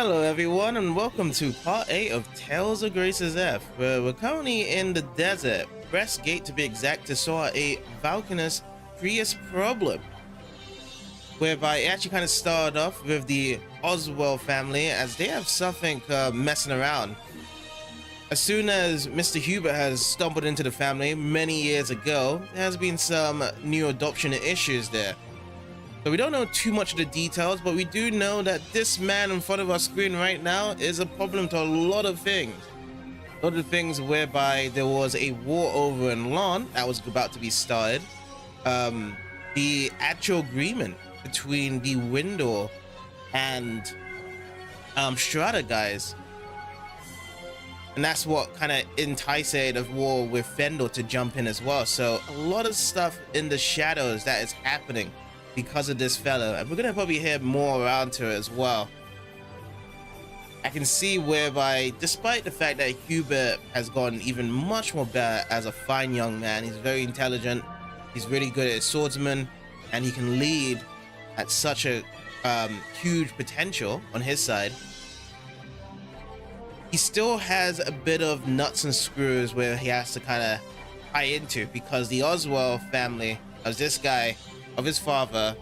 Hello everyone and welcome to part 8 of Tales of Grace's F, where we're currently in the desert, Breast Gate to be exact, to sort a Valkines Cryas problem. Whereby it actually kind of started off with the Oswell family as they have something messing around. As soon as Mr. Hubert has stumbled into the family many years ago, there has been some new adoption issues there. So we don't know too much of the details, but we do know that this man in front of our screen right now is a problem to a lot of things. A lot of things whereby there was a war over in Lhant that was about to be started. The actual agreement between the Windor and Strahta guys. And that's what kind of enticed the war with Windor to jump in as well. So a lot of stuff in the shadows that is happening because of this fellow, and we're gonna probably hear more around to it as well. I can see whereby, despite the fact that Hubert has gotten even much more better as a fine young man, he's very intelligent, he's really good at swordsman, and he can lead at such a huge potential on his side. He still has a bit of nuts and screws where he has to kind of tie into, because the Oswell family, as this guy of his father,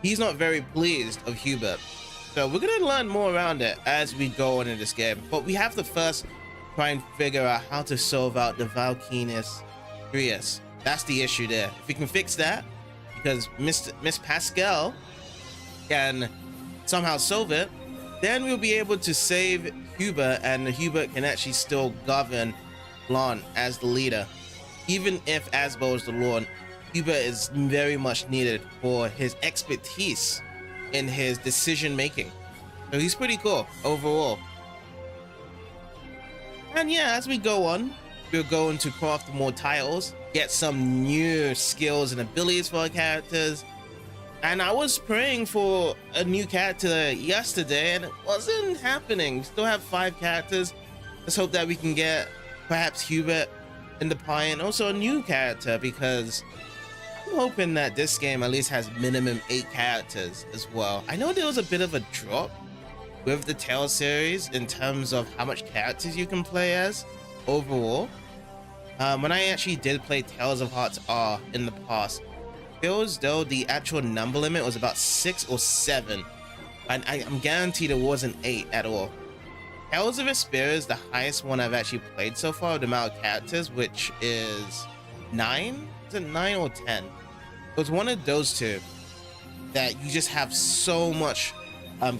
he's not very pleased of Hubert. So we're gonna learn more around it as we go on in this game, but we have to first try and figure out how to solve out the Valkines Cryas. That's the issue there. If we can fix that, because Miss Pascal can somehow solve it, then we'll be able to save Hubert, and Hubert can actually still govern Lhant as the leader. Even if Asbo is the Lord, Hubert is very much needed for his expertise in his decision making. So he's pretty cool overall. And yeah, as we go on, we're going to craft more tiles, get some new skills and abilities for our characters. And I was praying for a new character yesterday and it wasn't happening. We still have 5 characters. Let's hope that we can get perhaps Hubert in the pie and also a new character, because I'm hoping that this game at least has minimum 8 characters as well. I know there was a bit of a drop with the Tales series in terms of how much characters you can play as overall. When I actually did play Tales of Hearts R in the past, it feels though the actual number limit was about 6 or 7, and I'm guaranteed it wasn't 8 at all. Tales of Vesperia is the highest one I've actually played so far, the amount of characters, which is 9? Is it 9 or 10? It was one of those two that you just have so much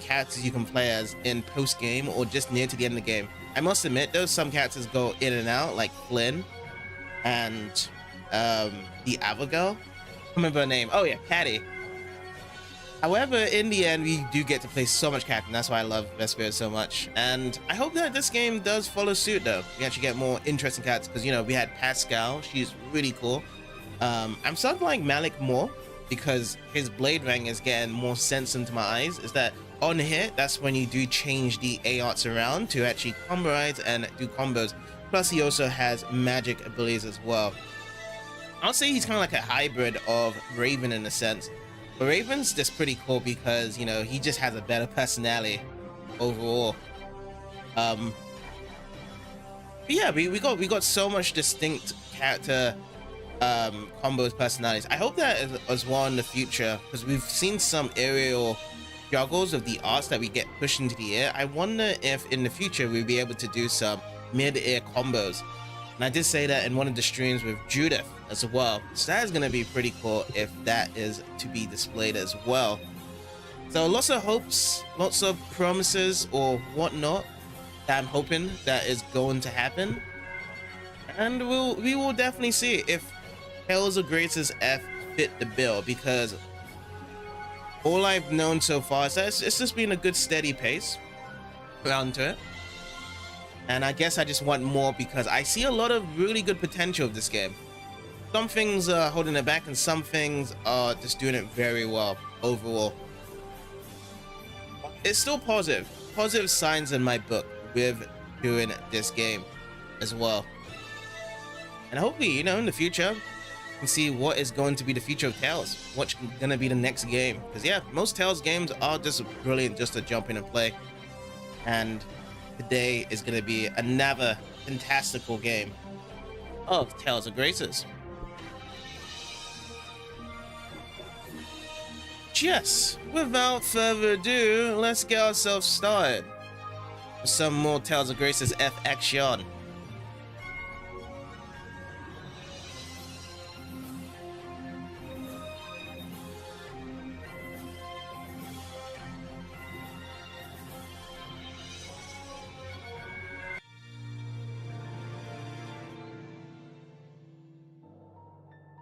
characters you can play as in post game or just near to the end of the game. I must admit, though, some characters go in and out, like Flynn and the other girl. I remember her name. Oh yeah, Patty. However, in the end, we do get to play so much character, and that's why I love Vesperia so much. And I hope that this game does follow suit, though. We actually get more interesting characters, because, you know, we had Pascal. She's really cool. I'm starting to like Malik more, because his blade ring is getting more sense into my eyes. Is that on hit, that's when you do change the A arts around to actually comboize and do combos. Plus, he also has magic abilities as well. I'll say he's kind of like a hybrid of Raven in a sense. But Raven's just pretty cool because, you know, he just has a better personality overall. But yeah, we got so much distinct character combos, personalities. I hope that as well in the future, because we've seen some aerial juggles of the arts that we get pushed into the air. I wonder if in the future we'll be able to do some mid-air combos. And I did say that in one of the streams with Judith as well. So that is going to be pretty cool if that is to be displayed as well. So lots of hopes, lots of promises or whatnot that I'm hoping that is going to happen. And we will definitely see if Tales of Grace's F fit the bill, because all I've known so far is that it's just been a good steady pace around to it. And I guess I just want more, because I see a lot of really good potential of this game. Some things are holding it back and some things are just doing it very well overall. It's still positive signs in my book with doing this game as well. And hopefully, you know, in the future and see what is going to be the future of Tales, what's going to be the next game. Because yeah, most Tales games are just brilliant just to jump in and play. And today is going to be another fantastical game of Tales of Graces. Yes, without further ado, let's get ourselves started with some more Tales of Graces F action.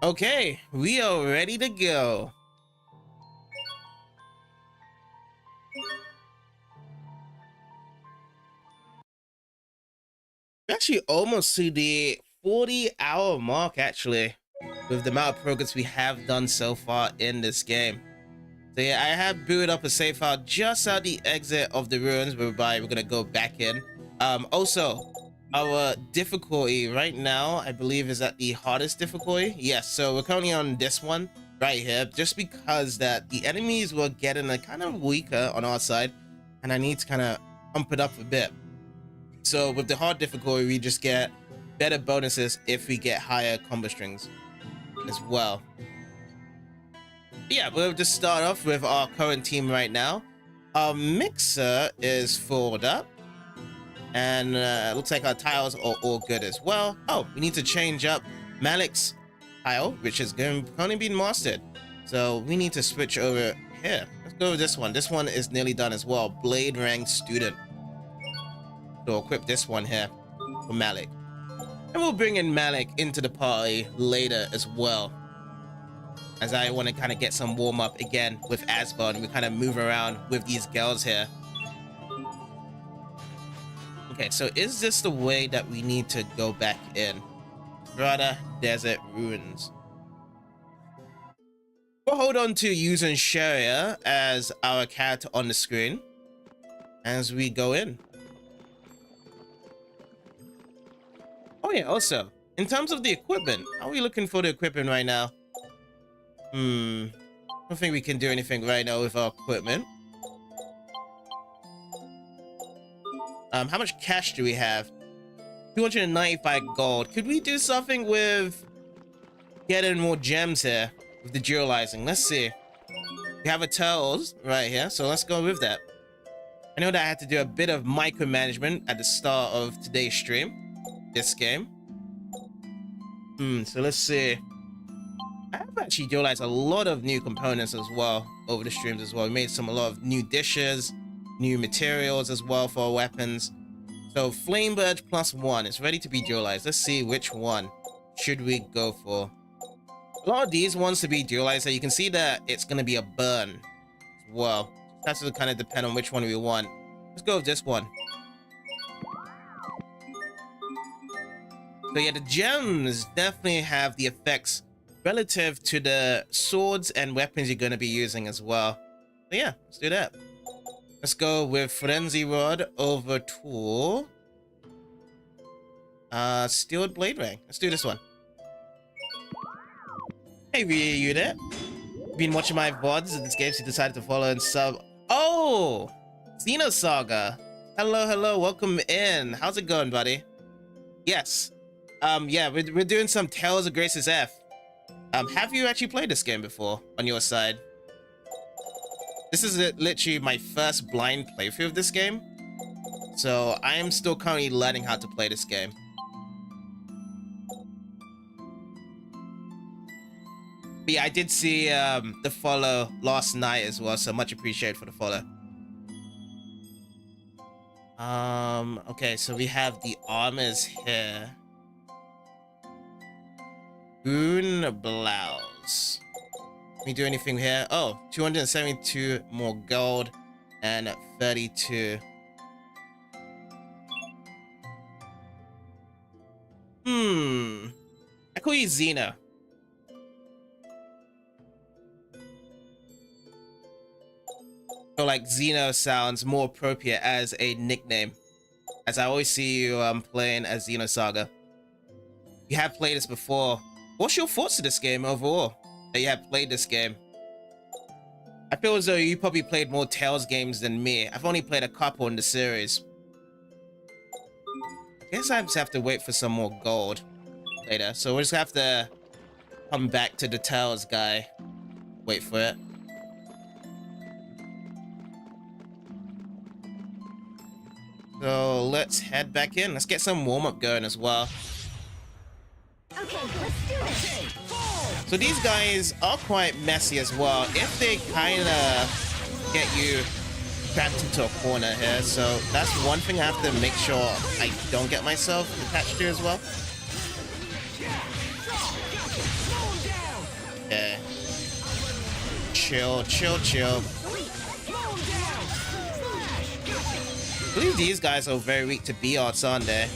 Okay, we are ready to go. We're actually almost to the 40-hour mark, actually, with the amount of progress we have done so far in this game. So yeah, I have booted up a save file just out the exit of the ruins, whereby we're gonna go back in. Also, our difficulty right now, I believe, is at the hardest difficulty. Yes, so we're currently on this one right here, just because that the enemies were getting a kind of weaker on our side, and I need to kind of ump it up a bit. So with the hard difficulty, we just get better bonuses if we get higher combo strings as well. Yeah, we'll just start off with our current team right now. Our mixer is filled up, and looks like our tiles are all good as well. Oh, we need to change up Malik's tile, which is currently being mastered. So we need to switch over here. Let's go with this one. This one is nearly done as well. Blade rank student. So we'll equip this one here for Malik. And we'll bring in Malik into the party later as well, as I want to kind of get some warm up again with Asbel, and we kind of move around with these girls here. Okay, so is this the way that we need to go back in? Strahta Desert Ruins. We'll hold on to using Sharia as our character on the screen as we go in. Oh yeah, also, in terms of the equipment, how are we looking for the equipment right now? I don't think we can do anything right now with our equipment. How much cash do we have? 295 gold. Could we do something with getting more gems here with the dualizing? Let's see. We have a turtles right here, so let's go with that. I know that I had to do a bit of micromanagement at the start of today's stream, this game. So let's see. I have actually utilized a lot of new components as well over the streams as well. We made a lot of new dishes, new materials as well for our weapons. So Flame Bird +1 is ready to be dualized. Let's see which one should we go for. A lot of these ones to be dualized, so you can see that it's going to be a burn as well. That's to kind of depend on which one we want. Let's go with this one. So yeah, the gems definitely have the effects relative to the swords and weapons you're going to be using as well. So yeah, let's do that. Let's go with Frenzy Rod over Tool. Steeled Blade Ring. Let's do this one. Hey, you there? Been watching my VODs in this game, so you decided to follow and sub. Oh! Xenosaga. Hello, welcome in. How's it going, buddy? Yes. Yeah, we're doing some Tales of Graces F. Have you actually played this game before on your side? This is literally my first blind playthrough of this game. So I am still currently learning how to play this game. But yeah, I did see the follow last night as well, so much appreciated for the follow. Okay, so we have the armors here. Boon blouse. Can we do anything here? Oh, 272 more gold and 32. I call you Xeno. So like Xeno sounds more appropriate as a nickname, as I always see you playing as Xenosaga. You have played this before. What's your thoughts to this game overall? That you have played this game? I feel as though you probably played more Tales games than me. I've only played a couple in the series. I guess I just have to wait for some more gold later. So we'll just have to come back to the Tales guy. Wait for it. So let's head back in. Let's get some warm-up going as well. Okay, let's do this. So these guys are quite messy as well. If they kind of get you trapped into a corner here, so that's one thing I have to make sure I don't get myself attached to as well. Okay. Chill, chill, chill. I believe these guys are very weak to B-arts, aren't they?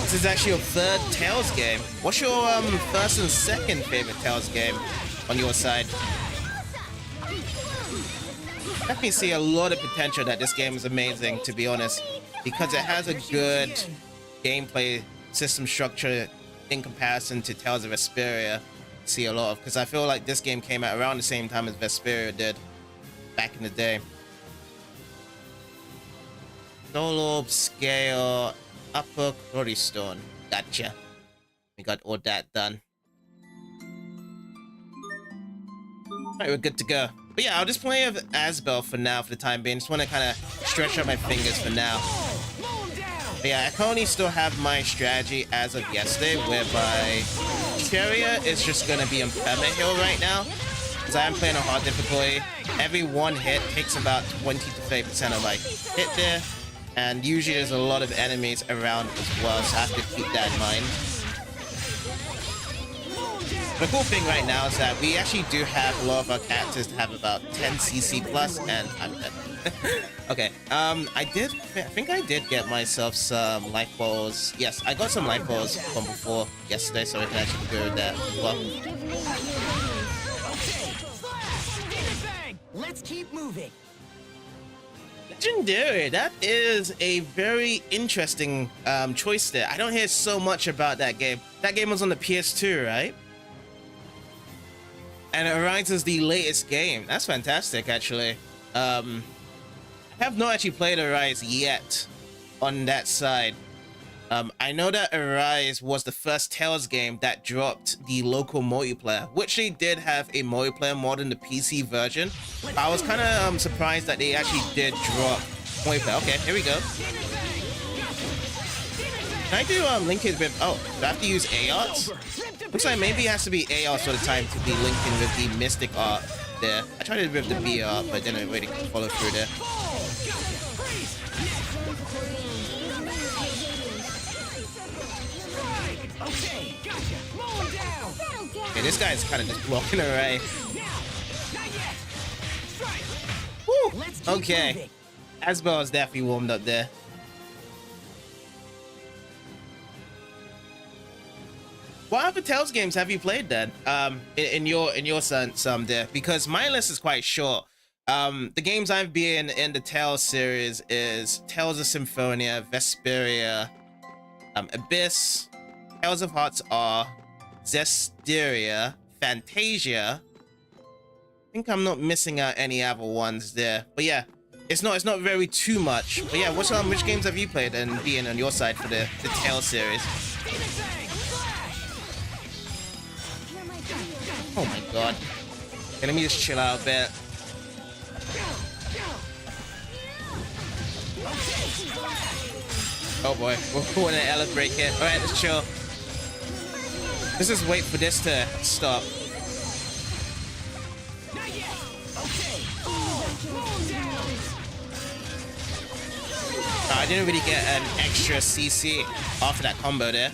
This is actually your third Tales game. What's your first and second favorite Tales game on your side? Definitely see a lot of potential that this game is amazing, to be honest, because it has a good gameplay system structure in comparison to Tales of Vesperia. See a lot of, because I feel like this game came out around the same time as Vesperia did back in the day. Soul Orb, Scale, Upper Quarry-Stone. Gotcha. We got all that done. Alright, we're good to go. But yeah, I'll just play with Asbel for now, for the time being. Just want to kind of stretch out my fingers for now. But yeah, I can only still have my strategy as of yesterday, whereby Cheria is just going to be on permanent heal right now. Because I am playing a hard difficulty. Every one hit takes about 20 to 30% of my hit there. And usually there's a lot of enemies around as well, so I have to keep that in mind. The cool thing right now is that we actually do have a lot of our characters to have about 10 CC plus, and I'm dead. Okay, I think I did get myself some life balls. Yes, I got some life balls from before yesterday, so I can actually go with that as well. Let's keep moving. Legendary, that is a very interesting choice there. I don't hear so much about that game. That game was on the PS2, right? And Arise is the latest game. That's fantastic, actually. I have not actually played Arise yet on that side. I know that Arise was the first Tales game that dropped the local multiplayer, which they did have a multiplayer mod in the PC version. I was kind of surprised that they actually did drop multiplayer. Okay, here we go. Can I do linkage with... Oh, do I have to use A-Arts? Looks like maybe it has to be A-Arts for the time to be linking with the Mystic art there. I tried it with the B art, but didn't really follow through there. Okay, this guy's kind of just blocking away. Woo! Okay. Asbel is definitely warmed up there. What other Tales games have you played then? In your sense, there, because my list is quite short. The games I've been in the Tales series is Tales of Symphonia, Vesperia, Abyss, Tales of Hearts R, Zestiria, Fantasia. I think I'm not missing out any other ones there. But yeah, it's not very too much. But yeah, which games have you played and being on your side for the Tales series? Oh my god. Okay, let me just chill out a bit. Oh boy, we're in an elephant break here. Alright, let's chill. Let's just wait for this to stop. I didn't really get an extra CC after that combo there.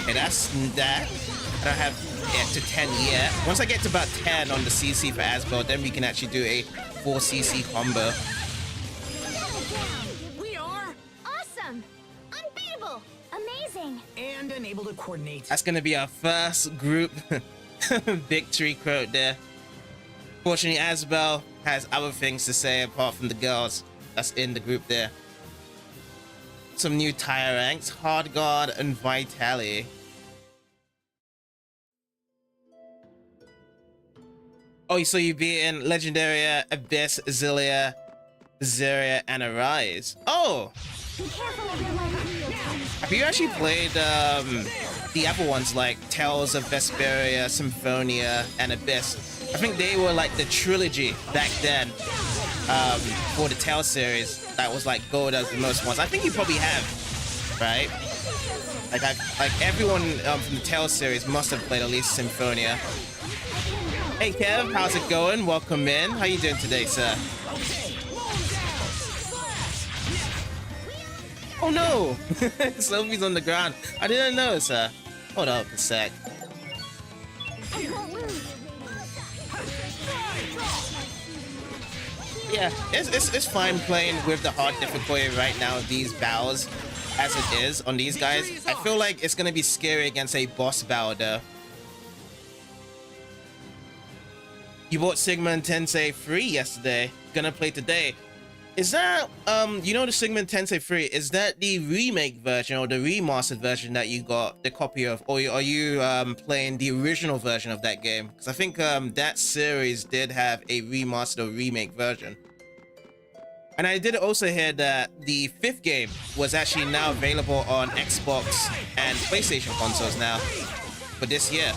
Okay, that's that. I don't have it to 10 yet. Once I get to about 10 on the CC for Asbel, then we can actually do a 4 CC combo. We are awesome, unbeatable, amazing, and unable to coordinate. That's gonna be our first group victory quote there. Fortunately, Asbel has other things to say apart from the girls that's in the group there. Some new tire ranks, Hard Guard and Vitali. Oh, so you beat in Legendaria, Abyss, Zilia, Zaria, and Arise. Oh! Have you actually played the other ones like Tales of Vesperia, Symphonia, and Abyss? I think they were like the trilogy back then for the Tales series. That was like gold as the most ones. I think you probably have, right? Like everyone from the Tales series must have played at least Symphonia. Hey Kev, how's it going? Welcome in. How you doing today, sir? Oh no! Sophie's on the ground. I didn't know, sir. Hold up a sec. Yeah, it's fine playing with the hard difficulty right now of these battles as it is on these guys. I feel like it's gonna be scary against a boss battle though. You bought Sigma and Tensei 3 yesterday. Gonna play today. Is that, you know the Sigma and Tensei 3, is that the remake version or the remastered version that you got the copy of? Or are you playing the original version of that game? Because I think that series did have a remastered or remake version. And I did also hear that the 5th game was actually now available on Xbox and PlayStation consoles now for this year.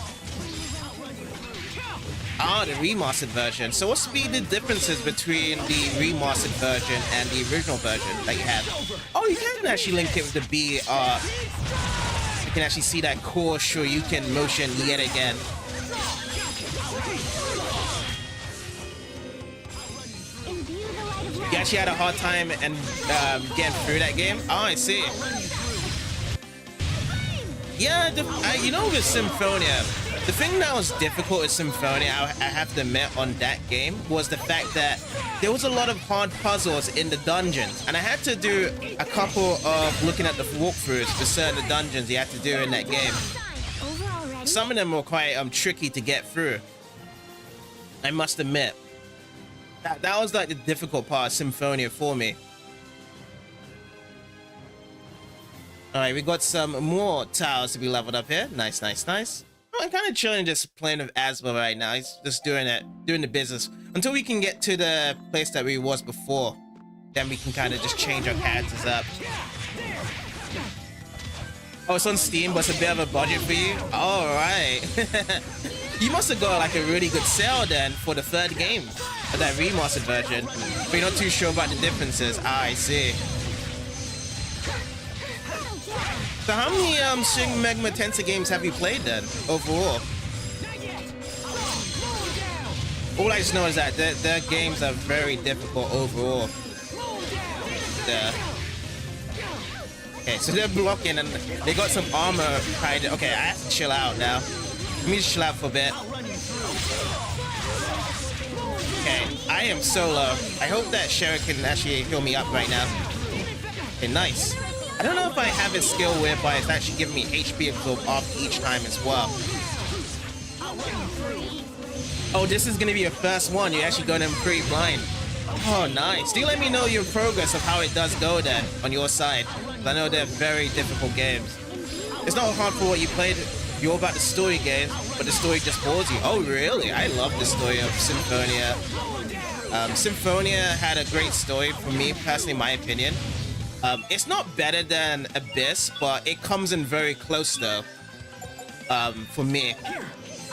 Ah, the remastered version. So what's be the differences between the remastered version and the original version that you have? Oh, you can actually link it with the BR. You can actually see that core Shoryuken motion yet again. You actually had a hard time and getting through that game? Oh, I see. Yeah, you know with Symphonia, the thing that was difficult with Symphonia, I have to admit, on that game, was the fact that there was a lot of hard puzzles in the dungeons. And I had to do a couple of looking at the walkthroughs for certain dungeons you have to do in that game. Some of them were quite tricky to get through, I must admit. That was like the difficult part of Symphonia for me. Alright, we got some more tiles to be leveled up here. Nice, nice, nice. I'm kind of chilling, just playing with Asma right now. He's just doing the business until we can get to the place that we was before. Then we can kind of just change our characters up. Oh, it's on Steam, but it's a bit of a budget for you. All right. You must have got like a really good sale then for the 3rd game of that remastered version. But you're not too sure about the differences. Ah, I see. So how many Shin Megami Tensei games have you played then, overall? All I just know is that their games are very difficult overall. Okay, so they're blocking and they got some armor tied. Okay, I have to chill out now. Let me just chill out for a bit. Okay, I am so low. I hope that Sherry can actually heal me up right now. Okay, nice. I don't know if I have a skill whereby it's actually giving me HP absorb off each time as well. Oh, this is going to be your first one. You're actually going in pretty blind. Oh, nice. Do let me know your progress of how it does go then on your side. I know they're very difficult games. It's not hard for what you played. You're all about the story game, but the story just bores you. Oh, really? I love the story of Symphonia. Symphonia had a great story for me, personally, in my opinion. It's not better than Abyss, but it comes in very close though, for me.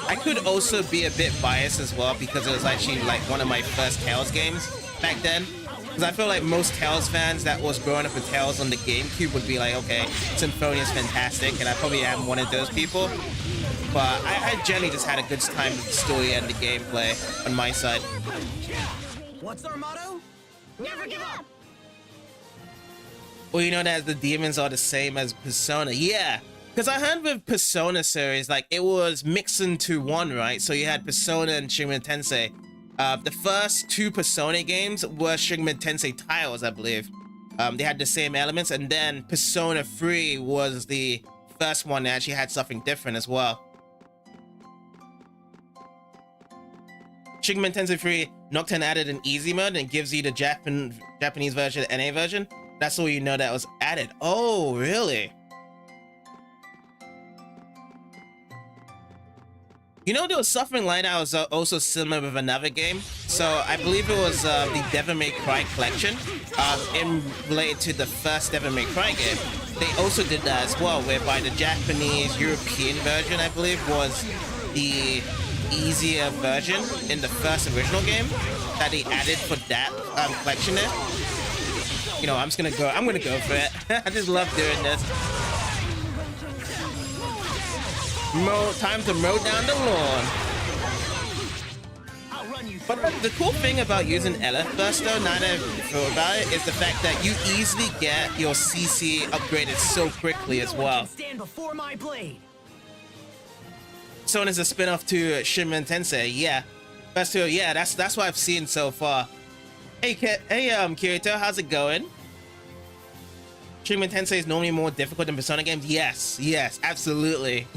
I could also be a bit biased as well because it was actually like one of my first Tales games back then. Because I feel like most Tales fans that was growing up with Tales on the GameCube would be like, okay, Symphonia is fantastic, and I probably am one of those people. But I generally just had a good time with the story and the gameplay on my side. What's our motto? Never give up! Well, you know that the demons are the same as Persona. Yeah, because I heard with Persona series, like it was mixed into one, right? So you had Persona and Shin Megami Tensei. The first 2 Persona games were Shin Megami Tensei tiles, I believe. They had the same elements, and then Persona 3 was the first one that actually had something different as well. Shin Megami Tensei 3, Nocturne added an easy mode and gives you the Japanese version, NA version. That's all you know that was added. Oh, really? You know, there was Suffering Light was also similar with another game. So I believe it was the Devil May Cry collection, in related to the first Devil May Cry game. They also did that as well, whereby the Japanese European version, I believe, was the easier version in the first original game that they added for that collection there. You know, I'm gonna go for it. I just love doing this. Time to mow down the lawn. But the cool thing about using LF Burst though, now that I thought about it, is the fact that you easily get your CC upgraded so quickly as well. So as a spin-off to Shin Megami Tensei, yeah. Best two, yeah, that's what I've seen so far. Hey Kirito, how's it going? Shin Megami Tensei is normally more difficult than Persona games. Yes, absolutely.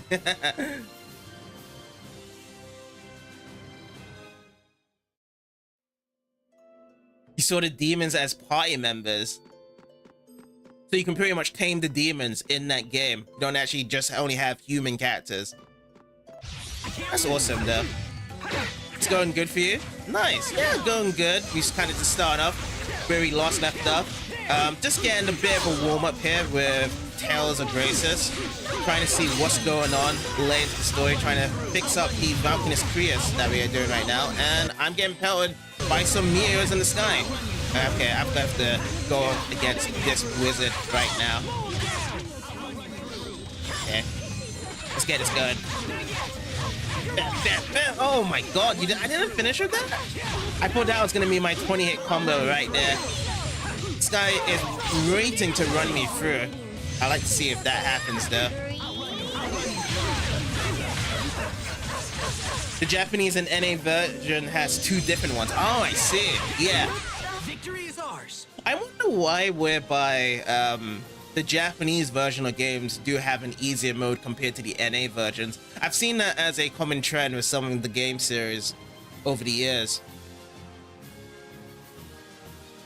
You saw the demons as party members, so you can pretty much tame the demons in that game. You don't actually just only have human characters. That's awesome though. It's going good for you? Nice. Yeah, going good. We kind of just start off where we left off. Just getting a bit of a warm-up here with Tales of Graces. Trying to see what's going on, lay into the story, trying to fix up the Valkines Cryas that we are doing right now. And I'm getting pelted by some meteors in the sky. Okay, I've got to go against this wizard right now. Okay, let's get this going. Oh my god, I didn't finish with that? I thought that was going to be my 20-hit combo right there. This guy is waiting to run me through. I like to see if that happens though. The Japanese and NA version has two different ones. Oh, I see. Yeah. Victory is ours. I wonder why whereby the Japanese version of games do have an easier mode compared to the NA versions. I've seen that as a common trend with some of the game series over the years.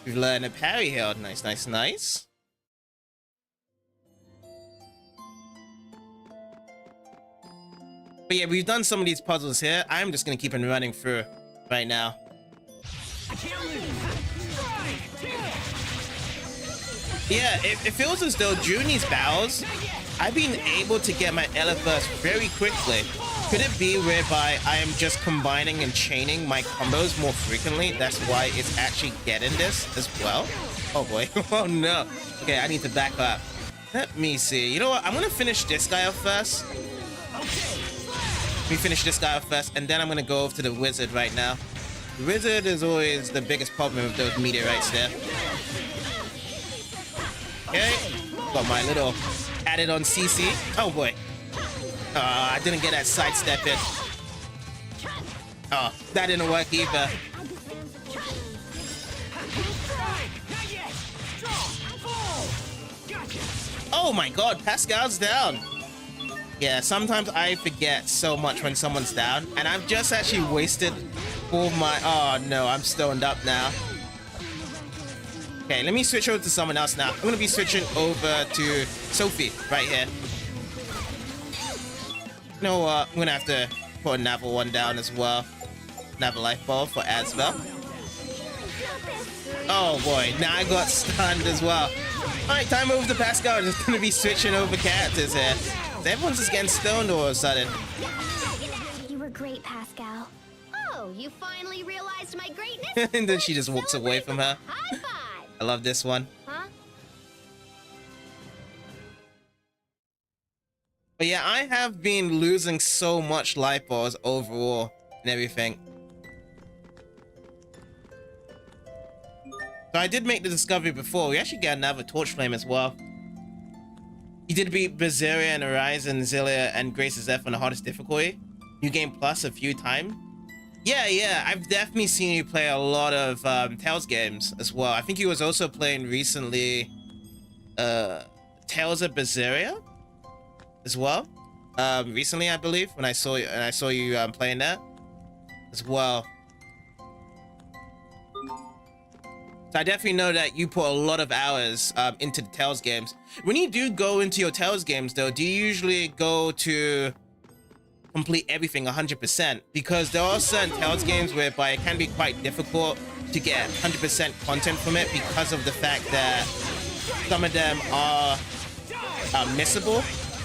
We've learned a parry here. Nice, nice, nice. But yeah, we've done some of these puzzles here. I'm just gonna keep on running through right now. Yeah, it feels as though during these battles, I've been able to get my LF burst very quickly. Could it be whereby I am just combining and chaining my combos more frequently? That's why it's actually getting this as well. Oh boy, oh no. Okay, I need to back up. Let me see. You know what? I'm gonna finish this guy off first. Let me finish this guy off first, and then I'm gonna go over to the wizard right now. The wizard is always the biggest problem with those meteorites there. Okay, got my little added on CC. Oh boy. I didn't get that sidestep in. Oh, that didn't work either. Oh my god, Pascal's down. Yeah, sometimes I forget so much when someone's down, and I've just actually wasted all my... Oh no, I'm stoned up now. Okay, let me switch over to someone else now. I'm gonna be switching over to Sophie right here. You know what? I'm gonna have to put another one down as well. Another life ball for Asbel. Oh boy, now I got stunned as well. Alright, time over to Pascal. I'm just gonna be switching over characters here. Everyone's just getting stoned all of a sudden. You were great, Pascal. Oh, you finally realized my greatness? And then she just walks away from her. High five! I love this one. Huh? But yeah, I have been losing so much life balls overall and everything. So I did make the discovery before. We actually get another torch flame as well. You did beat Berseria and Horizon, Zillia, and Grace's F on the hardest difficulty. New Game Plus a few times. Yeah, I've definitely seen you play a lot of Tales games as well. I think you was also playing recently Tales of Berseria as well. Recently, I believe, when I saw you playing that as well. So I definitely know that you put a lot of hours into the Tales games. When you do go into your Tales games, though, do you usually go to complete everything 100% because there are certain Tales games whereby it can be quite difficult to get 100% content from it because of the fact that some of them are missable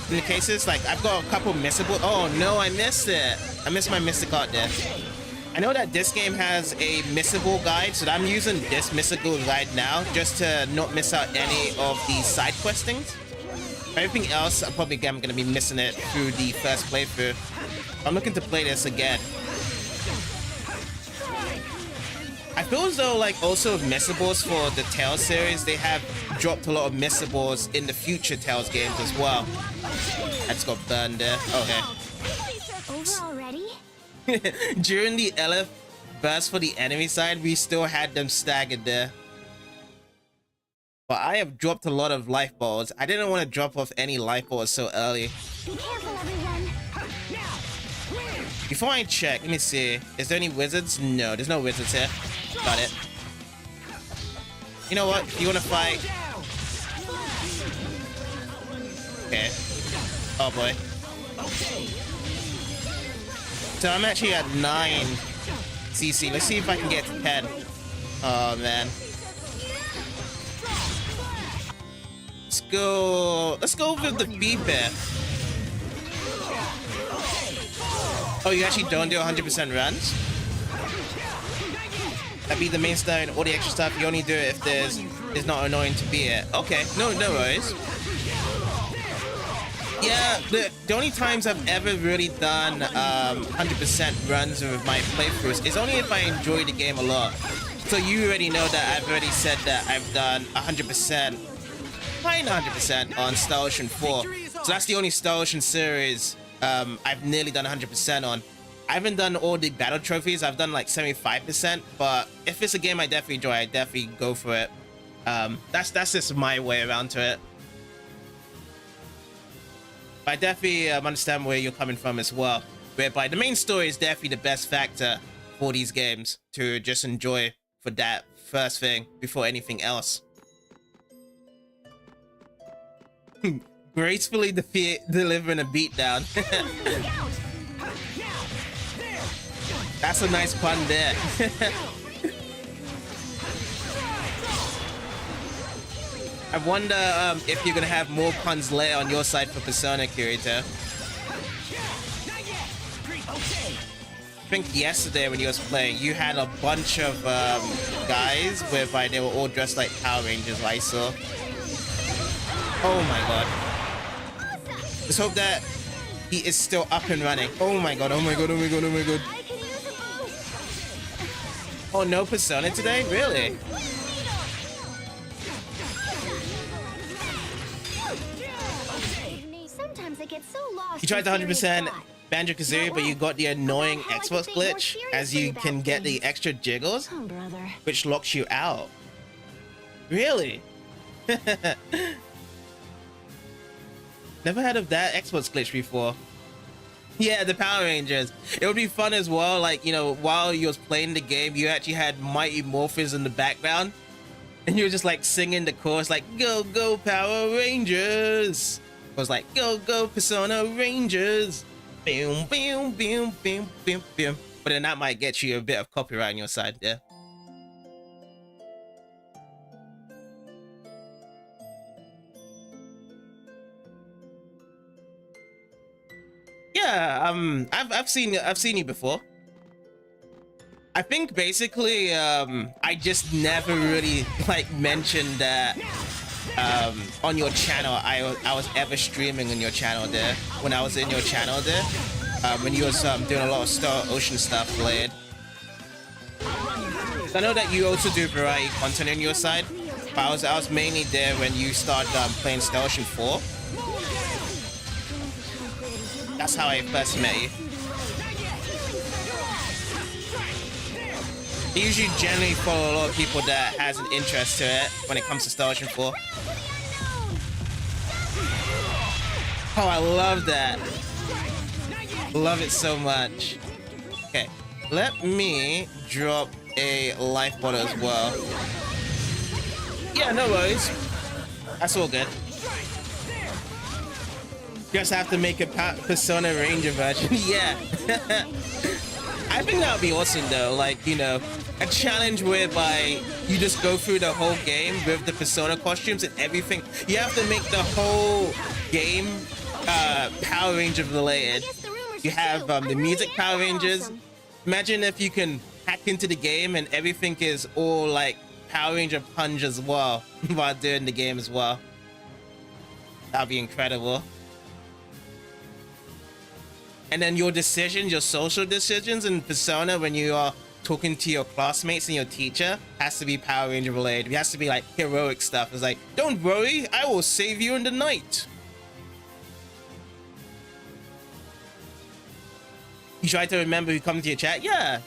in the cases. Like I've got a couple missable. Oh no, I missed it. I missed my mystic art there. I know that this game has a missable guide, so I'm using this missable guide now just to not miss out any of the side questings. Everything else, I'm probably going to be missing it through the first playthrough. I'm looking to play this again. I feel as though, like, also with missables for the Tales series, they have dropped a lot of missables in the future Tales games as well. I just got burned there. Okay. Over already? During the LF burst for the enemy side, we still had them staggered there. But I have dropped a lot of life balls. I didn't want to drop off any life balls so early. Be careful, everyone. Before I check, let me see. Is there any wizards? No, there's no wizards here. Got it. You know what? You want to fight? Okay. Oh boy. So I'm actually at 9 CC. Let's see if I can get to 10. Oh man. Let's go with the beep here. Oh, you actually don't do 100% runs? That'd be the main star and all the extra stuff. You only do it if it's not annoying to be it. Okay, no worries. Yeah, the only times I've ever really done 100% runs with my playthroughs is only if I enjoy the game a lot. So you already know that I've already said that I've done 100%. 100% on Star Ocean 4. So that's the only Star Ocean series I've nearly done 100% on. I haven't done all the battle trophies. I've done like 75%, but if it's a game I definitely enjoy, I definitely go for it. That's just my way around to it. But I definitely understand where you're coming from as well, whereby the main story is definitely the best factor for these games to just enjoy for that first thing before anything else. Gracefully delivering a beatdown. That's a nice pun there. I wonder if you're gonna have more puns later on your side for Persona, Kirito. I think yesterday when you was playing, you had a bunch of guys whereby they were all dressed like Power Rangers, I saw. Oh my god. Let's hope that he is still up and running. Oh my god, oh my god, oh my god, oh my god. Oh, no Persona today? Really? Sometimes I get so lost. You tried the 100% Banjo-Kazooie, but you got the annoying Xbox glitch, as you can get the extra jiggles, which locks you out. Really? Never heard of that Xbox glitch before. Yeah, the Power Rangers. It would be fun as well, like, you know, while you was playing the game, you actually had Mighty Morphers in the background. And you were just like singing the chorus like, go, go Power Rangers. It was like, go, go Persona Rangers. Boom, boom, boom, boom, boom, boom. But then that might get you a bit of copyright on your side there. Yeah, I've seen you before. I think basically I just never really like mentioned that on your channel I was ever streaming on your channel there when I was in your channel there when you was doing a lot of Star Ocean stuff related. I know that you also do variety content on your side, but I was mainly there when you started playing Star Ocean 4. That's how I first met you. I usually generally follow a lot of people that has an interest to it when it comes to Star Ocean 4. Oh, I love that. Love it so much. Okay, let me drop a life bottle as well. Yeah, no worries. That's all good. Just have to make a Persona Ranger version. Yeah. I think that would be awesome though. Like, you know, a challenge whereby you just go through the whole game with the Persona costumes and everything. You have to make the whole game Power Ranger related. You have the music Power Rangers. Imagine if you can hack into the game and everything is all like Power Ranger punch as well while doing the game as well. That'd be incredible. And then your decisions, your social decisions in Persona when you are talking to your classmates and your teacher has to be Power Ranger related. It has to be like heroic stuff. It's like, don't worry, I will save you in the night. You try to remember who comes to your chat? Yeah.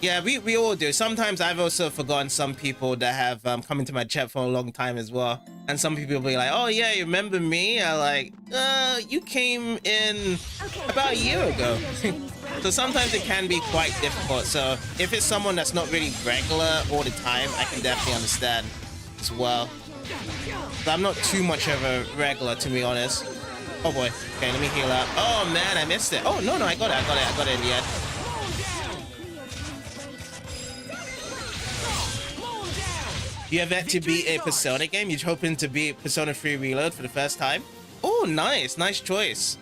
Yeah, we all do. Sometimes I've also forgotten some people that have come into my chat for a long time as well. And some people will be like, oh yeah, you remember me? I'm like, you came in about a year ago. So sometimes it can be quite difficult. So if it's someone that's not really regular all the time, I can definitely understand as well. So I'm not too much of a regular, to be honest. Oh boy. Okay, let me heal up. Oh man, I missed it. Oh no, I got it in the end. You have yet to beat a Persona game? You're hoping to beat Persona 3 Reload for the first time? Oh, nice choice.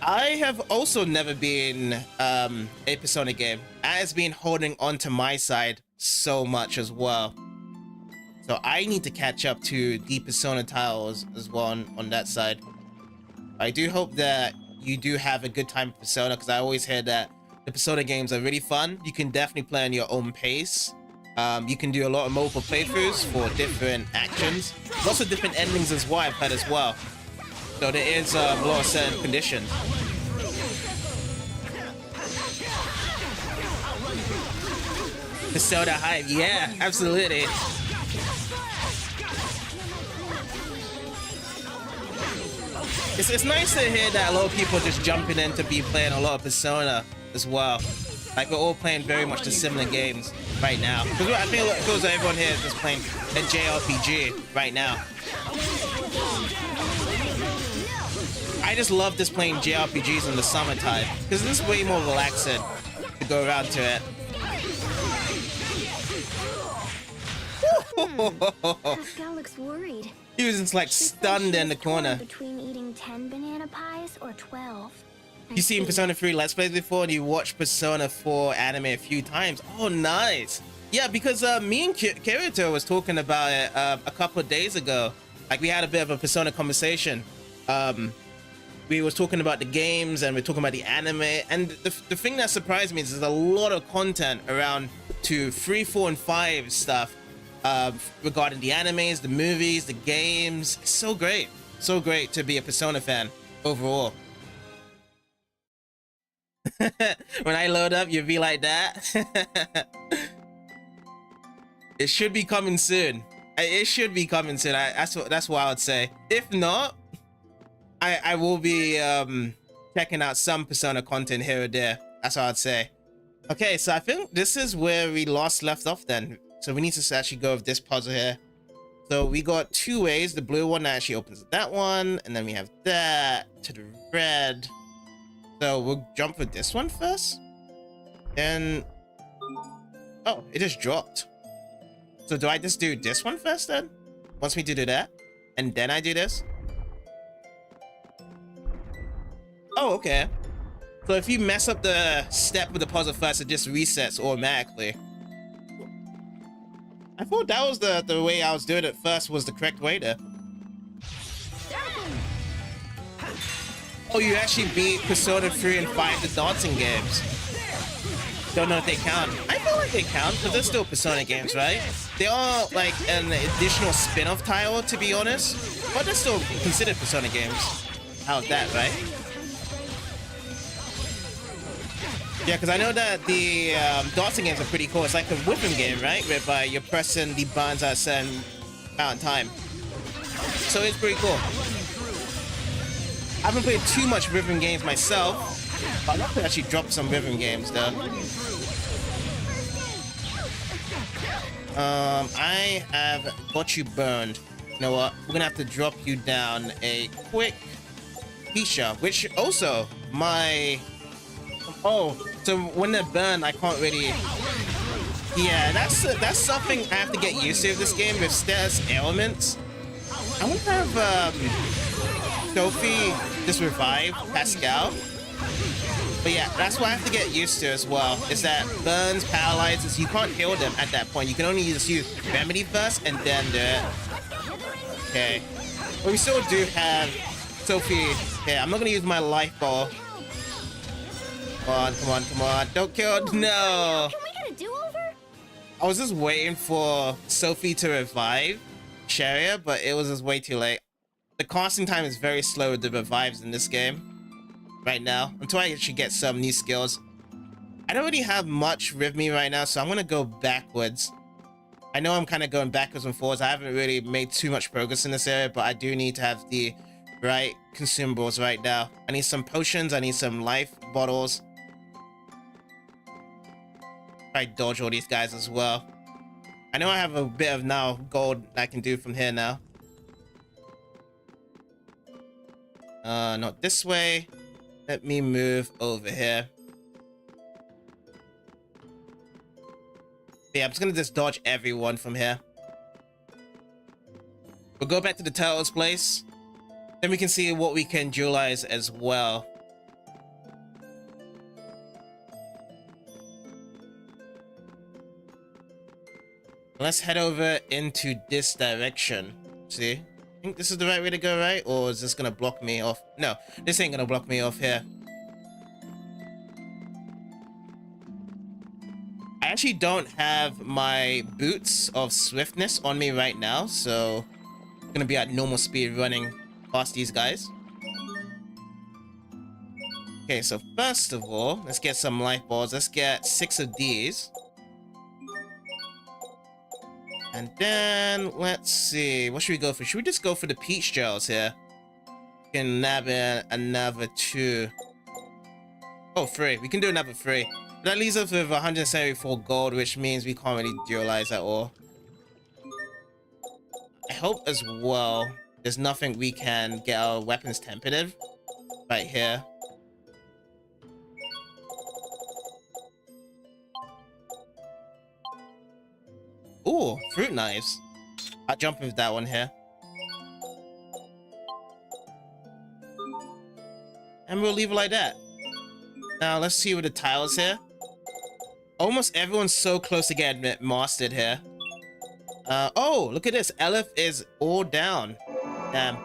I have also never been a Persona game. That has been holding on to my side so much as well. So I need to catch up to the Persona titles as well on that side. I do hope that you do have a good time with Persona, because I always hear that the Persona games are really fun. You can definitely play on your own pace. You can do a lot of multiple playthroughs for different actions. Lots of different endings as well, I've heard as well. So there is a lot of certain conditions. Persona hype, yeah, absolutely. It's nice to hear that a lot of people are just jumping in to be playing a lot of Persona as well. Like we're all playing very much the similar games right now. Because I feel like everyone here is just playing a JRPG right now. I just love just playing JRPGs in the summertime because this is way more relaxing to go around to it. Pascal looks worried. He was just like stunned in the corner. Between eating 10 banana pies or 12. You've seen Persona 3 Let's Plays before and you watched Persona 4 anime a few times. Oh, nice. Yeah, because me and Kirito was talking about it a couple of days ago. Like we had a bit of a Persona conversation. We was talking about the games and we're talking about the anime. And the thing that surprised me is there's a lot of content around to 3, 4, and 5 stuff regarding the animes, the movies, the games. It's so great. So great to be a Persona fan overall. When I load up, you'll be like that. It should be coming soon. It should be coming soon. That's what I would say. If not, I will be checking out some Persona content here or there. That's what I'd say. Okay, so I think this is where we left off then. So we need to actually go with this puzzle here. So we got 2 ways. The blue one that actually opens that one, and then we have that to the red. So we'll jump with this one first. Then, oh, it just dropped. So do I just do this one first then? Wants me to do that? And then I do this? Oh, okay. So if you mess up the step with the puzzle first, it just resets automatically. I thought that was the way I was doing it first was the correct way there. Oh, you actually beat Persona 3 and 5, the dancing games. Don't know if they count. I feel like they count, because they're still Persona games, right? They are like an additional spin-off title, to be honest. But they're still considered Persona games. How's that, right? Yeah, because I know that the dancing games are pretty cool. It's like a whipping game, right? Whereby you're pressing the buttons at a certain amount of time. So it's pretty cool. I haven't played too much rhythm games myself, but I'd love to actually drop some rhythm games though. I have got you burned. You know what? We're gonna have to drop you down a quick Pisha, which also my... Oh, so when they're burned, I can't really... Yeah, that's something I have to get used to with this game with status ailments. I want to have Sophie just revive Pascal. But yeah, that's what I have to get used to as well, is that burns, paralyzes, you can't heal them at that point. You can only just use remedy first and then do it. Okay. But we still do have Sophie here. I'm not going to use my life ball. Come on, come on, come on. Don't kill. No. Can we get a do-over? I was just waiting for Sophie to revive Sharia, but it was just way too late. The casting time is very slow with the revives in this game right now, until I actually get some new skills. I don't really have much with me right now, so I'm gonna go backwards. I know I'm kind of going backwards and forwards. I haven't really made too much progress in this area, but I do need to have the right consumables right now. I need some potions, I need some life bottles. Try dodge all these guys as well. I know I have a bit of now gold I can do from here now. Not this way. Let me move over here. Yeah, I'm just gonna just dodge everyone from here. We'll go back to the turtle's place. Then we can see what we can dualize as well. Let's head over into this direction. See? I think this is the right way to go, right? Or is this gonna block me off? No, this ain't gonna block me off here. I actually don't have my boots of swiftness on me right now, so I'm gonna be at normal speed running past these guys. Okay, so first of all, let's get some life balls. Let's get 6 of these. And then, let's see, what should we go for? Should we just go for the peach gels here? We can nab in another 2. Oh, 3. We can do another 3. That leaves us with 174 gold, which means we can't really dualize at all. I hope as well there's nothing we can get our weapons tempered right here. Ooh, fruit knives. I'll jump with that one here. And we'll leave it like that. Now, let's see with the tiles here. Almost everyone's so close to getting it mastered here. Oh, look at this. Elif is all down. Damn.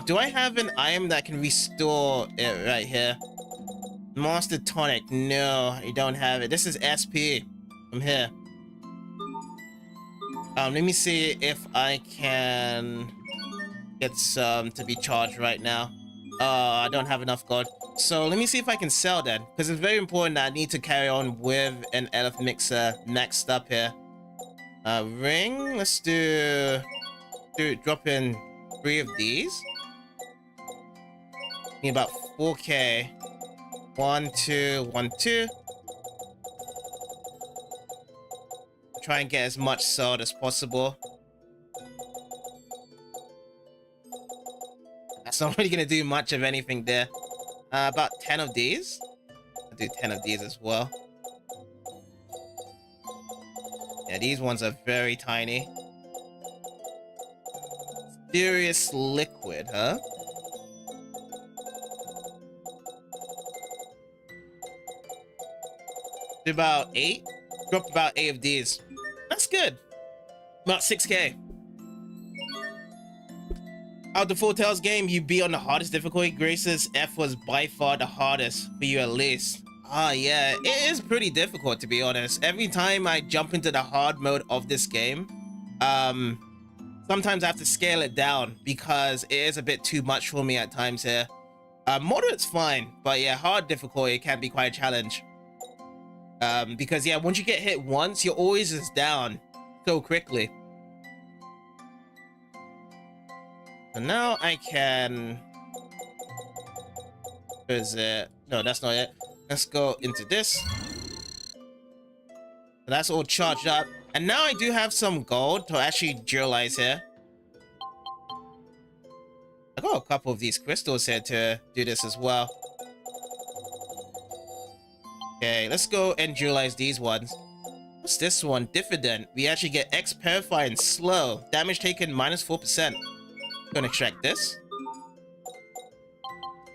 Do I have an item that can restore it right here? Master tonic. No, you don't have it. This is SP from here. Let me see if I can get some to be charged right now. I don't have enough gold. So let me see if I can sell that, because it's very important that I need to carry on with an elf mixer next up here. Ring. Let's drop in 3 of these. Need about 4k. 1, 2, 1, 2. Try and get as much sold as possible. That's not really gonna do much of anything there. About 10 of these. I'll do 10 of these as well. Yeah, these ones are very tiny. Mysterious liquid, huh? Do about 8. Dropped about 8 of these. That's good. About 6k. Out of the Four Tails game, you beat on the hardest difficulty. Grace's F was by far the hardest for you at least. Ah, yeah, it is pretty difficult to be honest. Every time I jump into the hard mode of this game, sometimes I have to scale it down because it is a bit too much for me at times here. Moderate's fine, but yeah, hard difficulty can be quite a challenge. Because yeah, once you get hit once, you're always just down so quickly. So now I can... Where is it? No, that's not it. Let's go into this. So that's all charged up. And now I do have some gold to actually dualize here. I got a couple of these crystals here to do this as well. Okay, let's go and dualize these ones. What's this one? Dependant. We actually get X Purify and Slow. Damage taken -4%. Gonna extract this.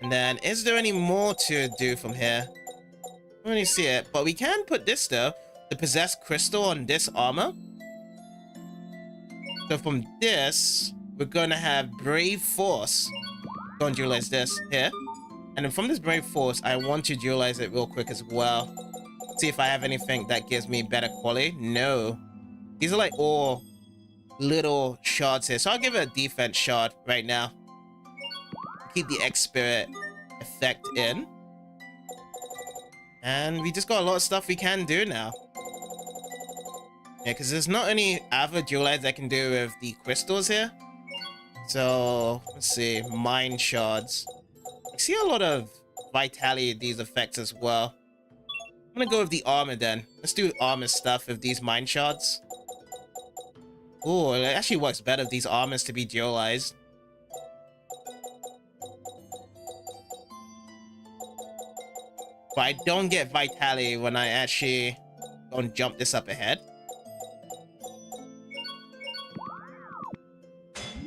And then, is there any more to do from here? I don't really see it, but we can put this though. The Possessed Crystal on this armor. So from this, we're gonna have Brave Force. Go and dualize this here. And then from this Brave Force, I want to dualize it real quick as well. See if I have anything that gives me better quality. No. These are like all little shards here. So I'll give it a defense shard right now. Keep the X Spirit effect in. And we just got a lot of stuff we can do now. Yeah, because there's not any other dualize I can do with the crystals here. So, let's see. Mind shards. I see a lot of vitality in these effects as well. I'm gonna go with the armor then. Let's do armor stuff with these mind shards. Oh, it actually works better with these armors to be dualized. But I don't get vitality when I actually don't jump this up ahead.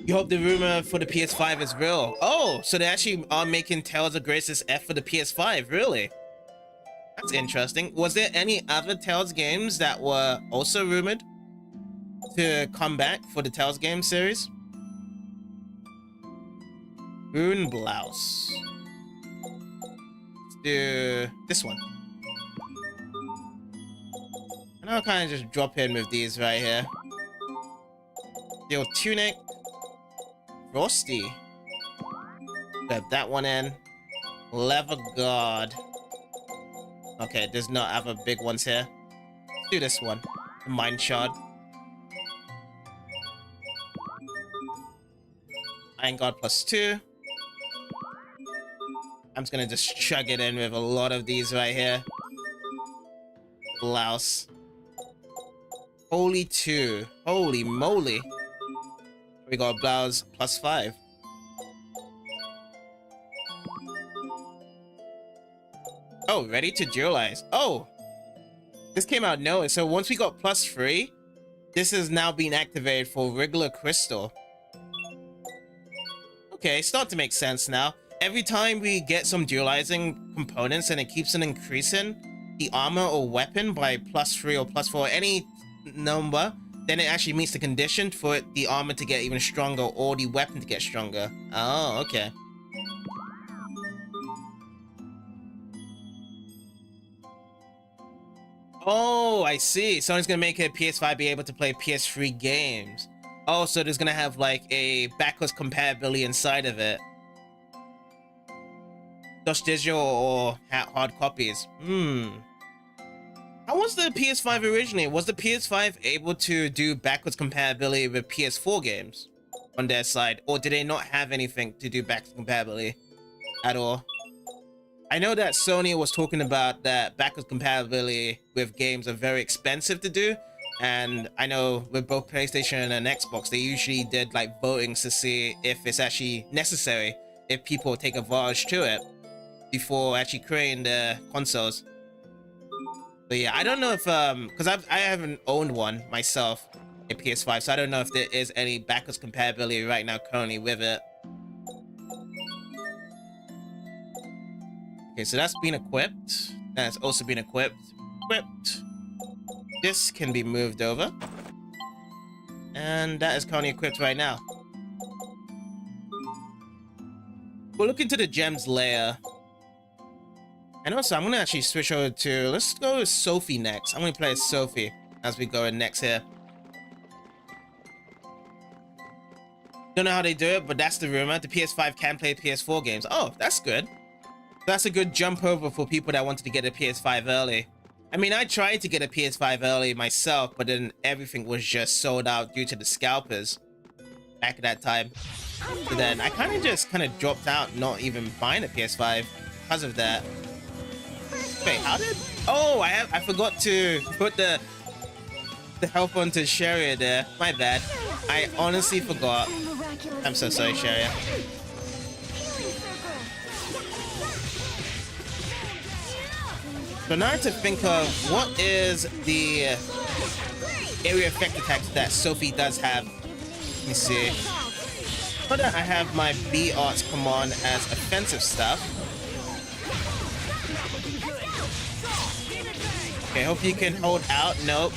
You hope the rumor for the PS5 is real. Oh, so they actually are making Tales of Grace's F for the PS5, really? That's interesting. Was there any other Tales games that were also rumored to come back for the Tales game series? Rune Blouse. Let's do this one. And I'll kind of just drop in with these right here. Steel Tunic. Frosty. Grab that one in. Leather Guard. Okay, there's no other big ones here. Let's do this one. Mind Shard. Iron Guard +2. I'm just gonna just chug it in with a lot of these right here. Blouse. Holy 2. Holy moly. We got blouse +5. Oh, ready to dualize. Oh, this came out nowhere. So once we got +3, this is now being activated for regular crystal. Okay, start to make sense now. Every time we get some dualizing components and it keeps on increasing the armor or weapon by +3 or +4, any number, then it actually meets the condition for the armor to get even stronger or the weapon to get stronger. Oh, okay. Oh, I see. Someone's gonna make a PS5 be able to play PS3 games. Oh, so there's gonna have like a backwards compatibility inside of it. Just digital or hard copies. How was the PS5 originally? Was the PS5 able to do backwards compatibility with PS4 games on their side? Or did they not have anything to do backwards compatibility at all? I know that Sony was talking about that backwards compatibility with games are very expensive to do. And I know with both PlayStation and Xbox, they usually did like votings to see if it's actually necessary, if people take advantage to it before actually creating the consoles. But yeah, I don't know if, because I haven't owned one myself, a PS5, so I don't know if there is any backwards compatibility right now currently with it. Okay, so that's been equipped. That's also been equipped. This can be moved over. And that is currently equipped right now. We'll look into the gems layer. And also, I'm going to actually switch over to... Let's go with Sophie next. I'm going to play as Sophie as we go in next here. Don't know how they do it, but that's the rumor. The PS5 can play PS4 games. Oh, that's good. That's a good jump over for people that wanted to get a PS5 early. I mean, I tried to get a PS5 early myself, but then everything was just sold out due to the scalpers back at that time. So then I kind of dropped out not even buying a PS5 because of that. Wait, how did... Oh, I forgot to put the health onto Sharia there. My bad. I honestly forgot. I'm so sorry, Sharia. So now I have to think of what is the area effect attacks that Sophie does have. Let me see. So that I have my B arts command as offensive stuff. Okay, hope you can hold out. Nope.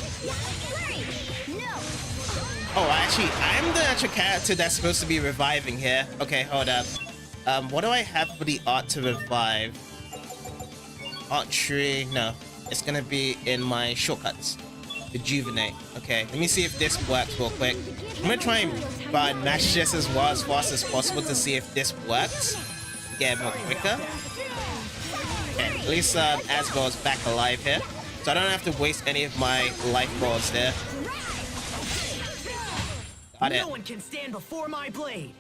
Oh, actually, I'm the actual character that's supposed to be reviving here. Okay, hold up. What do I have for the art to revive? Art tree. No, it's gonna be in my shortcuts. Rejuvenate. Okay, let me see if this works real quick. I'm gonna try and mash this as well as fast as possible to see if this works. Get it more quicker. Okay, at least Asgore is back alive here, so I don't have to waste any of my life balls there. Got it. No one can stand before my blade.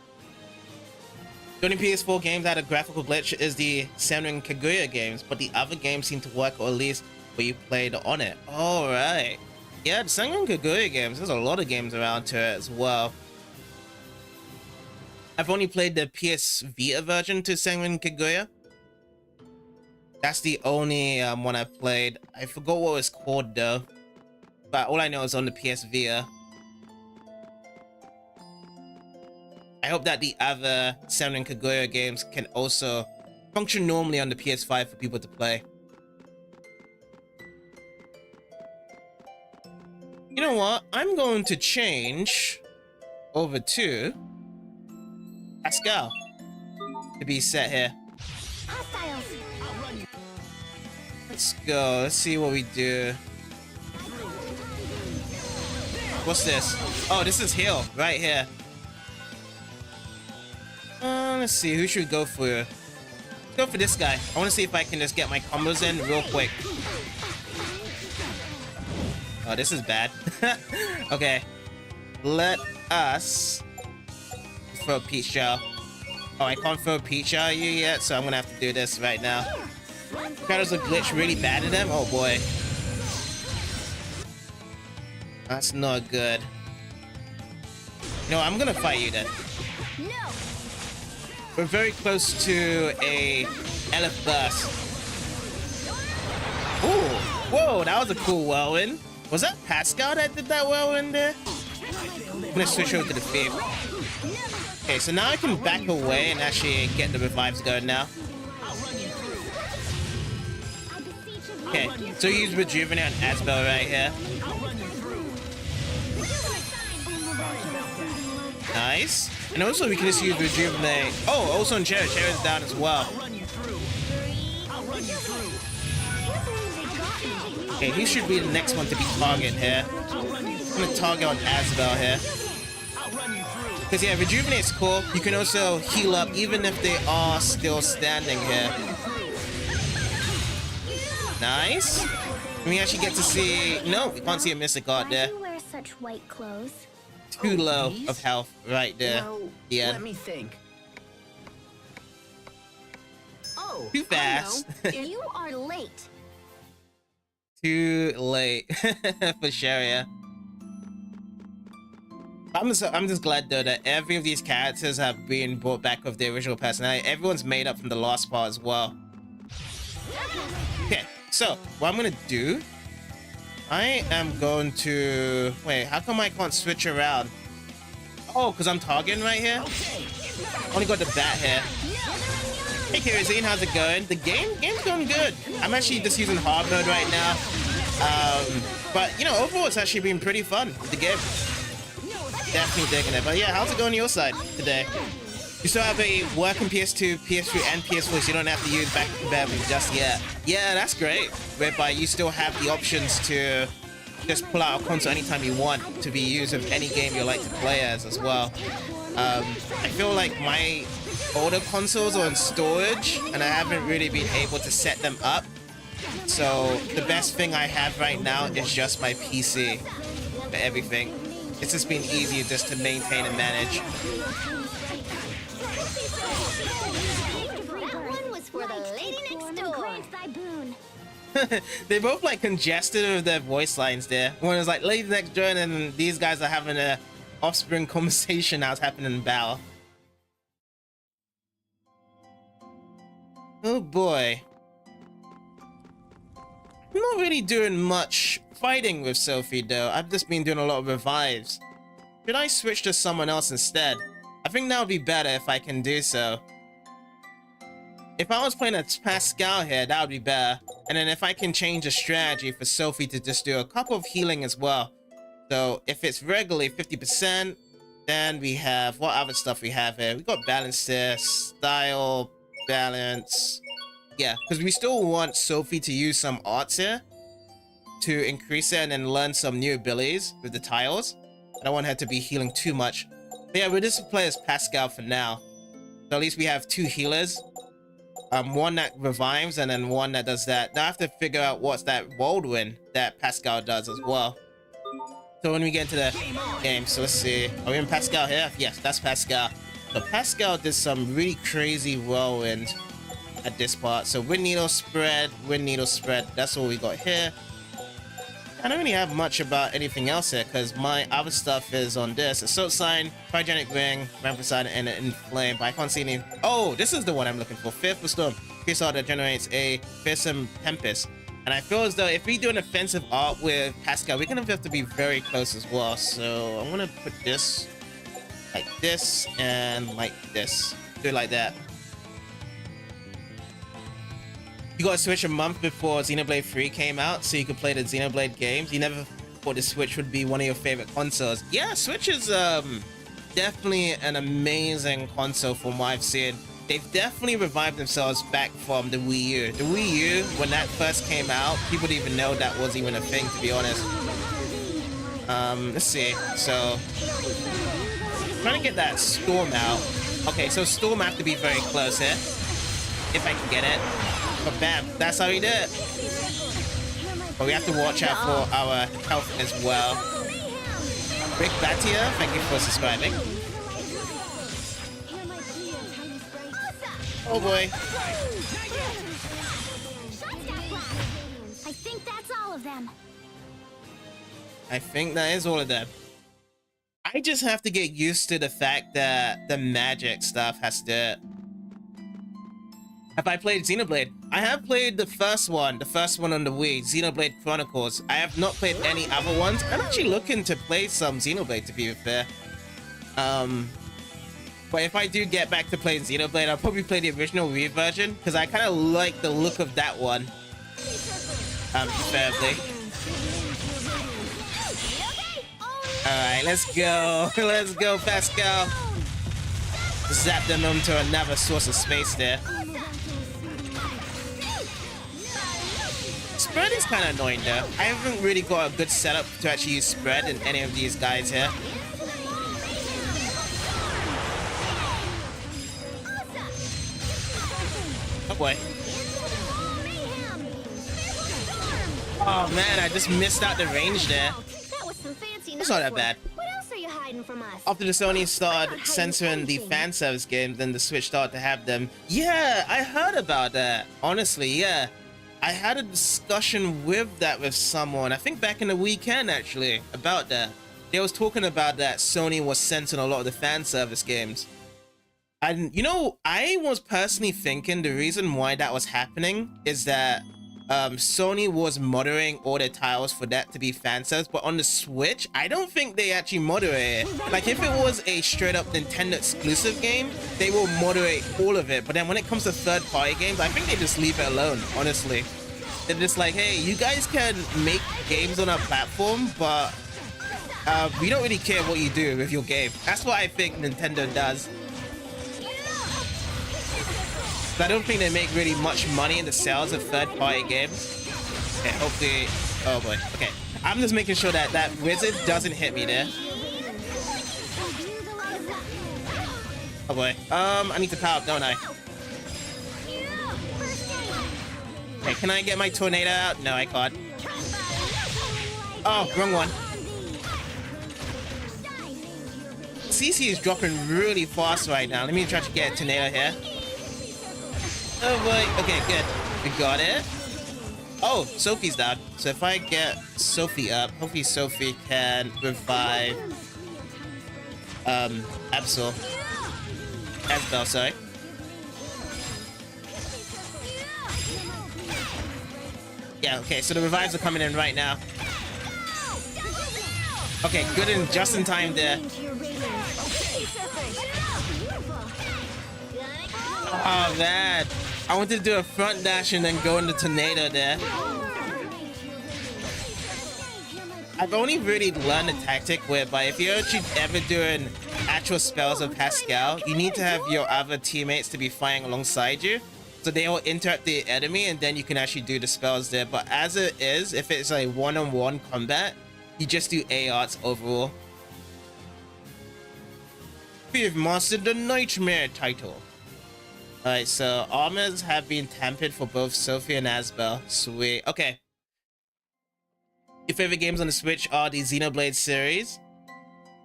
The only PS4 games that had a graphical glitch is the Senran Kaguya games, but the other games seem to work, or at least where you played on it. Alright. Yeah, the Senran Kaguya games, there's a lot of games around to it as well. I've only played the PS Vita version to Senran Kaguya. That's the only one I've played. I forgot what it was called though, but all I know is on the PS Vita. I hope that the other Senran Kaguya games can also function normally on the PS5 for people to play. You know what? I'm going to change over to Pascal to be set here. Let's go. Let's see what we do. What's this? Oh, this is heal right here. Let's see, who should we go for? Let's go for this guy. I want to see if I can just get my combos in real quick. Oh, this is bad. Okay. Let us throw a peach out. Oh, I can't throw a peach out you yet, so I'm gonna have to do this right now. Shadows a glitch really bad at them? Oh boy. That's not good. No, I'm gonna fight you then. We're very close to a Elf Burst. Ooh, whoa, that was a cool whirlwind. Was that Pascal that did that whirlwind there? I'm gonna switch over to the Thief. Okay, so now I can back away and actually get the revives going now. Okay, so use Rejuvenate on Asbel right here. Nice. And also we can just use Rejuvenate. Oh, also on Cherry. Cherry's down as well. Okay, he should be the next one to be targeted here. I'm gonna target on Asbel here. Because yeah, Rejuvenate's cool. You can also heal up even if they are still standing here. Nice. We actually get to see... No, we can't see a Mystic Art there. Why do you wear such white clothes? Too low of health right there. Well, Yeah. let me think. Oh, Too fast. You are late. Too late for sure, yeah. I'm just glad though that every of these characters have been brought back with their original personality. Everyone's made up from the last part as well. Okay, so what I'm gonna do, I am going to wait. How come I can't switch around? Oh, because I'm targeting right here. Only got the bat here. Hey Kerosene, how's it going? The game's going good. I'm actually just using hard mode right now. But you know, overall it's actually been pretty fun with the game. Definitely digging it. But yeah, how's it going on your side today? You still have a working PS2, PS3, and PS4, so you don't have to use back compatibility just yet. Yeah, that's great. Whereby you still have the options to just pull out a console anytime you want to be used with any game you like to play as well. I feel like my older consoles are in storage, and I haven't really been able to set them up. So the best thing I have right now is just my PC for everything. It's just been easier just to maintain and manage. That one was for the lady next door. They both like congested with their voice lines there. One is like lady next door, and then these guys are having a offspring conversation that's happening in battle. Oh boy. I'm not really doing much fighting with Sophie though. I've just been doing a lot of revives. Should I switch to someone else instead? I think that would be better if I can do so. If I was playing a Pascal here, that would be better. And then if I can change the strategy for Sophie to just do a couple of healing as well. So if it's regularly 50%, then we have, what other stuff we have here? We got balance here, style, balance. Yeah, because we still want Sophie to use some arts here to increase it and then learn some new abilities with the tiles. I don't want her to be healing too much. But yeah, we'll just play as Pascal for now. So at least we have 2 healers. One that revives and then one that does that. Now I have to figure out what's that whirlwind that Pascal does as well. So when we get into the game, so let's see. Are we in Pascal here? Yes, that's Pascal. So Pascal did some really crazy whirlwind at this part. So wind needle spread, that's what we got here. I don't really have much about anything else here because my other stuff is on this. Assault sign, cryogenic ring, rampant sign, and inflame. But I can't see any. Oh, this is the one I'm looking for. Fearful storm. Pierce art that generates a fearsome tempest. And I feel as though if we do an offensive art with Pascal, we're gonna have to be very close as well. So I'm gonna put this like this and like this. Do it like that. You got to Switch a month before Xenoblade 3 came out, so you could play the Xenoblade games. You never thought the Switch would be one of your favorite consoles. Yeah, Switch is definitely an amazing console from what I've seen. They've definitely revived themselves back from the Wii U. The Wii U, when that first came out, people didn't even know that was even a thing, to be honest. Let's see. So, trying to get that Storm out. Okay, so Storm have to be very close here, if I can get it. But bam, that's how we do it. But we have to watch out for our health as well. Rick Batia, thank you for subscribing. Oh boy. I think that's all of them. I think that is all of them. I just have to get used to the fact that the magic stuff has to... Have I played Xenoblade? I have played the first one on the Wii, Xenoblade Chronicles. I have not played any other ones. I'm actually looking to play some Xenoblade, to be fair. But if I do get back to playing Xenoblade, I'll probably play the original Wii version, because I kind of like the look of that one. Preferably. Alright, let's go. Let's go, Pascal. Zap them onto another source of space there. Spread is kind of annoying though. I haven't really got a good setup to actually use spread in any of these guys here. Oh boy. Oh man, I just missed out the range there. It's not that bad. After the Sony started censoring the fan service games, then the Switch started to have them. Yeah, I heard about that. Honestly, yeah. I had a discussion with someone, I think back in the weekend actually, about that. They was talking about that Sony was censoring a lot of the fan service games. And you know, I was personally thinking the reason why that was happening is that Sony was moderating all their titles for that to be fan service, but on the Switch, I don't think they actually moderate it. Like if it was a straight up Nintendo exclusive game, they will moderate all of it. But then when it comes to third party games, I think they just leave it alone, honestly. They're just like, hey, you guys can make games on our platform, but we don't really care what you do with your game. That's what I think Nintendo does. I don't think they make really much money in the sales of third-party games. Okay, hopefully... Oh boy, okay. I'm just making sure that that wizard doesn't hit me there. Oh boy. I need to power up, don't I? Okay, can I get my tornado out? No, I can't. Oh, wrong one. CC is dropping really fast right now. Let me try to get a tornado here. Oh boy, okay, good. We got it. Oh, Sophie's down. So if I get Sophie up, hopefully Sophie can revive Absol. Asbel, sorry. Yeah, okay, so the revives are coming in right now. Okay, good and just in time there. Oh man, I wanted to do a front dash and then go into tornado there. I've only really learned a tactic whereby if you're actually ever doing actual spells of Pascal, you need to have your other teammates to be fighting alongside you, so they will interrupt the enemy and then you can actually do the spells there. But as it is, if it's like one-on-one combat, you just do ARs overall. We've mastered the Nightmare title. Alright, so armors have been tempered for both Sophie and Asbel. Sweet. Okay. Your favorite games on the Switch are the Xenoblade series,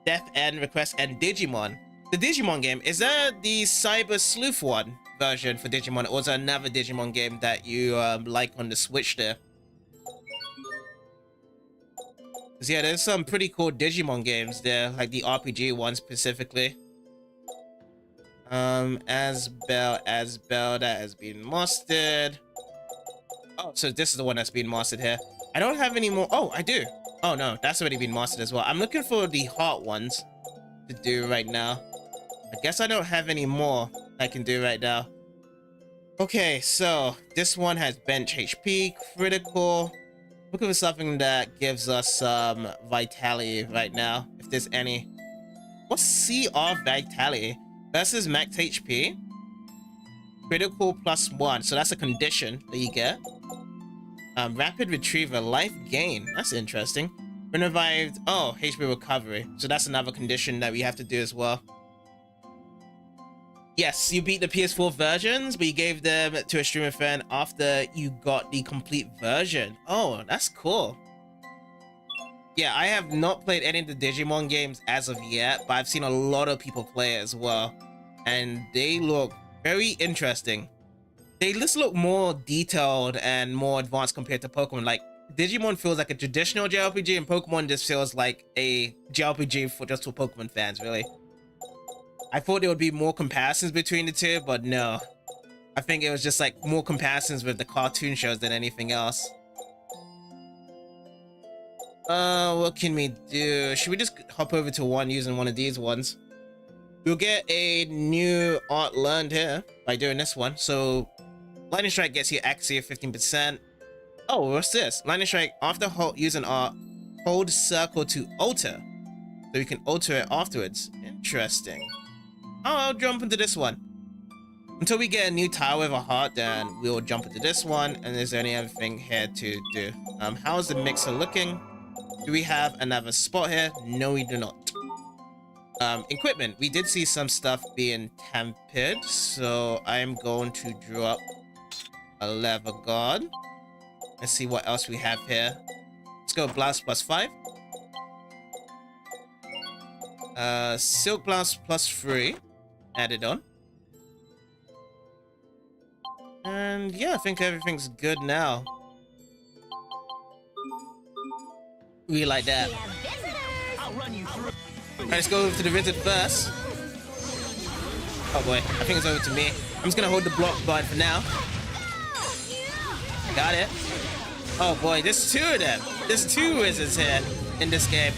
Death End, Request, and Digimon. The Digimon game, is that the Cyber Sleuth one version for Digimon, or is there another Digimon game that you like on the Switch there? Because yeah, there's some pretty cool Digimon games there, like the RPG one specifically. Asbel, that has been mastered. Oh, so this is the one that's been mastered here. I don't have any more. Oh, I do. Oh no, that's already been mastered as well. I'm looking for the heart ones to do right now. I guess I don't have any more I can do right now. Okay, so this one has bench HP, critical. Looking for something that gives us some vitality right now, if there's any. What's CR vitality? Versus max HP. Critical +1, so that's a condition that you get. Rapid retriever, life gain. That's interesting. When revived, oh, HP recovery. So that's another condition that we have to do as well. Yes, you beat the PS4 versions, but you gave them to a streamer fan after you got the complete version. Oh, that's cool. Yeah, I have not played any of the Digimon games as of yet, but I've seen a lot of people play it as well. And they look very interesting. They just look more detailed and more advanced compared to Pokemon. Like, Digimon feels like a traditional JRPG, and Pokemon just feels like a JRPG for just for Pokemon fans, really. I thought there would be more comparisons between the two, but no. I think it was just like more comparisons with the cartoon shows than anything else. What can we do? Should we just hop over to one using one of these ones? We'll get a new art learned here by doing this one. So, Lightning Strike gets you accuracy of 15%. Oh, what's this? Lightning Strike, after using art, hold circle to alter. So you can alter it afterwards. Interesting. Oh, I'll jump into this one. Until we get a new tile with a heart, then we'll jump into this one. And is there any other thing here to do? How's the mixer looking? Do we have another spot here? No, we do not. Equipment. We did see some stuff being tempered, so I'm going to drop a leather guard. Let's see what else we have here. Let's go blast +5. Silk blast +3 added on. And yeah, I think everything's good now. We like that. I'll run you through. Alright, let's go over to the visit first. Oh boy, I think it's over to me. I'm just gonna hold the block button for now. Got it. Oh boy, there's two of them. There's two wizards here in this game.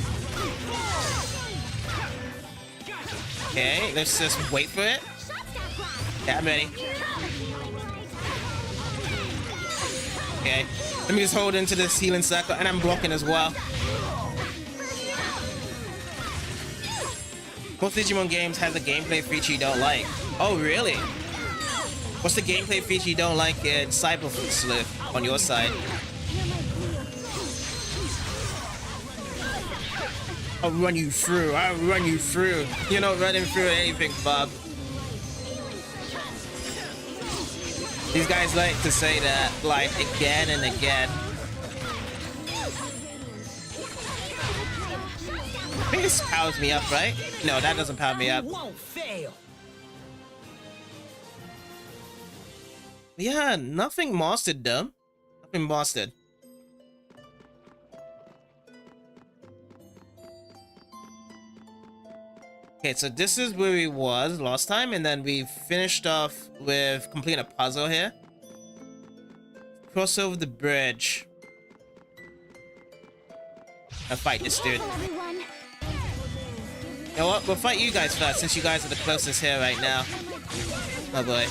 Okay, let's just wait for it. Yeah, I'm ready. Okay, let me just hold into this healing circle, and I'm blocking as well. Most Digimon games have the gameplay feature you don't like. Oh, really? What's the gameplay feature you don't like in Cyber Sleuth on your side? I'll run you through. I'll run you through. You're not running through anything, Bob. These guys like to say that, like, again and again. I think this powers me up, right? No, that doesn't power me up. Won't fail. Yeah, nothing mastered though. Nothing mastered. Okay, so this is where we was last time, and then we finished off with completing a puzzle here. Cross over the bridge. I'll fight this dude. Careful, everyone. You know what? We'll fight you guys first, since you guys are the closest here right now. Oh boy.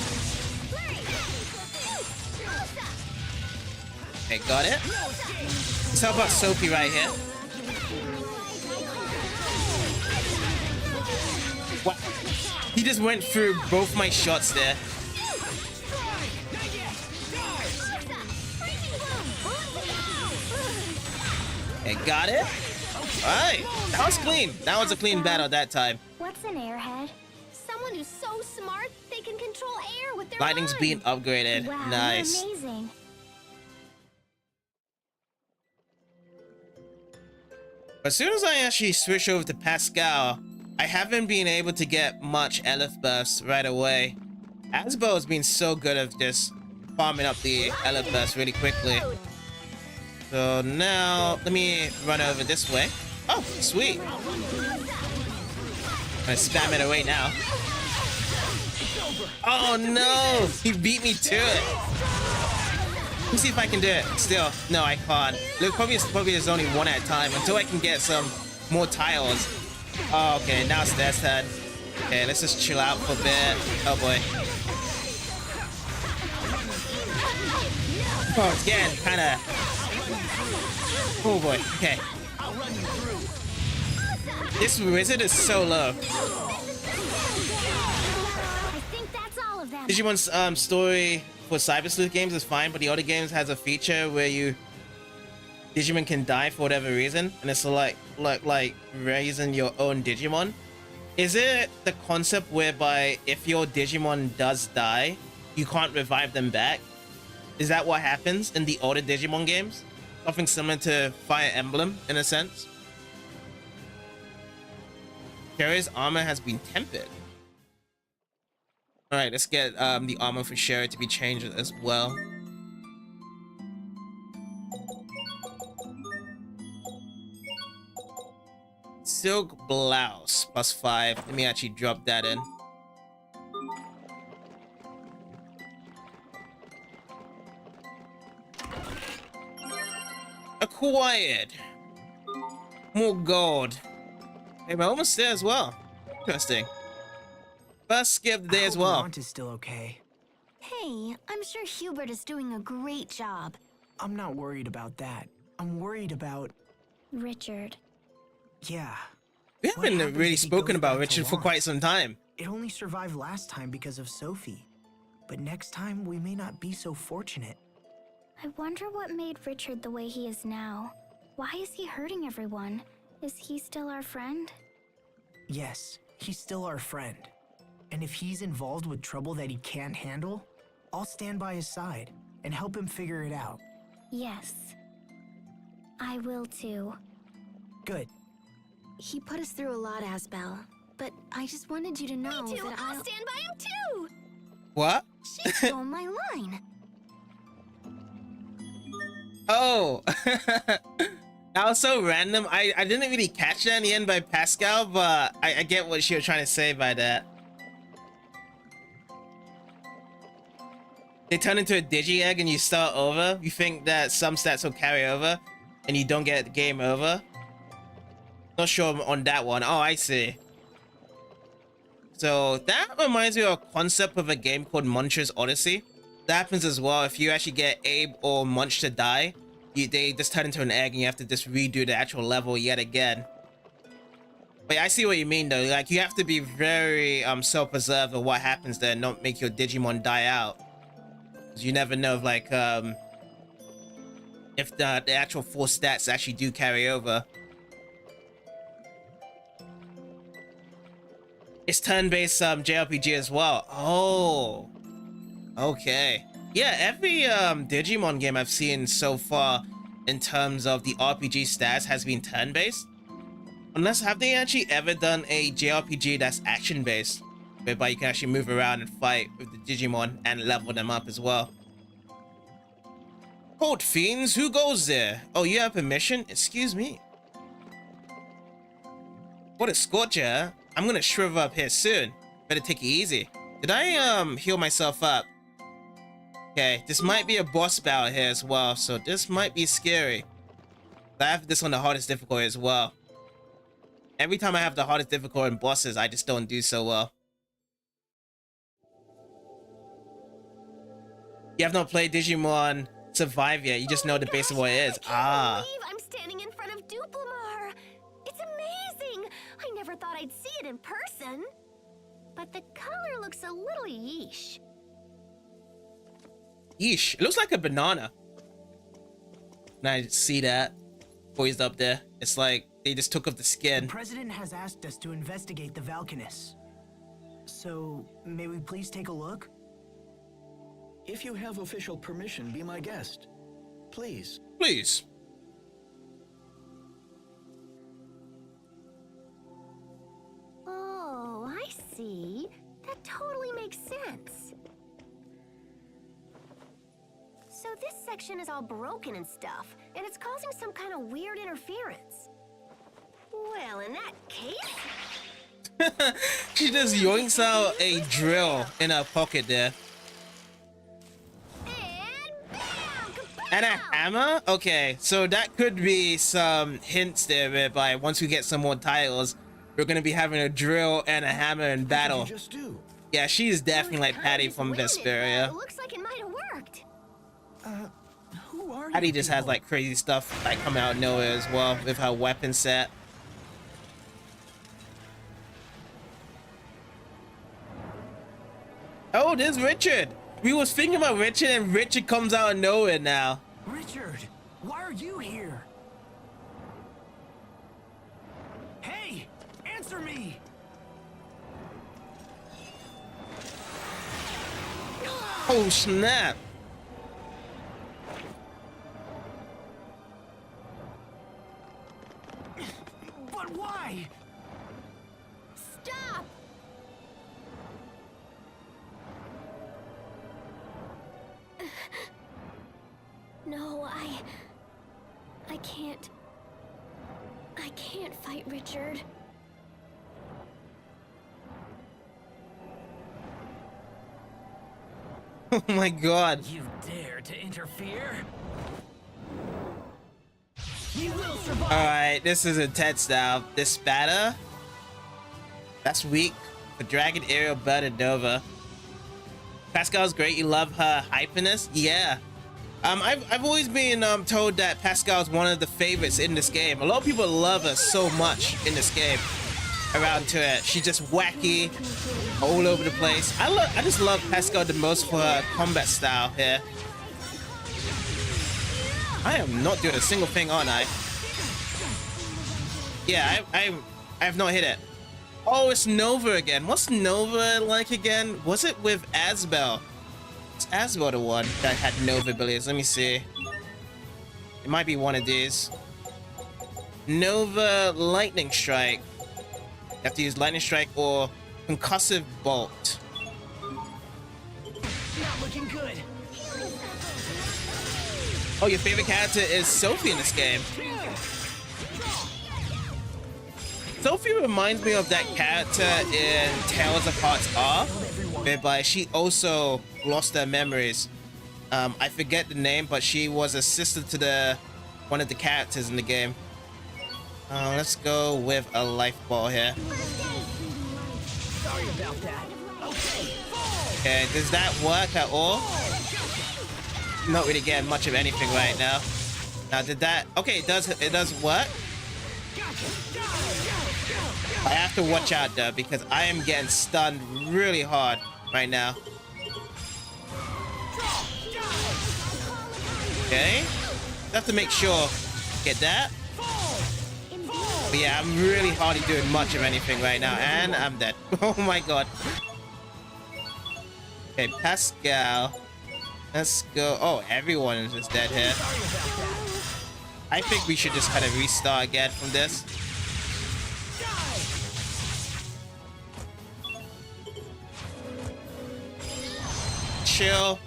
Okay, got it. Let's help out Sophie right here. What? He just went through both my shots there. Okay, got it. Alright, that was clean. That was a clean battle that time. What's an airhead? Someone who's so smart they can control air with their Lightning's mind. being upgraded. Wow, Nice. amazing. As soon as I actually switch over to Pascal, I haven't been able to get much Elif bursts right away. Asbo has been so good at just farming up the Elif burst really quickly. So now, let me run over this way. Oh, sweet. I'm gonna spam it away now. Oh no, he beat me to it. Let me see if I can do it. Still, no, I can't. Look, probably there's only one at a time until I can get some more tiles. Oh, okay, now it's their turn. Okay, let's just chill out for a bit. Oh boy. Oh, it's getting kind of. Oh boy. Okay. This wizard is so low. I think that's all of them. Digimon's story for Cyber Sleuth games is fine, but the other games has a feature where Digimon can die for whatever reason, and it's like raising your own Digimon. Is it the concept whereby if your Digimon does die, you can't revive them back? Is that what happens in the older Digimon games? Something similar to Fire Emblem in a sense. Sherry's armor has been tempered. Alright, let's get the armor for Sherry to be changed as well. Silk blouse +5. Let me actually drop that in. Acquired. More gold. Hey, we're almost there as well. Interesting. First skip the day as well. Lhant is still okay. Hey, I'm sure Hubert is doing a great job. I'm not worried about that. I'm worried about... Richard. Yeah. We What haven't happens really if he spoken goes about back to Richard for Lhant? quite some time. It only survived last time because of Sophie. But next time, we may not be so fortunate. I wonder what made Richard the way he is now. Why is he hurting everyone? Is he still our friend? Yes, he's still our friend. And if he's involved with trouble that he can't handle, I'll stand by his side and help him figure it out. Yes. I will too. Good. He put us through a lot, Asbel. But I just wanted you to know Me too. that I'll stand by him too. What? She stole my line. Oh. That was so random. I didn't really catch that in the end by Pascal, but I get what she was trying to say by that. They turn into a digi egg and you start over. You think that some stats will carry over and you don't get the game over. Not sure on that one. Oh, I see. So that reminds me of a concept of a game called Muncher's Odyssey. That happens as well. If you actually get Abe or Munch to die, they just turn into an egg and you have to just redo the actual level yet again. But I see what you mean though. Like you have to be very self-preserved of what happens there and not make your Digimon die out. You never know if like if the actual full stats actually do carry over. It's turn-based JRPG as well. Oh, okay. Yeah, every Digimon game I've seen so far in terms of the RPG stats has been turn-based. Unless, have they actually ever done a JRPG that's action-based, whereby you can actually move around and fight with the Digimon and level them up as well? Cold Fiends, who goes there? Oh, you have permission? Excuse me. What a scorcher. I'm gonna shrivel up here soon. Better take it easy. Did I heal myself up? Okay, this might be a boss battle here as well, so this might be scary. I have this on the hardest difficulty as well. Every time I have the hardest difficulty in bosses, I just don't do so well. You have not played Digimon Survive yet. You just know the base of what it is. I can't believe I'm standing in front of Duplimar. It's amazing. I never thought I'd see it in person. But the color looks a little yeesh. Yeesh. It looks like a banana. And I see that poised up there. It's like they just took off the skin. The president has asked us to investigate the Valkines. So, may we please take a look? If you have official permission, be my guest. Please. Please. Oh, I see. That totally makes sense. So this section is all broken and stuff, and it's causing some kind of weird interference. Well, in that case... She just yoinks out a drill in her pocket there. And bam! Kapow! And a hammer? Okay, so that could be some hints there whereby once we get some more titles, we're gonna be having a drill and a hammer in battle. What did you just do? Yeah, she is definitely like Patty from Vesperia. Looks like it might have worked. Who are you? Patty just has people? like crazy stuff like coming out of nowhere as well with her weapon set. Oh, there's Richard. We was thinking about Richard and Richard comes out of nowhere now. Richard, why are you here? Hey, answer me! Oh snap. But why? Stop! No, I can't. I can't fight Richard. Oh my god. You dare to interfere? You will survive! Alright, this is intense now. This spatter. That's weak. The Dragon Aerial Blooded Nova. Pascal's great. You love her hyperness? Yeah. I've always been told that Pascal's one of the favorites in this game. A lot of people love her so much in this game. Around to it. She's just wacky. All over the place. I just love Pascal the most for her combat style here. I am not doing a single thing, aren't I? Yeah, I have not hit it. Oh, it's Nova again. What's Nova like again? Was it with Asbel? It's Asbel the one that had Nova abilities. Let me see. It might be one of these. Nova Lightning Strike. You have to use Lightning Strike or Concussive Bolt. Not looking good. Oh, your favorite character is Sophie in this game. Sophie reminds me of that character in Tales of Hearts R, whereby she also lost her memories. I forget the name, but she was a sister to one of the characters in the game. Let's go with a life ball here. Sorry about that. Okay, does that work at all? Not really getting much of anything right now. Now, did that? Okay, it does work. I have to watch out though because I am getting stunned really hard right now. Okay, have to make sure. Get that. But yeah, I'm really hardly doing much of anything right now, and I'm dead. Oh my god. Okay, Pascal. Let's go. Oh, everyone is just dead here. I think we should just kind of restart again from this. Chill.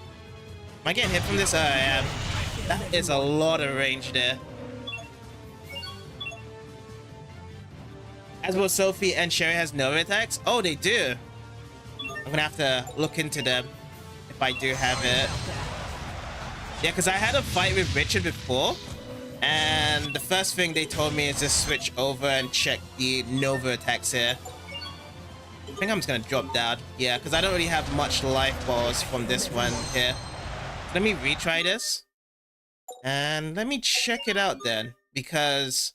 Am I getting hit from this? Oh, I am. That is a lot of range there. As well, Sophie and Sherry has no attacks. Oh, they do. I'm gonna have to look into them if I do have it. Yeah, because I had a fight with Richard before, And the first thing they told me is just switch over and check the Nova attacks here. I think I'm just gonna drop down. Yeah, because I don't really have much life balls from this one here. Let me retry this. And let me check it out then. Because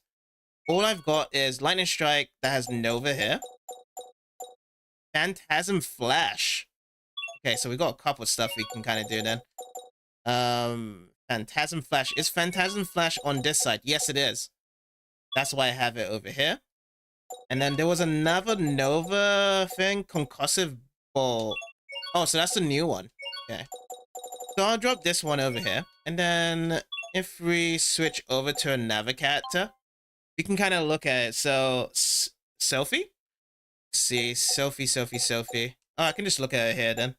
all I've got is Lightning Strike that has Nova here. Phantasm Flash. Okay, so we got a couple of stuff we can kind of do then. Phantasm Flash. Is Phantasm Flash on this side? Yes, it is. That's why I have it over here. And then there was another Nova thing. Concussive Ball. Oh, so that's the new one. Okay. So I'll drop this one over here. And then if we switch over to another character, we can kind of look at it. So, Sophie? Let's see, Sophie. Oh, I can just look at it here then.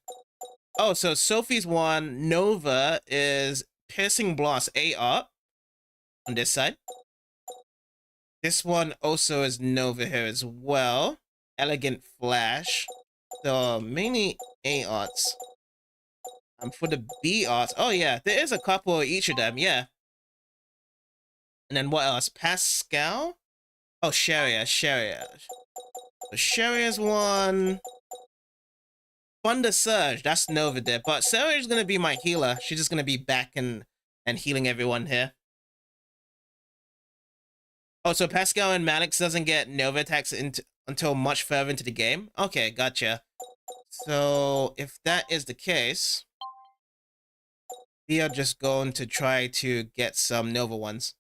Oh, so Sophie's one, Nova, is Piercing Blast AR on this side. This one also is Nova here as well. Elegant Flash. So, mainly A arts. For the B arts, oh yeah, there is a couple of each of them, yeah. And then what else? Pascal? Oh, Sharia. So Sharia's one. Thunder Surge, that's Nova there. But Sharia is gonna be my healer. She's just gonna be back and healing everyone here. Oh, so Pascal and Malix doesn't get Nova attacks until much further into the game? Okay, gotcha. So if that is the case, we are just going to try to get some Nova ones.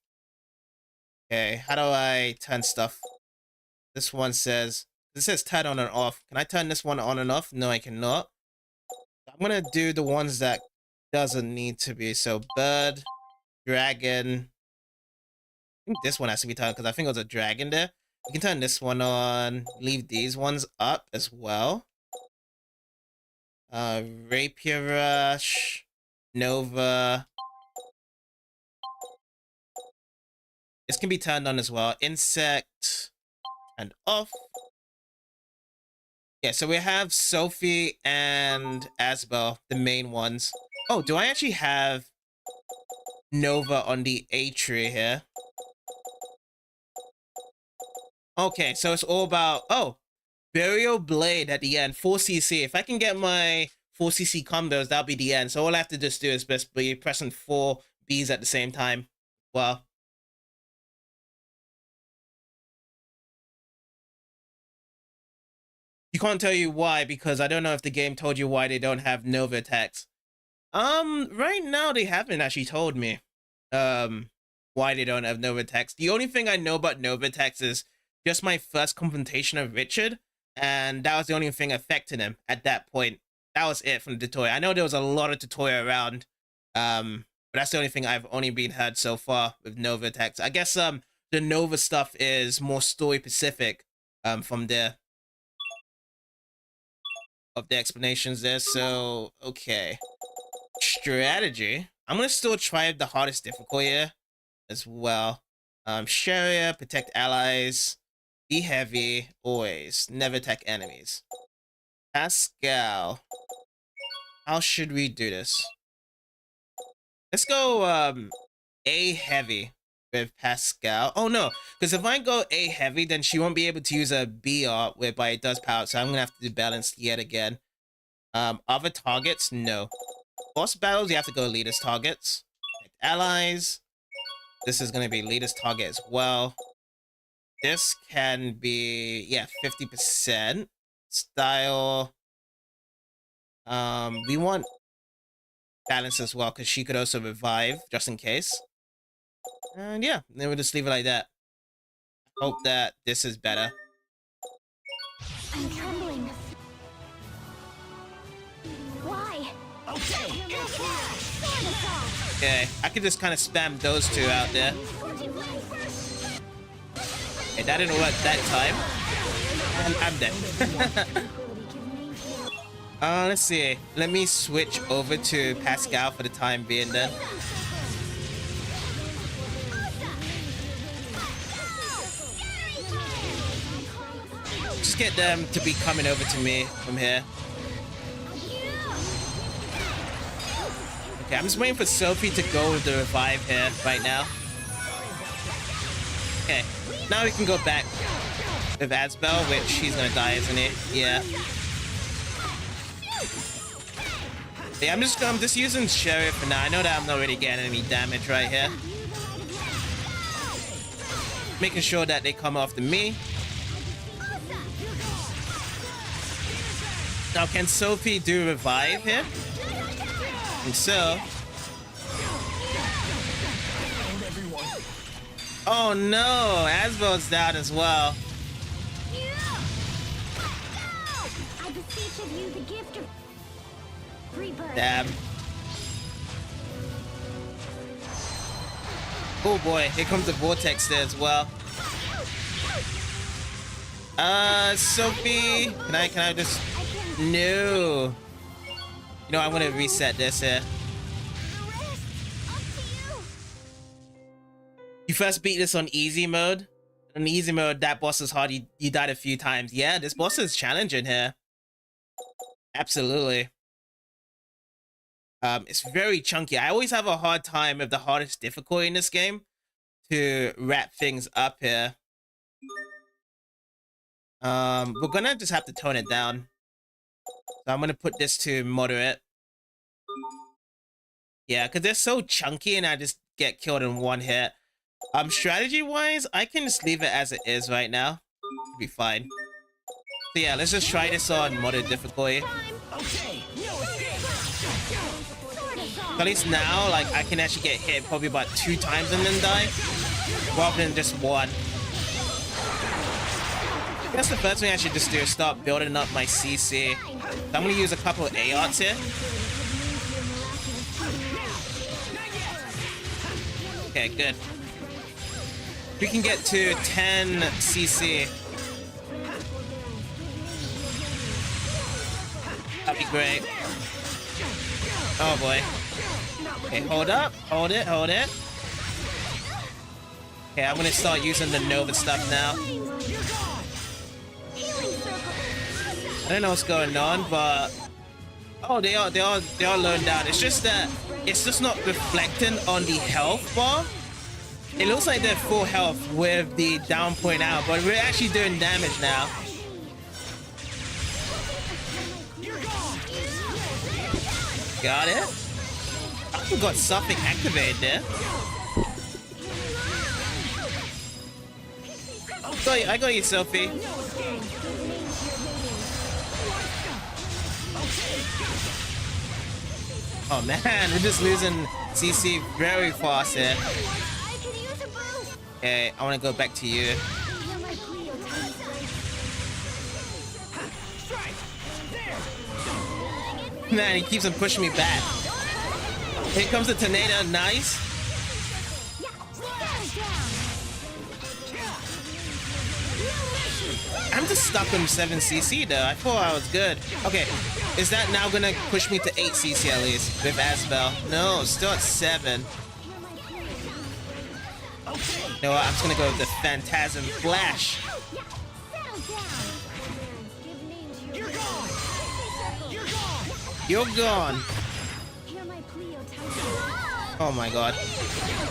Okay, how do I turn stuff? This one says, this says turn on and off. Can I turn this one on and off? No, I cannot. I'm gonna do the ones that doesn't need to be. So bird, dragon. I think this one has to be turned because I think it was a dragon there. You can turn this one on. Leave these ones up as well. Rapier Rush, Nova. This can be turned on as well. Insect and off. Yeah, so we have Sophie and Asbel, the main ones. Oh, do I actually have Nova on the A tree here? Okay, so it's all about, oh, Burial Blade at the end, 4cc. If I can get my 4cc combos, that'll be the end. So all I have to just do is just be pressing 4 Bs at the same time. Well, you can't tell you why, because I don't know if the game told you why they don't have Nova attacks. Right now they haven't actually told me why they don't have Nova attacks. The only thing I know about Nova attacks is just my first confrontation of Richard, and that was the only thing affecting him at that point. That was it from the tutorial. I know there was a lot of tutorial around, but that's the only thing I've only been heard so far with Nova attacks. I guess the Nova stuff is more story specific from there. Of the explanations there. So okay, strategy. I'm gonna still try the hardest difficulty here as well. Sharia, protect allies, be heavy, always, never attack enemies. Pascal, how should we do this? Let's go A heavy with Pascal. Oh no, because if I go A heavy, then she won't be able to use a B art whereby it does power. So I'm gonna have to do balance yet again. Other targets, no. Boss battles, you have to go leaders targets. Allies, this is gonna be leaders target as well. This can be, yeah, 50%. Style. We want balance as well because she could also revive just in case. And yeah, then we'll just leave it like that. Hope that this is better. I'm trembling. Why? Okay, I could just kind of spam those two out there. Hey, that didn't work that time. And I'm dead. Let's see. Let me switch over to Pascal for the time being then. Just get them to be coming over to me from here. Okay, I'm just waiting for Sophie to go with the revive here right now. Okay, now we can go back with Asbel, which he's gonna die, isn't he? Yeah. Yeah, I'm just using Sheriff for now. I know that I'm not really getting any damage right here. Making sure that they come after me. Now, can Sophie do revive here? And so... Oh no! Asbel's down as well. I beseech of you the gift of rebirth. Damn. Oh boy, here comes the vortex there as well. Sophie, can I just... No. You know, I'm gonna reset this here. You first beat this on easy mode. On easy mode, that boss is hard. You died a few times. Yeah, this boss is challenging here. Absolutely. It's very chunky. I always have a hard time with the hardest difficulty in this game to wrap things up here. We're gonna just have to tone it down. So I'm gonna put this to moderate. Yeah, because they're so chunky and I just get killed in one hit. Strategy-wise, I can just leave it as it is right now. It'll be fine. So yeah, let's just try this on moderate difficulty. So at least now, like, I can actually get hit probably about 2 times and then die, rather than just 1. I guess the first thing I should just do is start building up my CC. So I'm gonna use a couple of AOTs here. Okay, good. We can get to 10 CC. That'd be great. Oh boy. Okay, hold up. Hold it, hold it. Okay, I'm gonna start using the Nova stuff now. I don't know what's going on, but... Oh, they are low down. It's just that it's just not reflecting on the health bar. It looks like they're full health with the down point out, but we're actually doing damage now. Got it. I got something activated there. I got you, Sophie. Oh man, we're just losing CC very fast here. Okay, I want to go back to you. Man, he keeps on pushing me back. Here comes the tornado, nice. I'm just stuck on 7 CC though. I thought I was good. Okay, is that now gonna push me to 8 CC at least with Asbel? No, still at 7. You know what? I'm just gonna go with the Phantasm Flash. You're gone. Oh my god.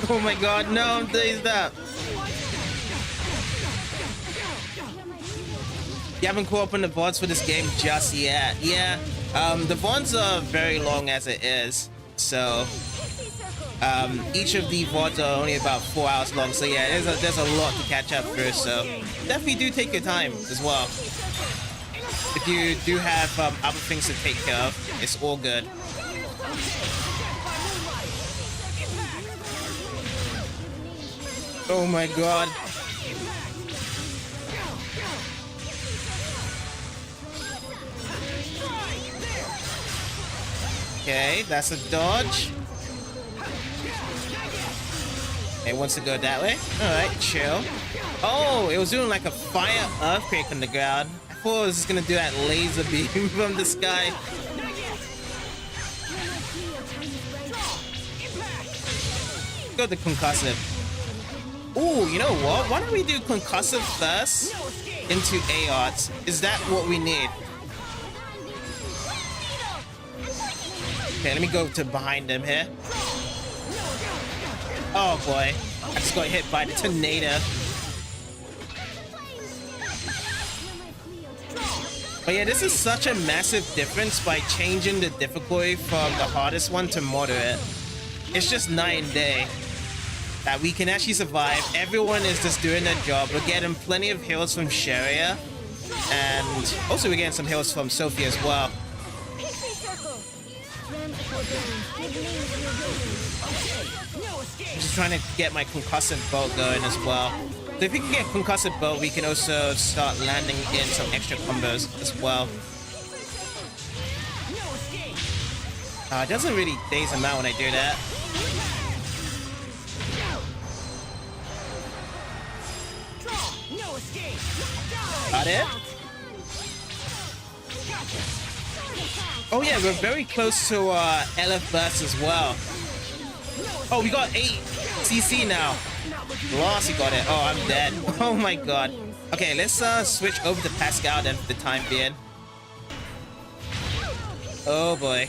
Oh my god, no, please stop. You haven't caught up on the VODs for this game just yet. Yeah, the VODs are very long as it is. So, each of the VODs are only about 4 hours long. So yeah, there's a lot to catch up through. So definitely do take your time as well. If you do have other things to take care of, it's all good. Oh my god. Okay, that's a dodge. It wants to go that way. Alright, chill. Oh, it was doing like a fire earthquake on the ground. I thought it was just gonna do that laser beam from the sky. Go to concussive. Ooh, you know what? Why don't we do concussive first into AOTs? Is that what we need? Okay, let me go to behind him here. Oh boy, I just got hit by the tornado. But yeah, this is such a massive difference by changing the difficulty from the hardest one to moderate. It's just night and day. That we can actually survive. Everyone is just doing their job. We're getting plenty of heals from Sharia. And also we're getting some heals from Sophie as well. I'm just trying to get my concussive bolt going as well. So if we can get concussive bolt, we can also start landing in some extra combos as well. It doesn't really daze him out when I do that. Got it? Oh yeah, we're very close to LF burst as well. Oh, we got 8 CC now. Lost, he got it. Oh, I'm dead. Oh my god. Okay, let's switch over to Pascal then for the time being. Oh boy.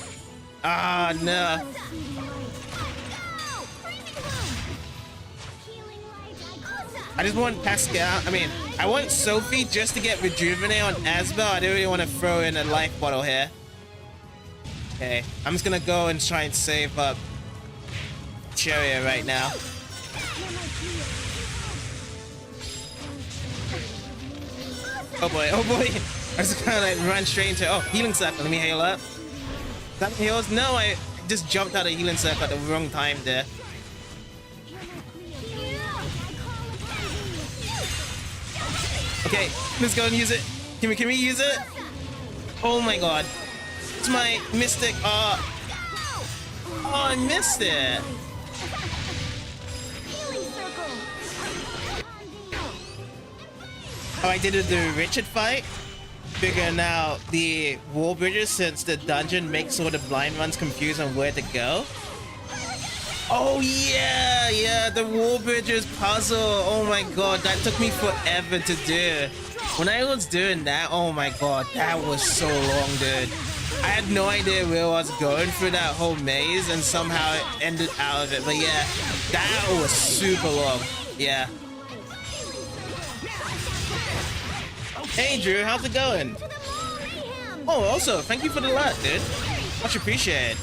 Ah, no. I just want Pascal. I want Sophie just to get rejuvenate on Asbel. I don't really want to throw in a life bottle here. Okay, I'm just gonna go and try and save up Cheria right now. Oh boy, oh boy. I just kind of like run straight into, oh, healing circle. Let me heal up. Is that heals? No, I just jumped out of healing circle at the wrong time there. Okay, let's go and use it. Can we use it? Oh my god. It's my mystic. Oh, I missed it. Oh, I did the Richard fight. Figuring out the wall bridges since the dungeon makes all the blind runs confused on where to go. Oh yeah, the wall bridges puzzle. Oh my god, that took me forever to do. When I was doing that, oh my god, that was so long, dude. I had no idea where I was going through that whole maze and somehow it ended out of it. But yeah, that was super long. Yeah. Hey Drew, how's it going? Oh, also, thank you for the alert, dude. Much appreciated.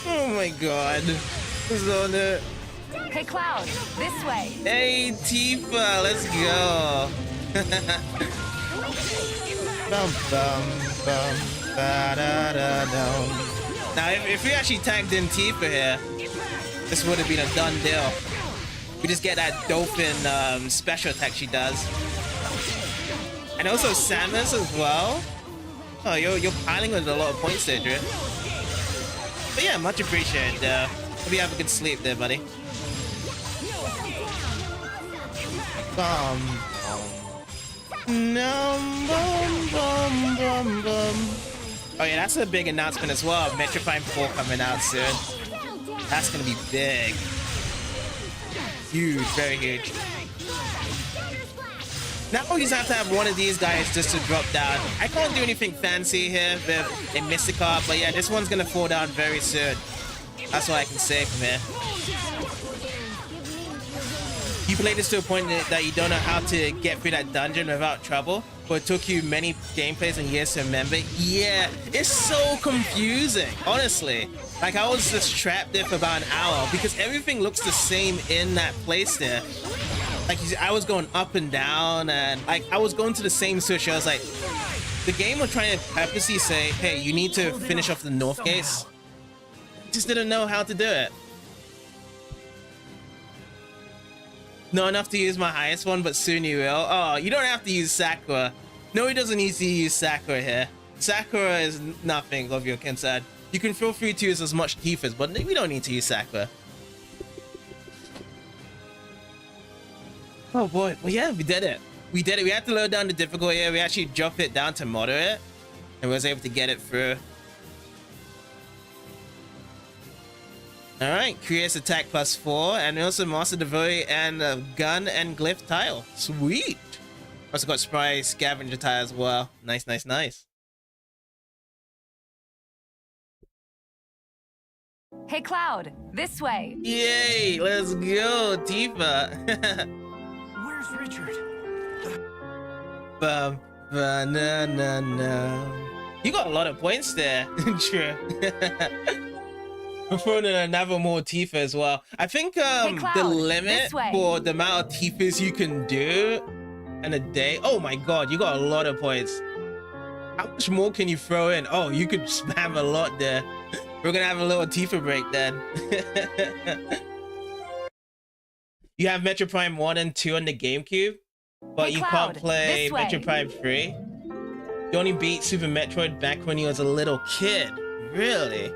Oh my god. Who's on it? Hey Cloud, this way. Hey Tifa, let's go. Bum, bum, bum, ba, da, da, dum. Now, if we actually tagged in Tifa here, this would have been a done deal. We just get that dolphin special attack she does. And also Samus as well. Oh, you're piling with a lot of points there, Drew. But yeah, much appreciated. Hope you have a good sleep there, buddy. Bum. Bum, bum, bum, bum. Oh yeah, that's a big announcement as well. Metro Prime 4 coming out soon. That's gonna be big. Huge, very huge. Now you just have to have one of these guys just to drop down. I can't do anything fancy here with a Mystica, but yeah, this one's gonna fall down very soon. That's what I can say from here. You played this to a point that you don't know how to get through that dungeon without trouble, but it took you many gameplays and years to remember. Yeah, it's so confusing, honestly. Like, I was just trapped there for about an hour because everything looks the same in that place there. Like, I was going up and down, and like I was going to the same switch. I was like, the game was trying to purposely say, hey, you need to finish off the north gates. Just didn't know how to do it. Not enough to use my highest one, but soon you will. Oh, you don't have to use Sakura. No, he doesn't need to use Sakura here. Sakura is nothing of your concern. You can feel free to use as much Tifa's, but we don't need to use Sakura. Oh boy, well yeah, we did it. We did it. We had to lower down the difficulty here. We actually dropped it down to moderate, and we was able to get it through. Alright, Cryas attack +4, and we also mastered the Volley and gun and glyph tile. Sweet! Also got Spry scavenger tile as well. Nice, nice, nice. Hey Cloud, this way. Yay! Let's go, Tifa! Where Where's Richard? No. You got a lot of points there. True. We're throwing in another more Tifa as well. I think Cloud, the limit this way. for the amount of Tifas you can do in a day. Oh my god, you got a lot of points. How much more can you throw in? Oh, you could spam a lot there. We're gonna have a little Tifa break then. You have Metro Prime 1 and 2 on the GameCube, but you Cloud, can't play this way. Metro Prime 3. You only beat Super Metroid back when you was a little kid. Really?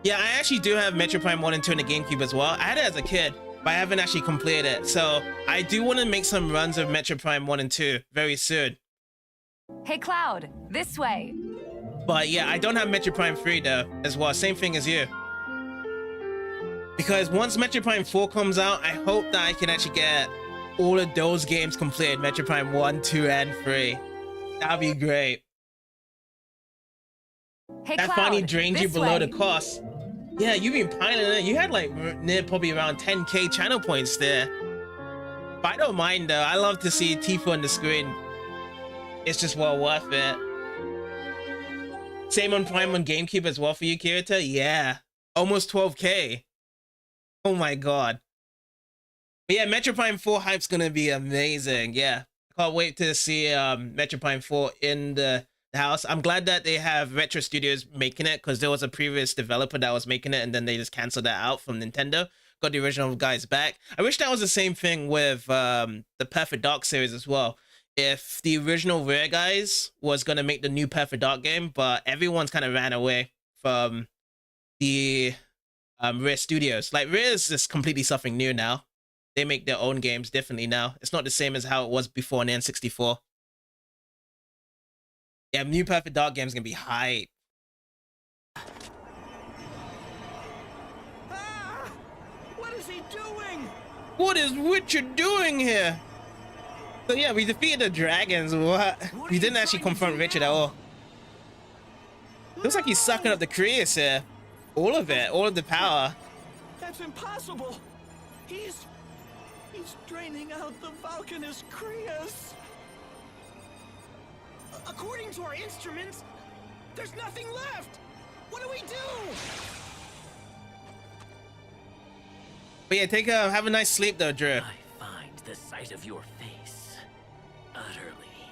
Yeah, I actually do have Metro Prime 1 and 2 on the GameCube as well. I had it as a kid, but I haven't actually completed it. So I do want to make some runs of Metro Prime 1 and 2 very soon. Hey, Cloud, this way. But yeah, I don't have Metro Prime 3 though, as well. Same thing as you. Because once Metro Prime 4 comes out, I hope that I can actually get all of those games completed. Metro Prime 1, 2, and 3. That'd be great. Hey, That Cloud, finally drained you this below way. the cost. Yeah, you've been piling it. You had like near probably around 10k channel points there. But I don't mind though. I love to see Tifa on the screen. It's just well worth it. Same on Prime on GameCube as well for you, Kirita? Yeah. Almost 12k. Oh my god. But yeah, Metro Prime 4 hype's gonna be amazing. Yeah. Can't wait to see Metro Prime 4 in the house. I'm glad that they have Retro Studios making it, because there was a previous developer that was making it and then they just canceled that out from Nintendo. Got the original guys back. I wish that was the same thing with the Perfect Dark series as well. If the original Rare guys was gonna make the new Perfect Dark game, but everyone's kind of ran away from the Rare Studios. Like, Rare is just completely something new now. They make their own games differently now. It's not the same as how it was before on the N64. Yeah, new Perfect Dark game's gonna be hype. Ah! What is he doing? What is Richard doing here? So yeah, we defeated the dragons. What? We didn't actually confront Richard at all. Looks like he's sucking up the Cryas here. All of it, all of the power. That's impossible. He's draining out the Valkines Cryas. According to our instruments, there's nothing left. What do we do? But yeah, have a nice sleep though, Drew. I find the sight of your face utterly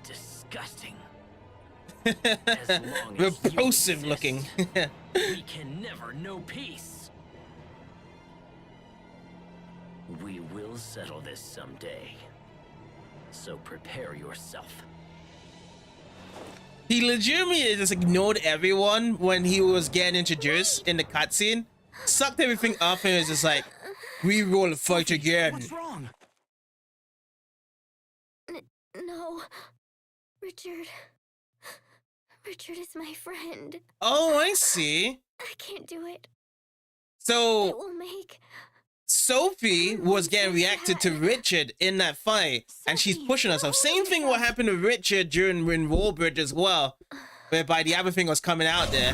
disgusting. As long as you Repulsive exist, looking. we can never know peace. We will settle this someday. So prepare yourself. He legitimately just ignored everyone when he was getting introduced in the cutscene. Sucked everything up and was just like, we will fight again. What's wrong? No. Richard. Richard is my friend. Oh, I see. I can't do it. It So will make... Sophie was getting reacted to Richard in that fight, and she's pushing herself. Same thing what happened to Richard during Warbridge as well, whereby the other thing was coming out there.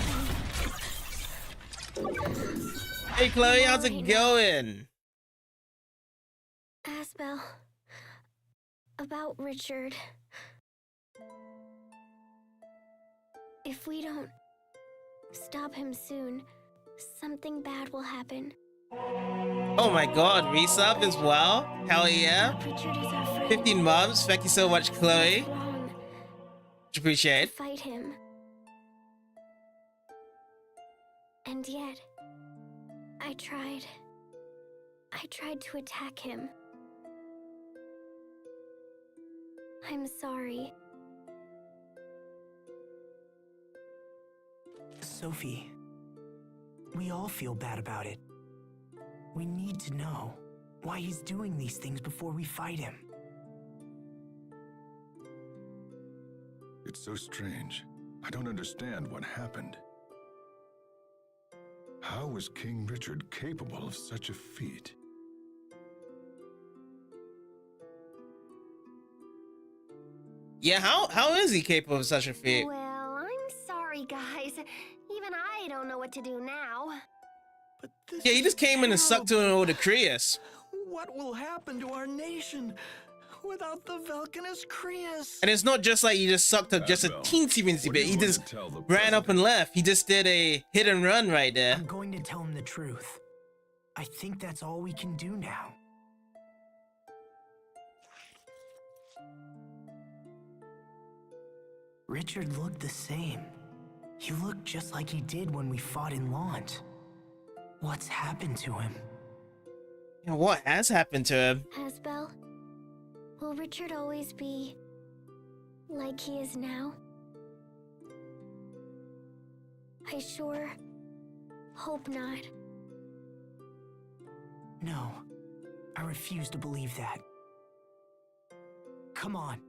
Hey Chloe, how's it going? Asbel. About Richard. If we don't stop him soon, something bad will happen. Oh my god, resub as well? Hell yeah. Richard is our friend. 15 months, thank you so much, Chloe. It's wrong Much appreciate. to fight him. And yet, I tried to attack him. I'm sorry. Sophie, we all feel bad about it. We need to know why he's doing these things before we fight him. It's so strange. I don't understand what happened. How was King Richard capable of such a feat? Yeah, how is he capable of such a feat? Well, I'm sorry, guys. Even I don't know what to do now. But this Yeah, he is just came in and sucked terrible. in all the Cryas. What will happen to our nation without the Valkines Cryas? And it's not just like he just sucked up just a Advil, teensy weensy what bit. are you He going just to tell the ran up and left. He just did a hit and run right there. I'm going to tell him the truth. I think that's all we can do now. Richard looked the same. He looked just like he did when we fought in Lhant. What's happened to him? You know, what has happened to him? Asbel, will Richard always be like he is now? I sure hope not. No, I refuse to believe that. Come on,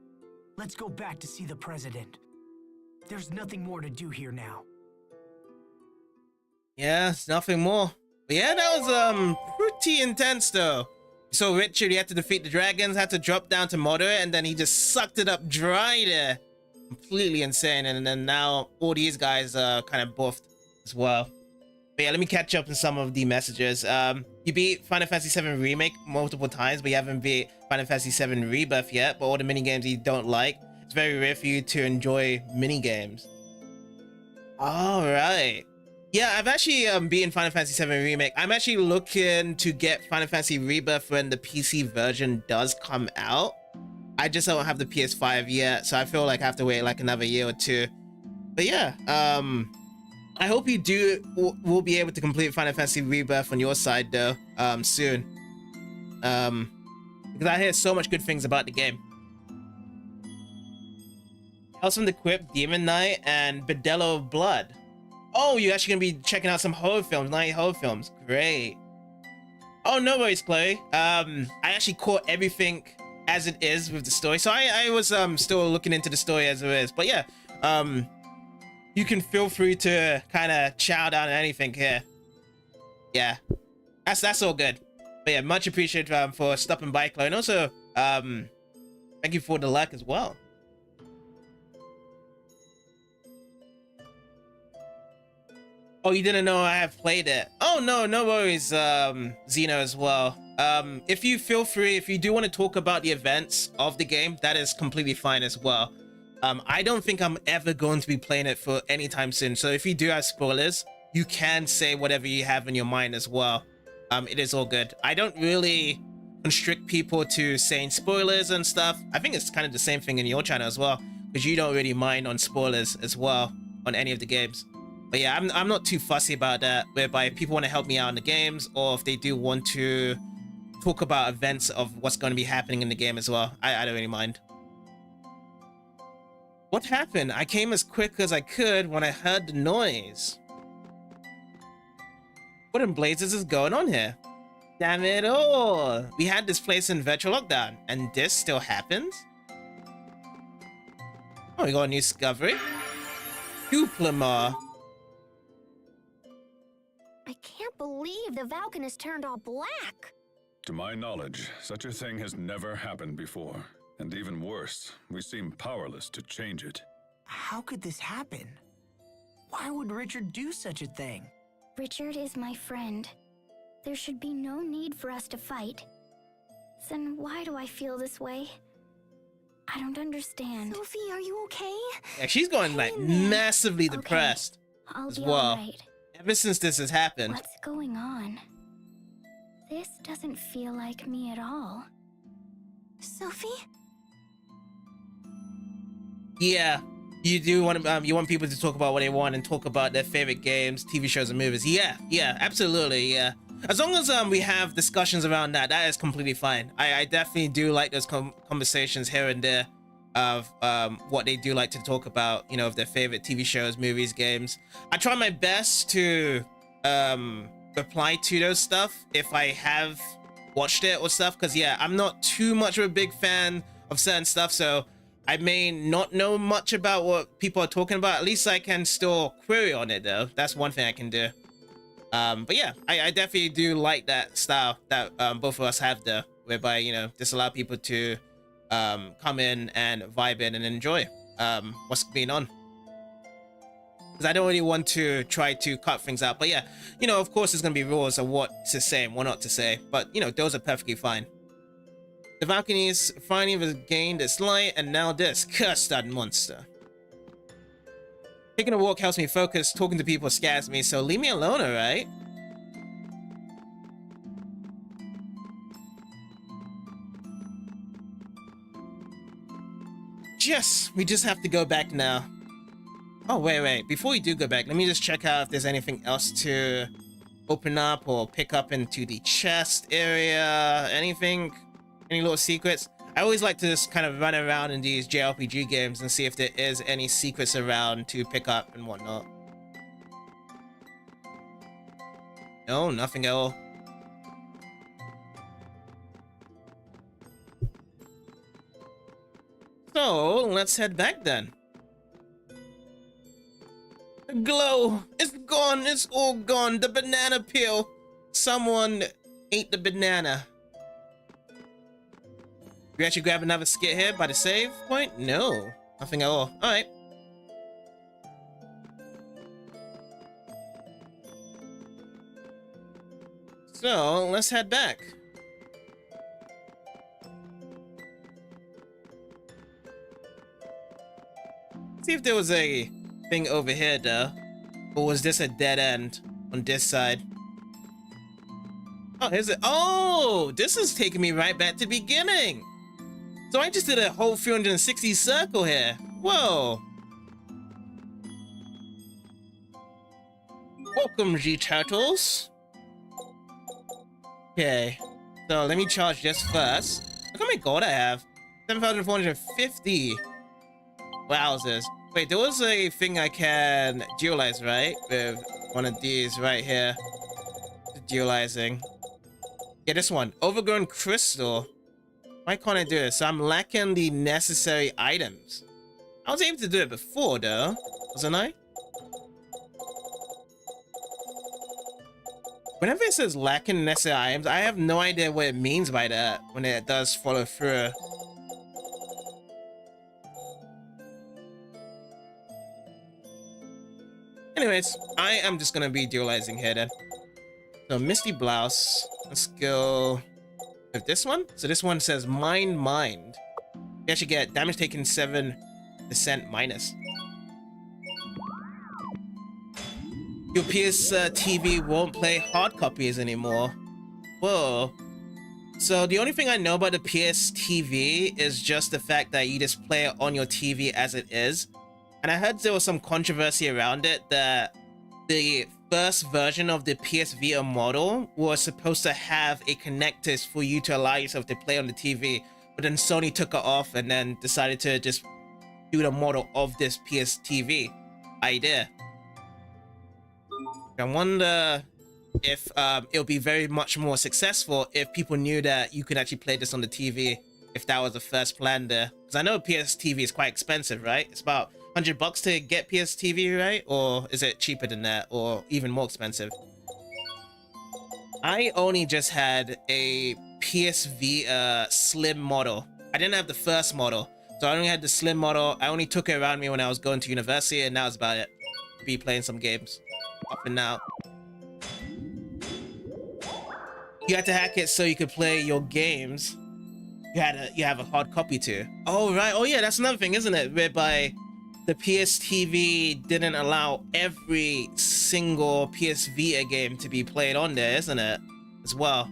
let's go back to see the president. There's nothing more to do here now. Yeah, it's nothing more. But yeah, that was pretty intense though. So Richard, he had to defeat the dragons, had to drop down to moderate, and then he just sucked it up dry there. Completely insane. And then now all these guys are kind of buffed as well. But yeah, let me catch up on some of the messages. You beat Final Fantasy VII Remake multiple times, but you haven't beat Final Fantasy VII Rebirth yet. But all the mini games you don't like, it's very rare for you to enjoy mini games. All right. Yeah, I've actually beaten Final Fantasy VII Remake. I'm actually looking to get Final Fantasy Rebirth when the PC version does come out. I just don't have the PS5 yet, so I feel like I have to wait like another year or two. But yeah, I hope you will be able to complete Final Fantasy Rebirth on your side though, soon. Because I hear so much good things about the game. Tales from the Crypt, Demon Knight, and Bedello of Blood. Oh, you're actually gonna be checking out some horror films, 90 horror films. Great. Oh, no worries, Chloe. I actually caught everything as it is with the story, so I was still looking into the story as it is. But yeah, you can feel free to kind of chow down on anything here. Yeah, that's all good. But yeah, much appreciated for stopping by, Chloe, and also thank you for the luck as well. Oh, you didn't know I have played it. Oh, no worries, Xeno as well. If you feel free, if you do want to talk about the events of the game, that is completely fine as well. I don't think I'm ever going to be playing it for any time soon. So if you do have spoilers, you can say whatever you have in your mind as well. It is all good. I don't really constrict people to saying spoilers and stuff. I think it's kind of the same thing in your channel as well, because you don't really mind on spoilers as well on any of the games. But yeah, I'm not too fussy about that, whereby if people want to help me out in the games, or if they do want to talk about events of what's going to be happening in the game as well, I don't really mind. What happened? I came as quick as I could when I heard the noise. What in blazes is going on here? Damn it all! We had this place in virtual lockdown, and this still happens? Oh, we got a new discovery. Duplimar. I can't believe the Valkines turned all black. To my knowledge, such a thing has never happened before. And even worse, we seem powerless to change it. How could this happen? Why would Richard do such a thing? Richard is my friend. There should be no need for us to fight. Then why do I feel this way? I don't understand. Sophie, are you okay? Yeah, she's going like massively depressed I'll as be well. alright. Ever since this has happened. What's going on? This doesn't feel like me at all. Sophie? Yeah, you do want you want people to talk about what they want and talk about their favorite games, TV shows, and movies. Yeah, absolutely, yeah. As long as we have discussions around that, that is completely fine. I definitely do like those conversations here and there of what they do like to talk about, you know, of their favorite TV shows, movies, games. I try my best to reply to those stuff if I have watched it or stuff, because yeah, I'm not too much of a big fan of certain stuff, so I may not know much about what people are talking about. At least I can still query on it though. That's one thing I can do. But yeah, I definitely do like that style that both of us have there, whereby, you know, just allow people to come in and vibe in and enjoy what's being on. because I don't really want to try to cut things out. But yeah, you know, of course there's going to be rules of what to say and what not to say. But, you know, those are perfectly fine. The Valkines finally regained its light, and now this. Curse that monster. Taking a walk helps me focus. Talking to people scares me, so leave me alone, alright? Yes, we just have to go back now. Oh, wait. Before we do go back, let me just check out if there's anything else to open up or pick up into the chest area. Anything? Any little secrets? I always like to just kind of run around in these JRPG games and see if there is any secrets around to pick up and whatnot. No, nothing at all. So, let's head back then. The glow! It's gone! It's all gone! The banana peel! Someone ate the banana. We actually grab another skit here by the save point? No. Nothing at all. Alright. So, let's head back. See if there was a thing over here, though. Or was this a dead end on this side? Oh, here's it. Oh, this is taking me right back to the beginning. So I just did a whole 360 circle here. Whoa. Welcome, G-Turtles. Okay. So let me charge this first. Look how many gold I have. 7,450. Wowzers. Wait, there was a thing I can dualize, right? With one of these right here. Dualizing. Yeah, this one. Overgrown crystal. Why can't I do this? So I'm lacking the necessary items. I was able to do it before, though. Wasn't I? Whenever it says lacking necessary items, I have no idea what it means by that when it does follow through. Anyways, I am just gonna be dualizing here then. So Misty Blouse. Let's go with this one. So this one says mind. You actually get damage taken 7% minus. Your PS TV won't play hard copies anymore. Whoa. So the only thing I know about the PS TV is just the fact that you just play it on your TV as it is. And I heard there was some controversy around it that the first version of the PS Vita model was supposed to have a connector for you to allow yourself to play on the TV, but then Sony took it off and then decided to just do the model of this PS TV idea. I wonder if it'll be very much more successful if people knew that you could actually play this on the TV, if that was the first plan there. Because I know PS TV is quite expensive, right? It's about $100 to get PS TV, right? Or is it cheaper than that, or even more expensive? I only just had a PSV slim model. I didn't have the first model, so I only had the slim model. I only took it around me when I was going to university, and that was about it. Be playing some games up and out. You had to hack it so you could play your games. You have a hard copy too. Oh right. Oh yeah, that's another thing, isn't it? Whereby the PS TV didn't allow every single PS Vita game to be played on there, isn't it? As well,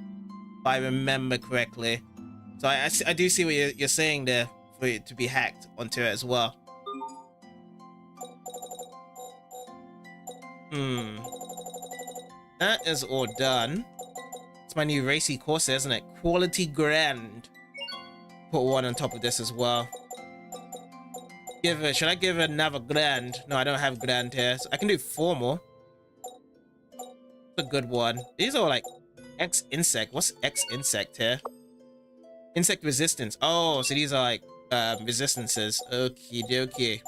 if I remember correctly. So I do see what you're saying there, for it to be hacked onto it as well. That is all done. It's my new racy course, isn't it? Quality Grand. Put one on top of this as well. Should I give another grand? No, I don't have grand here. So I can do 4 more. That's a good one. These are like X insect. What's X insect here? Insect resistance. Oh, so these are like resistances. Okie dokie.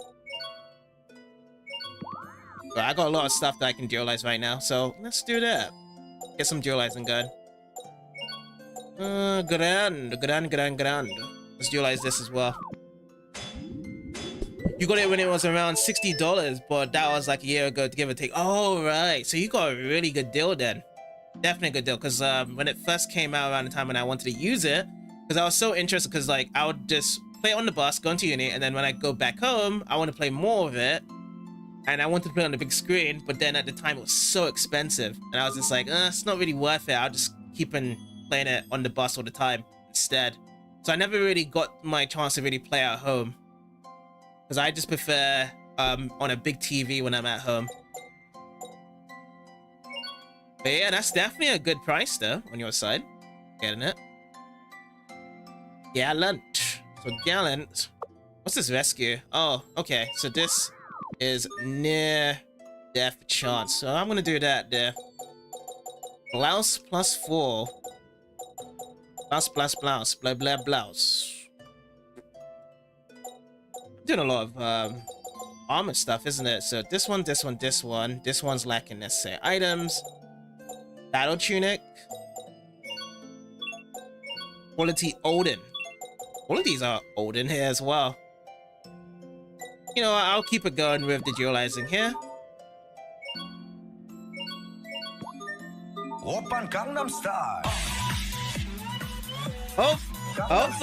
But I got a lot of stuff that I can dualize right now, so let's do that. Get some dualizing going. Grand. Let's dualize this as well. You got it when it was around $60, but that was like a year ago, give or take. Oh, right. So you got a really good deal then. Definitely a good deal, because when it first came out around the time when I wanted to use it, because I was so interested, because like I would just play it on the bus, go into uni, and then when I go back home, I want to play more of it, and I wanted to play on the big screen, but then at the time it was so expensive, and I was just like, it's not really worth it. I'll just keep on playing it on the bus all the time instead. So I never really got my chance to really play at home, because I just prefer on a big TV when I'm at home. But yeah, that's definitely a good price though on your side. Getting it. Gallant. So gallant. What's this rescue? Oh, okay. So this is near death chance. So I'm gonna do that there. Blouse +4. Blouse. Blah blah blouse. Doing a lot of armor stuff, isn't it? So this one. This one's lacking necessary items. Battle tunic. Quality Odin. All of these are Odin here as well. You know, I'll keep it going with the dualizing here. Open Gangnam Style. Oppa.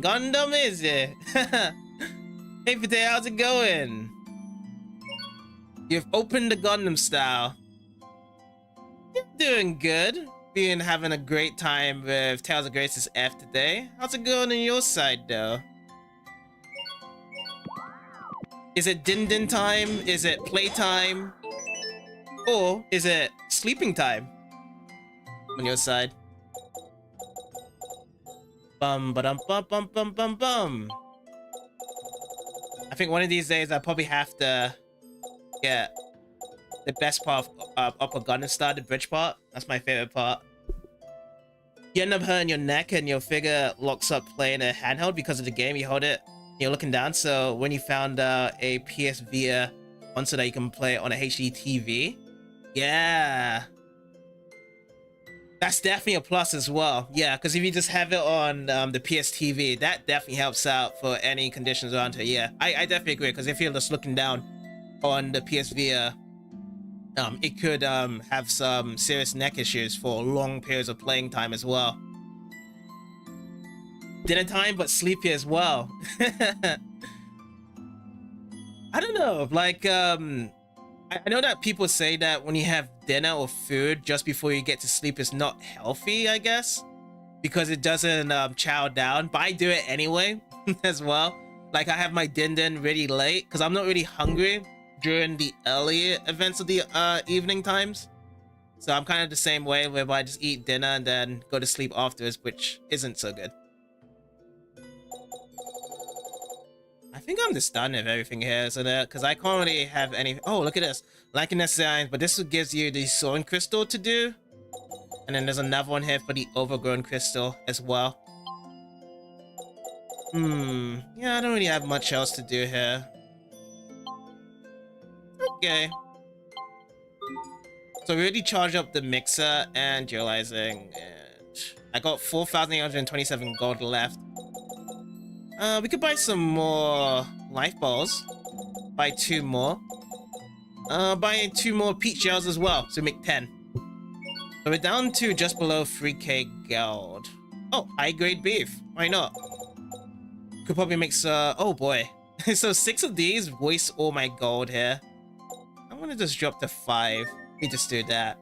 Gundam is it? Hey, Pate, how's it going? You've opened the Gundam style. You're doing good. Having a great time with Tales of Grace's F today. How's it going on your side, though? Is it din time? Is it playtime? Or is it sleeping time on your side? Bum ba-dum bum bum bum bum bum. I think one of these days I probably have to get the best part of Upper Gundam Star, the bridge part. That's my favorite part. You end up hurting your neck and your figure locks up playing a handheld because of the game. You hold it, you're looking down. So when you found a PS Vita console that you can play on a HD TV, yeah, that's definitely a plus as well. Yeah, because if you just have it on the PS TV, that definitely helps out for any conditions around here. Yeah, I definitely agree, because if you're just looking down on the PS Vita, it could have some serious neck issues for long periods of playing time as well. Dinner time, but sleepy as well. I don't know, like, I know that people say that when you have dinner or food just before you get to sleep is not healthy, I guess, because it doesn't chow down, but I do it anyway as well. Like, I have my din really late because I'm not really hungry during the early events of the evening times. So I'm kind of the same way, whereby I just eat dinner and then go to sleep afterwards, which isn't so good. I think I'm just done with everything here, isn't it? Because I can't really have any... Oh, look at this. Liking designs, but this gives you the soaring crystal to do. And then there's another one here for the overgrown crystal as well. Yeah, I don't really have much else to do here. Okay. So we already charged up the mixer and dualizing, and I got 4,827 gold left. We could buy some more life balls. Buy 2 more. Buy 2 more peach gels as well, so make 10. So we're down to just below 3k gold. Oh, high grade beef. Why not? Could probably make some... Oh boy. So 6 of these waste all my gold here. I'm gonna just drop to 5. Let me just do that.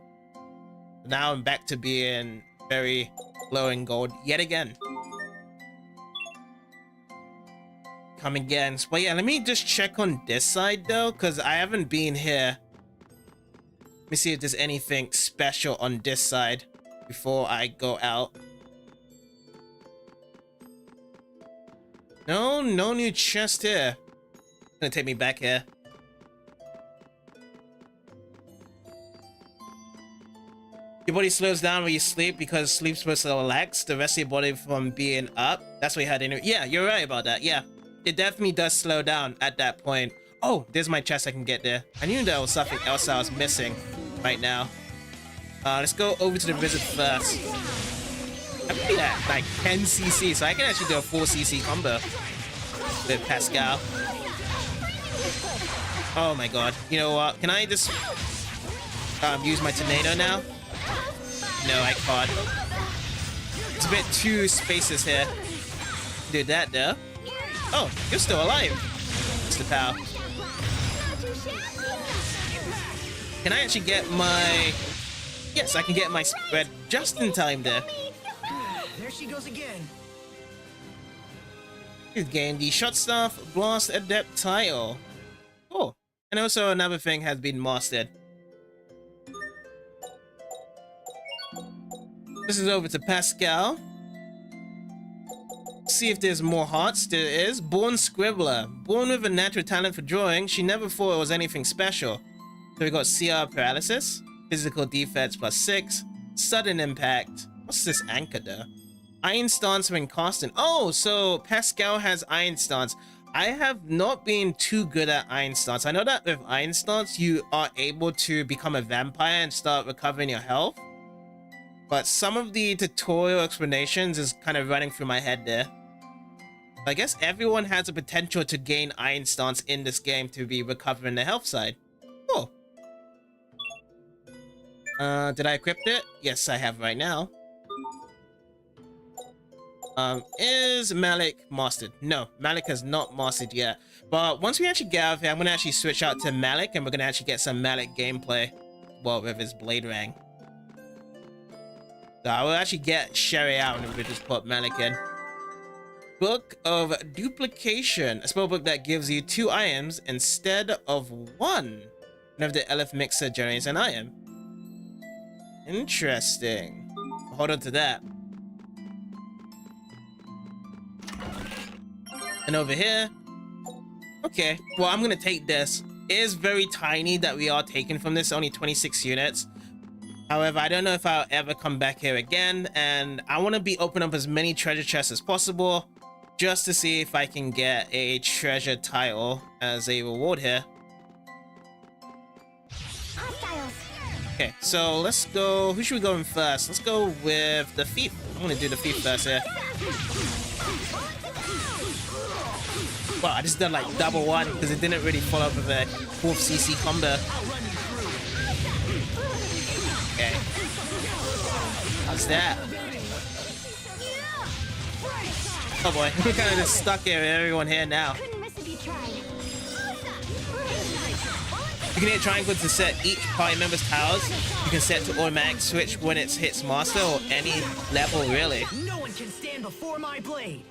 Now I'm back to being very low in gold yet again. Come again. But yeah, let me just check on this side though, because I haven't been here. Let me see if there's anything special on this side before I go out. No new chest here. It's gonna take me back here. Your body slows down when you sleep because sleep's supposed to relax the rest of your body from being up. That's what you had anyway. Yeah, you're right about that. Yeah, it definitely does slow down at that point. Oh, there's my chest I can get there. I knew there was something else I was missing right now. Let's go over to the wizard first. I'm pretty at like 10 CC, so I can actually do a 4 CC combo. with Pascal. Oh my god. You know what? Can I just use my tornado now? No, I can't. It's a bit too spacious here. Do that though. Oh, you're still alive, Mr. Pal. Can I actually get my... Yes, I can get my spread just in time there. There she goes again. You gained the Shot Staff Blast Adept title. Oh, and also another thing has been mastered. This is over to Pascal. See if there's more hearts. There is. Born Scribbler. Born with a natural talent for drawing, she never thought it was anything special. So we got CR Paralysis, Physical Defense +6, Sudden Impact. What's this anchor though? Iron Stance when casting. Oh, so Pascal has Iron Stance. I have not been too good at Iron Stance. I know that with Iron Stance, you are able to become a vampire and start recovering your health. But some of the tutorial explanations is kind of running through my head there. I guess everyone has a potential to gain Iron Stance in this game to be recovering the health side. Oh. Did I equip it? Yes, I have right now. Is Malik mastered? No, Malik has not mastered yet. But once we actually get out of here, I'm gonna actually switch out to Malik and we're gonna actually get some Malik gameplay. Well, with his blade rang. So I will actually get Sherry out and we'll just put Malik in. Book of Duplication. A spell book that gives you 2 items instead of 1. Whenever the Elf Mixer generates an item. Interesting. Hold on to that. And over here. Okay, well, I'm gonna take this. It is very tiny that we are taking from this, only 26 units. However, I don't know if I'll ever come back here again, and I want to be opening up as many treasure chests as possible, just to see if I can get a treasure title as a reward here. Okay, so let's go. Who should we go in first? Let's go with the thief. I'm gonna do the thief first here. Wow, I just done like double one because it didn't really follow up with a 4th CC combo. Okay. How's that? Oh boy, we're kind of just stuck here with everyone here now. You can hit triangle to set each party member's towers. You can set to automatic switch when it hits master or any level really. No one can stand before my blade.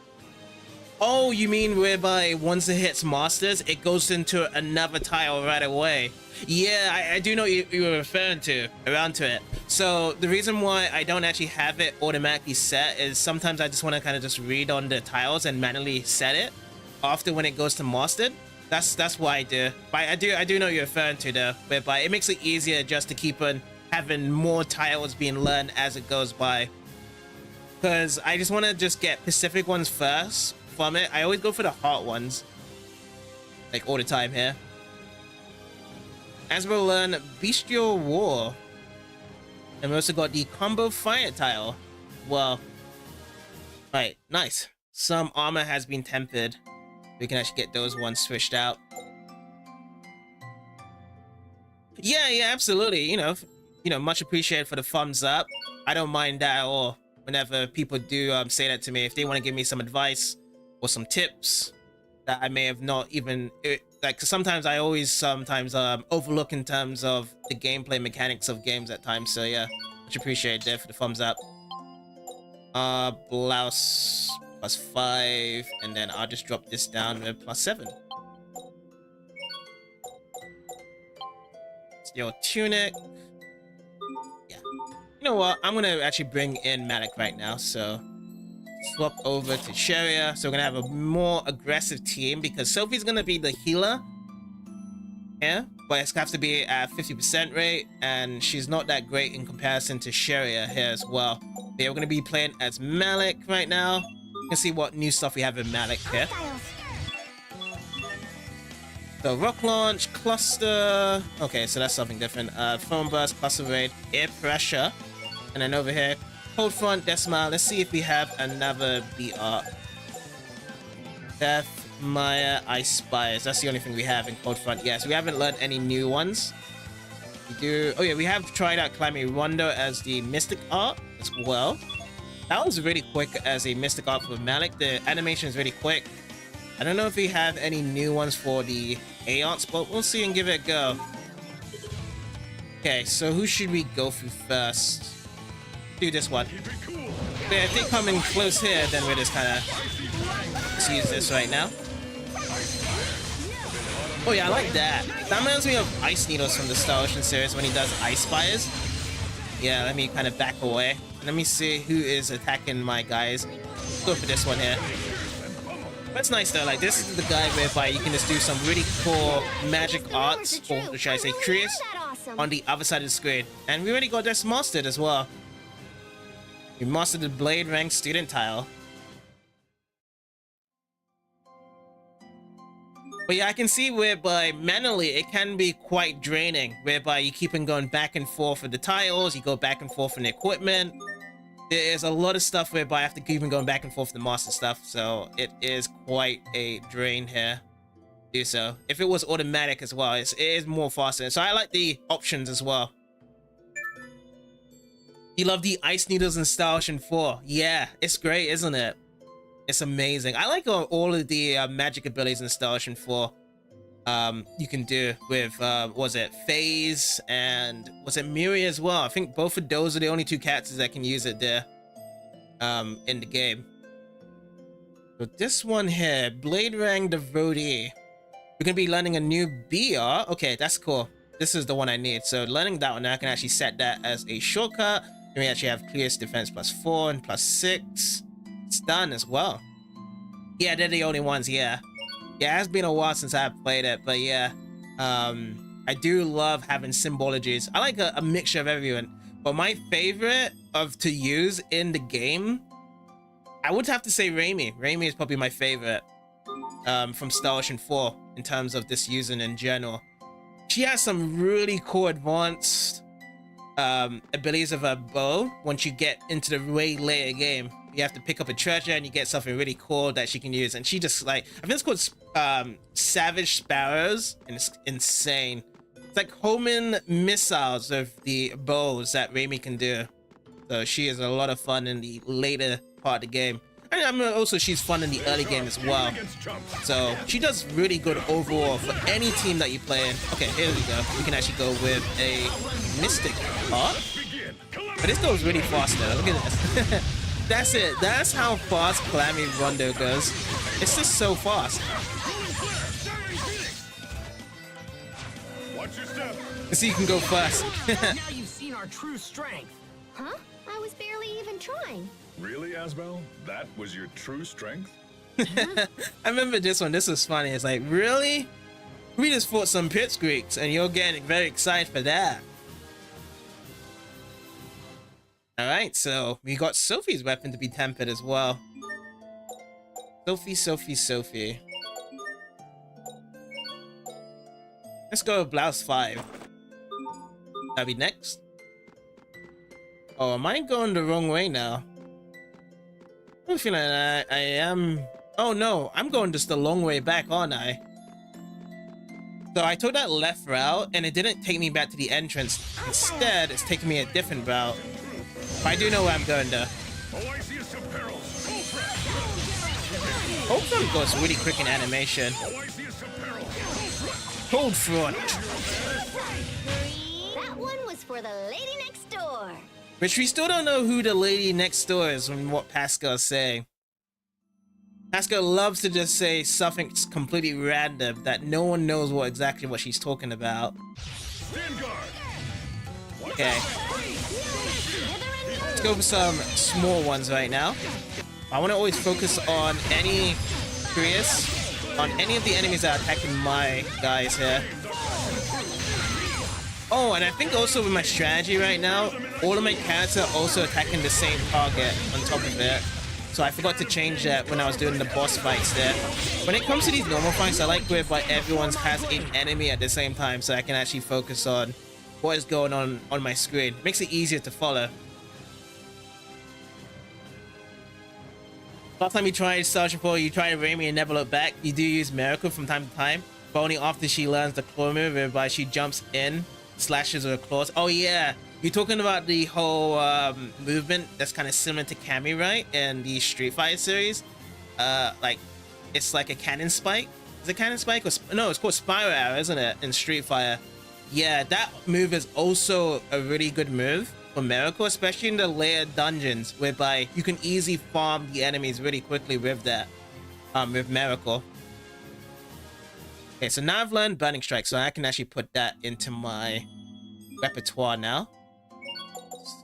Oh, you mean whereby once it hits masters, it goes into another tile right away? Yeah, I do know you were referring to, around to it. So the reason why I don't actually have it automatically set is sometimes I just want to kind of just read on the tiles and manually set it after when it goes to mastered. That's why I do. But I do know you're referring to though, whereby it makes it easier just to keep on having more tiles being learned as it goes by. Because I just want to just get specific ones first from it. I always go for the heart ones, like all the time here. As we'll learn Bestial War, and we also got the combo fire tile. Well, right, nice. Some armor has been tempered. We can actually get those ones switched out. Yeah, absolutely. You know, much appreciated for the thumbs up. I don't mind that at all. Whenever people do say that to me, if they want to give me some advice or some tips that I may have not even like, cause sometimes I always overlook in terms of the gameplay mechanics of games at times. So yeah, much appreciated there for the thumbs up. Blouse +5, and then I'll just drop this down with +7. Steel tunic. Yeah. You know what? I'm gonna actually bring in Malik right now. So swap over to Sharia. So we're gonna have a more aggressive team because Sophie's gonna be the healer. Yeah, but it's gonna have to be at 50% rate, and she's not that great in comparison to Sharia here as well. But yeah, we're gonna be playing as Malik right now. You can see what new stuff we have in Malik here. So rock launch, cluster. Okay, so that's something different. Foam burst, cluster raid, air pressure, and then over here, cold front, decimal. Let's see if we have another BR. Death, Maya, Ice Spires. That's the only thing we have in Cold Front. Yes, we haven't learned any new ones. We do. Oh yeah, we have tried out climbing Windor as the Mystic Art as well. That was really quick as a Mystic Art for Malik. The animation is really quick. I don't know if we have any new ones for the A-Arts, but we'll see and give it a go. Okay, so who should we go through first? Do this one. Yeah, if they come in close here, then we're just kind of use this right now. Oh yeah, I like that. That reminds me of Ice Needles from the Star Ocean series when he does Ice Spires. Yeah, let me kind of back away. Let me see who is attacking my guys. Let's go for this one here. That's nice though, like this is the guy whereby you can just do some really cool magic arts, or should I say Cryas, on the other side of the screen. And we already got this mastered as well. We mastered the Blade Rank student tile. But yeah, I can see whereby manually it can be quite draining, whereby you keep on going back and forth with the tiles, you go back and forth in the equipment. There is a lot of stuff whereby I have to keep on going back and forth with the master stuff, so it is quite a drain here. Do so. If it was automatic as well, it is more faster. So I like the options as well. You love the Ice Needles in Star Ocean 4. Yeah, it's great, isn't it? It's amazing. I like all of the magic abilities in Star Ocean 4. You can do with, was it Phase and was it Miri as well? I think both of those are the only two characters that can use it there in the game. So this one here, Blade Rang Devotee. We're going to be learning a new BR. Okay, that's cool. This is the one I need. So learning that one, I can actually set that as a shortcut. And we actually have Clear's Defense +4 and +6. It's done as well. Yeah, they're the only ones, yeah. Yeah, it has been a while since I've played it, but yeah. I do love having symbologies. I like a mixture of everyone. But my favorite to use in the game, I would have to say Raimi. Raimi is probably my favorite from Star Ocean 4 in terms of this using in general. She has some really cool advanced abilities of her bow. Once you get into the way later game, you have to pick up a treasure and you get something really cool that she can use. And she just like, I think it's called Savage Sparrows, and it's insane. It's like homing missiles of the bows that Raimi can do. So she is a lot of fun in the later part of the game. And I mean, also she's fun in the early game as well. So she does really good overall for any team that you play in. Okay, here we go. We can actually go with a Mystic Art. But this goes really fast though. Look at this. That's it. That's how fast Clammy Rondo goes. It's just so fast. Watch your step. So you can go first. Now you've seen our true strength. Huh? I was barely even trying. Really, Asbel? That was your true strength? I remember this one. This was funny. It's like, really? We just fought some pitsqueaks and you're getting very excited for that. Alright, so we got Sophie's weapon to be tempered as well. Sophie. Let's go with Blouse 5. That'll be next. Oh, am I going the wrong way now? I'm feeling I am... Oh no, I'm going just the long way back, aren't I? So I took that left route and it didn't take me back to the entrance. Instead, it's taking me a different route. But I do know where I'm going though. Oh, I see some perils. Cold Front goes really quick in animation. Oh, I see some perils. Cold Front. That one was for the lady next door. Which we still don't know who the lady next door is and what Pascal's saying. Pascal loves to just say something completely random that no one knows exactly what she's talking about. Stand guard. Okay. Let's go for some small ones right now. I want to always focus on any Cryas, on any of the enemies that are attacking my guys here. Oh, and I think also with my strategy right now, all of my characters are also attacking the same target on top of it. So I forgot to change that when I was doing the boss fights there. When it comes to these normal fights, I like whereby everyone has an enemy at the same time so I can actually focus on what is going on my screen. Makes it easier to follow. Last time you tried searching for, you tried Raimi and never look back. You do use Miracle from time to time, but only after she learns the claw move, whereby she jumps in, slashes with her claws. Oh yeah, you're talking about the whole movement that's kind of similar to Cammy, right? In the Street Fighter series, like it's like a cannon spike. Is it cannon spike or no? It's called spiral arrow, isn't it? In Street Fighter. Yeah, that move is also a really good move for Miracle, especially in the layered dungeons, whereby you can easily farm the enemies really quickly with that, with Miracle. Okay, so now I've learned Burning Strike, so I can actually put that into my repertoire now.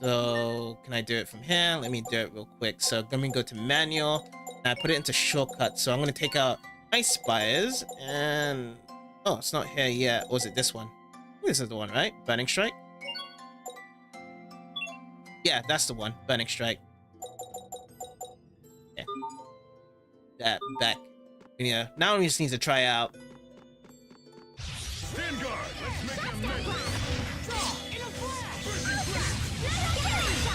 So can I do it from here? Let me do it real quick. So let me go to manual, and I put it into shortcut. So I'm gonna take out Ice Spires, and oh, it's not here yet. Or is it this one? This is the one, right? Burning Strike. Yeah, that's the one. Burning Strike. Yeah. That back. Yeah. Now we just need to try out.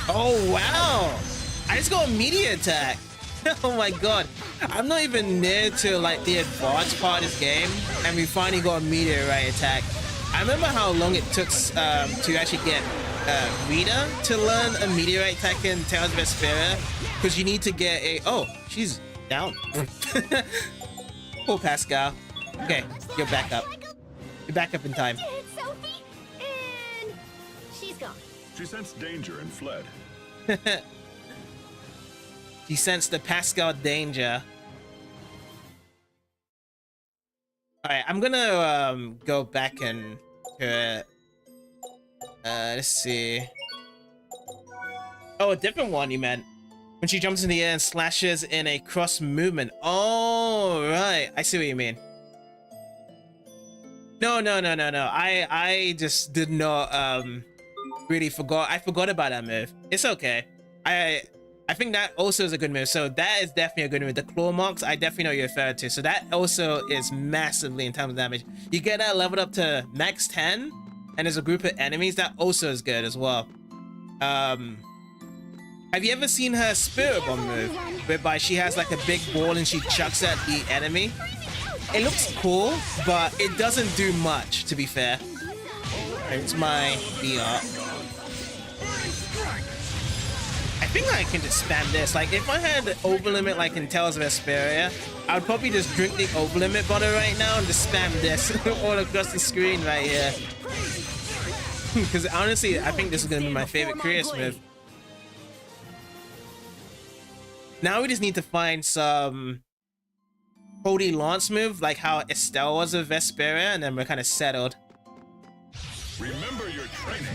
Oh wow! I just got a immediate attack. Oh my god! I'm not even near to like the advanced part of this game, and we finally got a meteorite attack. I remember how long it took to actually get Rita to learn a meteorite attack in Tales of Vesperia, because you need to get a... Oh, she's down. Poor Pascal. Okay, you're back up. You're back up in time. Sophie, and she's gone. She sensed danger and fled. She sensed the Pascal danger. Alright, I'm gonna go back and let's see. Oh, a different one you meant. When she jumps in the air and slashes in a cross movement. Oh, right. I see what you mean. No. I just did not really forgot. I forgot about that move. It's okay. I think that also is a good move. So that is definitely a good move. The claw marks, I definitely know you're referred to. So that also is massively in terms of damage. You get that leveled up to max 10, and there's a group of enemies. That also is good as well. Have you ever seen her Spirit Bomb move, whereby she has like a big ball and she chucks at the enemy? It looks cool, but it doesn't do much, to be fair. It's my VR. I think I can just spam this. Like, if I had over limit like in Tales of Vesperia, I would probably just drink the over limit bottle right now and just spam this all across the screen right here. Because honestly, I think this is going to be my favorite Cryas move. Now we just need to find some Cody Lance move, like how Estelle was with Vesperia, and then we're kind of settled. Remember your training.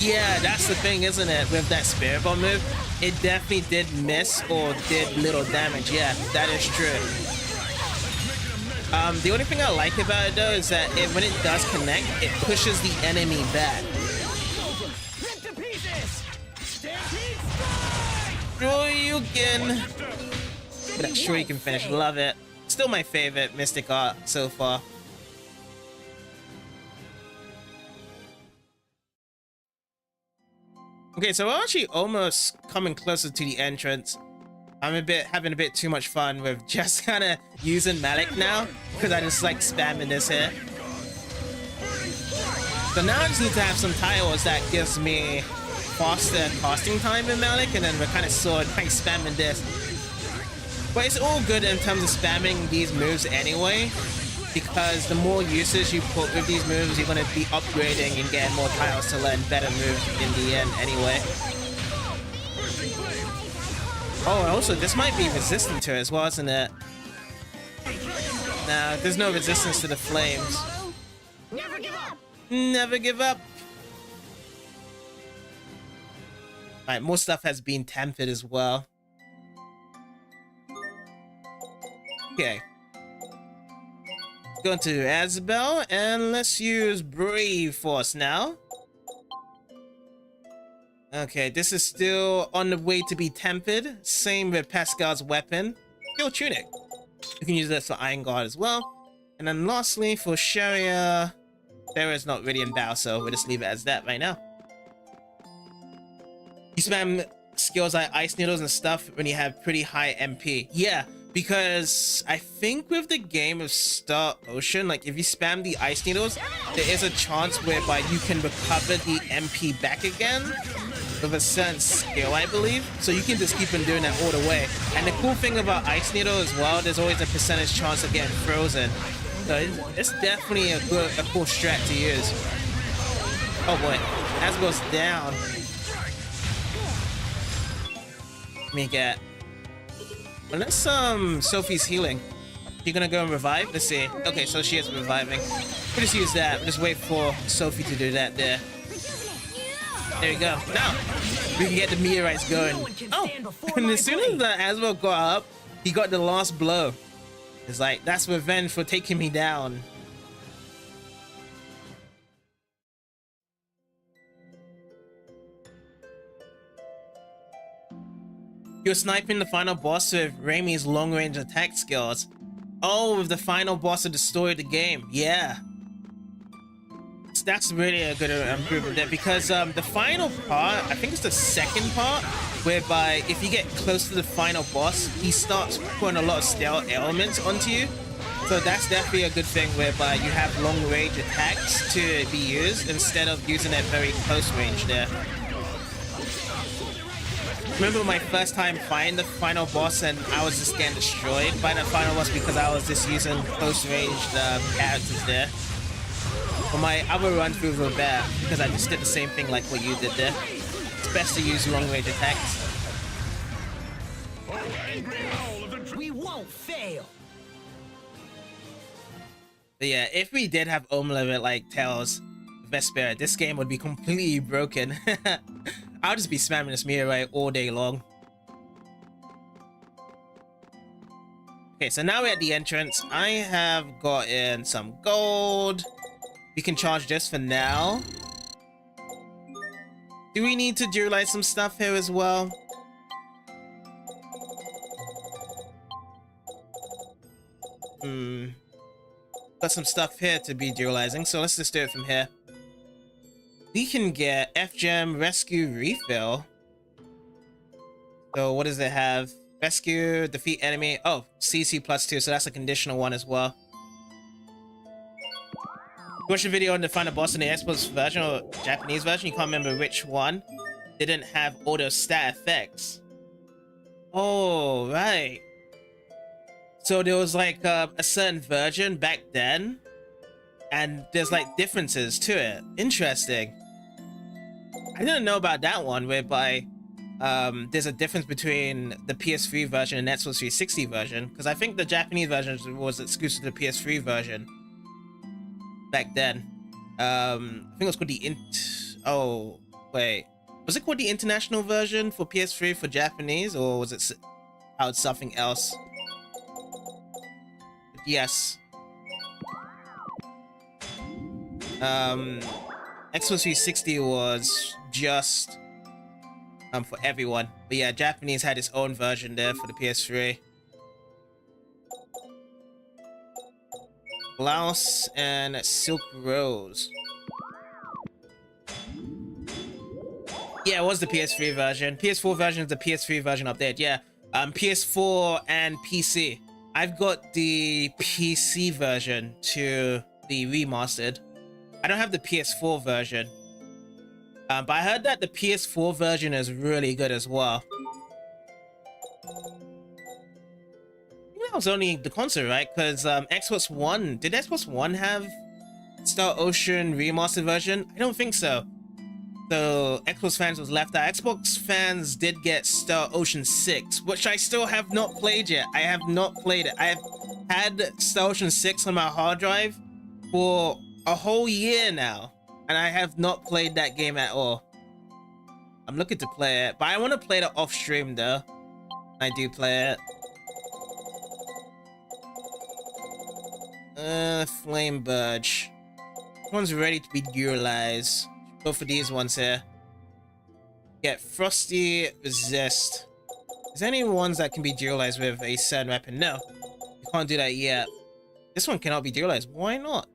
Yeah, that's the thing, isn't it? With that Spirit Bomb move, it definitely did miss or did little damage. Yeah, that is true. The only thing I like about it though is that when it does connect, it pushes the enemy back. Shoryuken! That Shoryuken finish, love it. Still my favorite Mystic art so far. Okay, so we're actually almost coming closer to the entrance. I'm having a bit too much fun with just kind of using Malik now, because I just like spamming this here. So now I just need to have some tiles that gives me faster casting time in Malik, and then we're kind of spamming this. But it's all good in terms of spamming these moves anyway, because the more usage you put with these moves, you're going to be upgrading and getting more tiles to learn better moves in the end anyway. Oh, also, this might be resistant to it as well, isn't it? Nah, there's no resistance to the flames. Never give up. Never give up. Alright, more stuff has been tempered as well. Okay. Go into Asbel, and let's use Brave Force now. Okay, this is still on the way to be tempered. Same with Pascal's weapon. Steel Tunic. You can use this for Iron Guard as well. And then lastly, for Sharia, Sharia's not really in battle, so we'll just leave it as that right now. You spam skills like ice needles and stuff when you have pretty high MP. Yeah, because I think with the game of Star Ocean, like if you spam the ice needles, there is a chance whereby you can recover the MP back again with a certain skill, I believe. So you can just keep on doing that all the way. And the cool thing about ice needle as well, there's always a percentage chance of getting frozen. So it's definitely a cool strat to use. Oh boy, Asbel's down. Let me get. Unless Sophie's healing. You're gonna go and revive? Let's see. Okay, so she is reviving. We'll just use that. We'll just wait for Sophie to do that there. There we go. Now we can get the meteorites going. Oh, and as soon as the Asbel got up, he got the last blow. It's like, that's revenge for taking me down. You're sniping the final boss with Raimi's long-range attack skills. Oh, with the final boss of the story of the game. Yeah. That's really a good improvement there, because the final part, I think it's the second part, whereby if you get close to the final boss, he starts putting a lot of stealth elements onto you. So that's definitely a good thing, whereby you have long-range attacks to be used instead of using it very close range there. Remember my first time fighting the final boss and I was just getting destroyed by the final boss because I was just using close-range characters there. For my other run through Hubert, because I just did the same thing like what you did there. It's best to use long-range attacks. We won't fail. But yeah, if we did have Omelette like Tails, Vesper, this game would be completely broken. I'll just be spamming this meteorite all day long. Okay, so now we're at the entrance. I have gotten some gold. We can charge this for now. Do we need to dualize some stuff here as well? Got some stuff here to be dualizing, so let's just do it from here. We can get F-Gem Rescue Refill. So what does it have? Rescue, defeat enemy. Oh, CC +2, so that's a conditional one as well. Watch the video on the final boss in the Xbox version or Japanese version. You can't remember which one. Didn't have auto stat effects. Oh, right. So there was like a certain version back then, and there's like differences to it. Interesting. I didn't know about that one, whereby there's a difference between the PS3 version and Xbox 360 version, because I think the Japanese version was exclusive to the PS3 version back then. I think it was called the oh wait, was it called the international version for PS3 for Japanese, or was it out something else? But yes. Xbox 360 was just for everyone, but yeah, Japanese had its own version there for the PS3. Blouse and Silk Rose. Yeah, it was the PS3 version. PS4 version is the PS3 version update. Yeah, PS4 and PC. I've got the PC version to the remastered. I don't have the PS4 version. But I heard that the PS4 version is really good as well. That was only the console, right? Because Xbox One... Did Xbox One have Star Ocean remastered version? I don't think so. So Xbox fans was left out. Xbox fans did get Star Ocean 6, which I still have not played yet. I have not played it. I have had Star Ocean 6 on my hard drive for a whole year now, and I have not played that game at all. I'm looking to play it, but I want to play it off stream though. I do play it. Flame Burge. This one's ready to be dualized. Go for these ones here. Get Frosty Resist. Is there any ones that can be dualized with a certain weapon? No, you can't do that yet. This one cannot be dualized. Why not?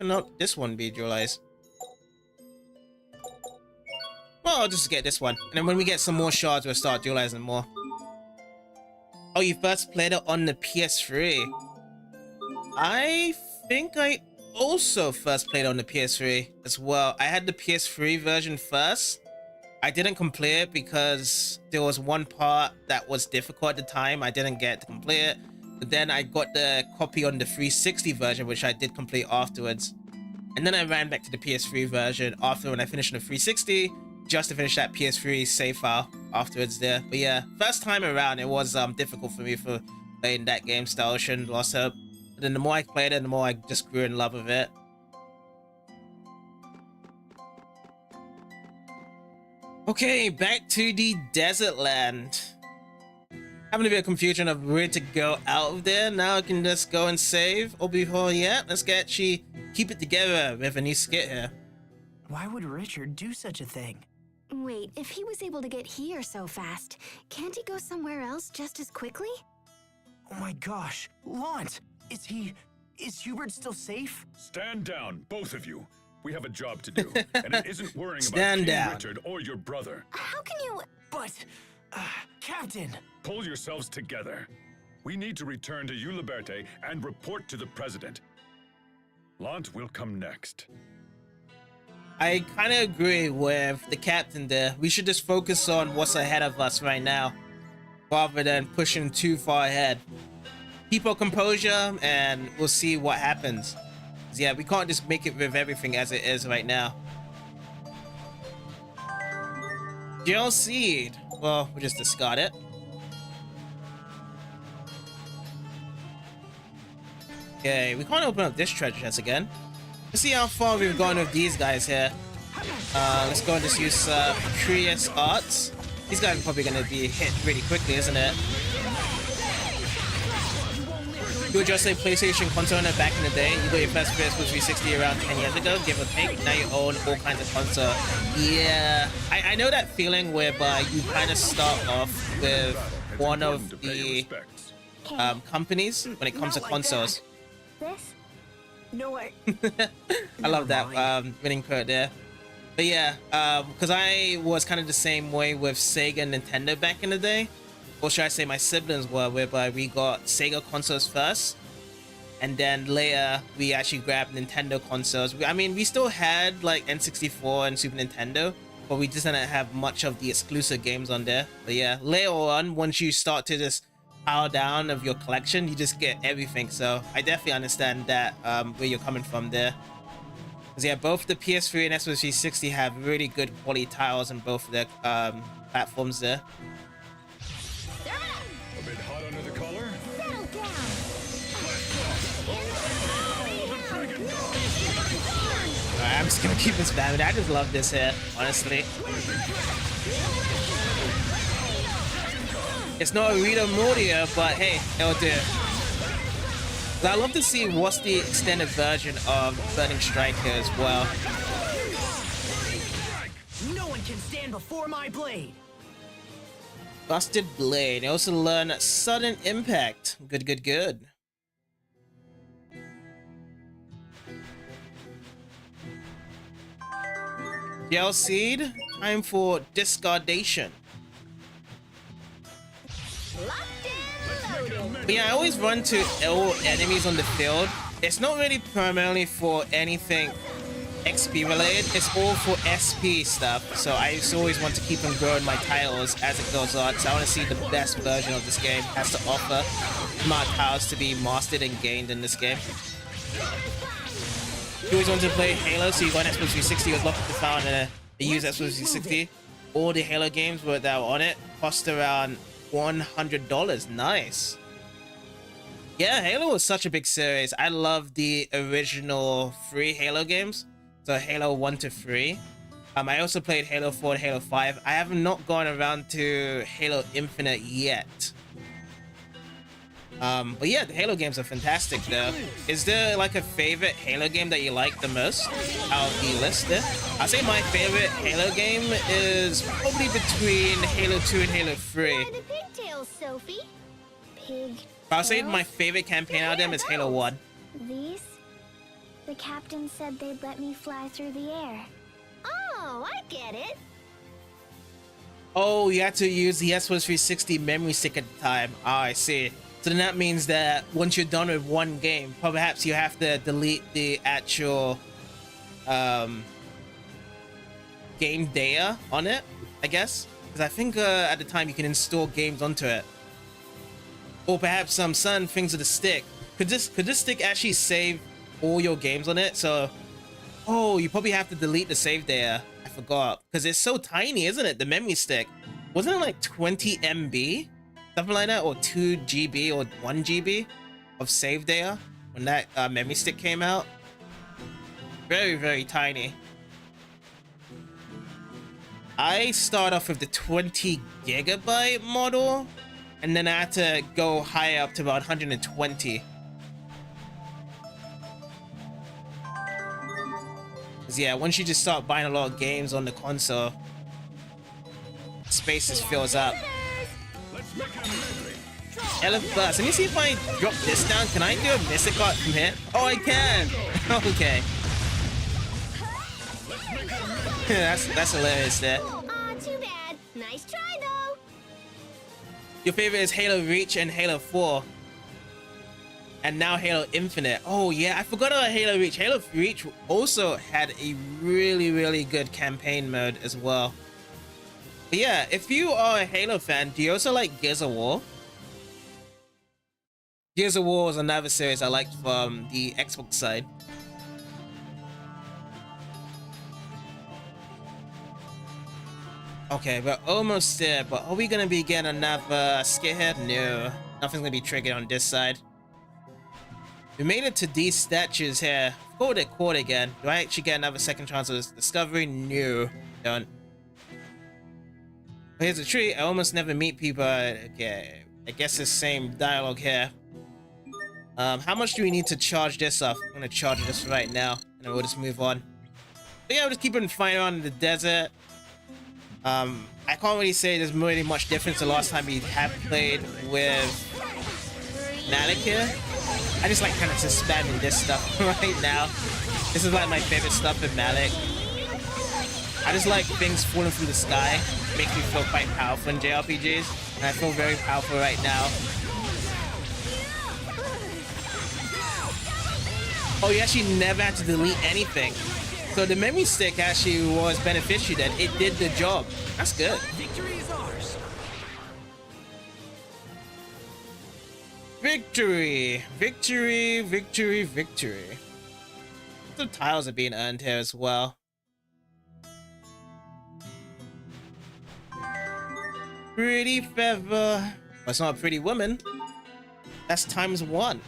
Cannot this one be dualized? Well, I'll just get this one. And then when we get some more shards, we'll start dualizing more. Oh, you first played it on the PS3. I think I also first played on the PS3 as well. I had the PS3 version first. I didn't complete it because there was one part that was difficult at the time. I didn't get to complete it. But then I got the copy on the 360 version, which I did complete afterwards. And then I ran back to the PS3 version after when I finished on the 360, just to finish that PS3 save file afterwards there. But yeah, first time around, it was difficult for me for playing that game style. Shouldn't lost hope. But then the more I played it, the more I just grew in love with it. Okay, back to the desert land. Having a bit of confusion of where to go out of there. Now I can just go and save. Or before, yeah, let's get actually keep it together with a new skit here. Why would Richard do such a thing? Wait, if he was able to get here so fast, can't he go somewhere else just as quickly? Oh my gosh, Lhant! Is Hubert still safe? Stand down, both of you. We have a job to do, and it isn't worrying about Stand King down. Richard or your brother. How can you... But, Captain! Pull yourselves together. We need to return to Uliberte and report to the president. Lhant will come next. I kind of agree with the captain there. We should just focus on what's ahead of us right now, rather than pushing too far ahead. Keep our composure, and we'll see what happens. Yeah, we can't just make it with everything as it is right now. Gel Seed. Well, we'll just discard it. Okay, we can't open up this treasure chest again. Let's see how far we've gone with these guys here. Let's go and just use Cryas Arts. These guys are probably going to be hit really quickly, isn't it? You were just a PlayStation console owner back in the day. You got your first PS 360 around 10 years ago, give or take. Now you own all kinds of console. Yeah, I know that feeling whereby you kind of start off with one of the companies when it comes to consoles. This? No, I love that winning quote there. But yeah, because I was kind of the same way with Sega and Nintendo back in the day. Or should I say my siblings were, whereby we got Sega consoles first, and then later we actually grabbed Nintendo consoles. I mean, we still had like N64 and Super Nintendo, but we just didn't have much of the exclusive games on there. But yeah, later on, once you start to just pile down of your collection, you just get everything. So I definitely understand that where you're coming from there. Because yeah, both the PS3 and Xbox 360 have really good quality titles on both of their platforms there. A bit hot under the collar? Settle down! Alright, I'm just gonna keep this spamming. I just love this here, honestly. It's not a Rita Mordia, but hey, it'll do. I'd love to see what's the extended version of Burning Striker as well. No one can stand before my blade. Busted Blade. You also learn Sudden Impact. Good, good, good. Gel Seed. Time for discardation. But yeah, I always run to ill enemies on the field. It's not really primarily for anything XP related, it's all for SP stuff. So I just always want to keep on growing my titles as it goes on. So I want to see the best version of this game has to offer. My titles to be mastered and gained in this game. You always wanted to play Halo, so you got an Xbox 360, you was lucky to find a used Xbox 360. All the Halo games that were on it cost around $100. Nice. Yeah, Halo was such a big series. I love the original 3 Halo games. So Halo 1 to 3. I also played Halo 4 and Halo 5. I have not gone around to Halo Infinite yet. But yeah, the Halo games are fantastic though. Is there like a favorite Halo game that you like the most out of the list there? I'd say my favorite Halo game is probably between Halo 2 and Halo 3. Why the pigtails, Sophie? Pig. I'll say my favorite campaign out of them is Halo 1. These? The captain said they'd let me fly through the air. Oh, I get it. Oh, you had to use the Xbox 360 memory stick at the time. Ah, I see. So then that means that once you're done with one game, perhaps you have to delete the actual game data on it, I guess. Because I think at the time you can install games onto it. Or perhaps some certain things with the stick. Could this stick actually save all your games on it? So, oh, you probably have to delete the save data. I forgot. Because it's so tiny, isn't it? The memory stick. Wasn't it like 20 MB? Something like that? Or 2 GB or 1 GB of save data when that memory stick came out? Very, very tiny. I start off with the 20 gigabyte model, and then I had to go higher up to about 120. Cause yeah, once you just start buying a lot of games on the console, space just fills up. Elephant Bus. Let me see if I drop this down. Can I do a mystic art from here? Oh, I can. Okay. that's hilarious there. Aw, too bad. Nice try, though. Your favorite is Halo Reach and Halo 4. And now Halo Infinite. Oh yeah, I forgot about Halo Reach. Halo Reach also had a really, really good campaign mode as well. But yeah, if you are a Halo fan, do you also like Gears of War? Gears of War was another series I liked from the Xbox side. Okay, we're almost there, but are we gonna be getting another skit here? No, nothing's gonna be triggered on this side. We made it to these statues here. Go to court again. Do I actually get another second chance of this discovery? No, don't. Here's a tree. I almost never meet people. Okay, I guess the same dialogue here. How much do we need to charge this off? I'm gonna charge this right now, and then we'll just move on. But yeah, we'll just keep on fighting on in the desert. I can't really say there's really much difference the last time we have played with Malik here. I just like kind of just spamming this stuff right now. This is like my favorite stuff with Malik. I just like things falling from the sky. Makes me feel quite powerful in JRPGs, and I feel very powerful right now. Oh, you actually never had to delete anything. So the memory stick actually was beneficial then. It did the job. That's good. Victory is ours. Victory! Victory, victory, victory. Some tiles are being earned here as well. Pretty feather. Well, it's not a pretty woman. That's ×1.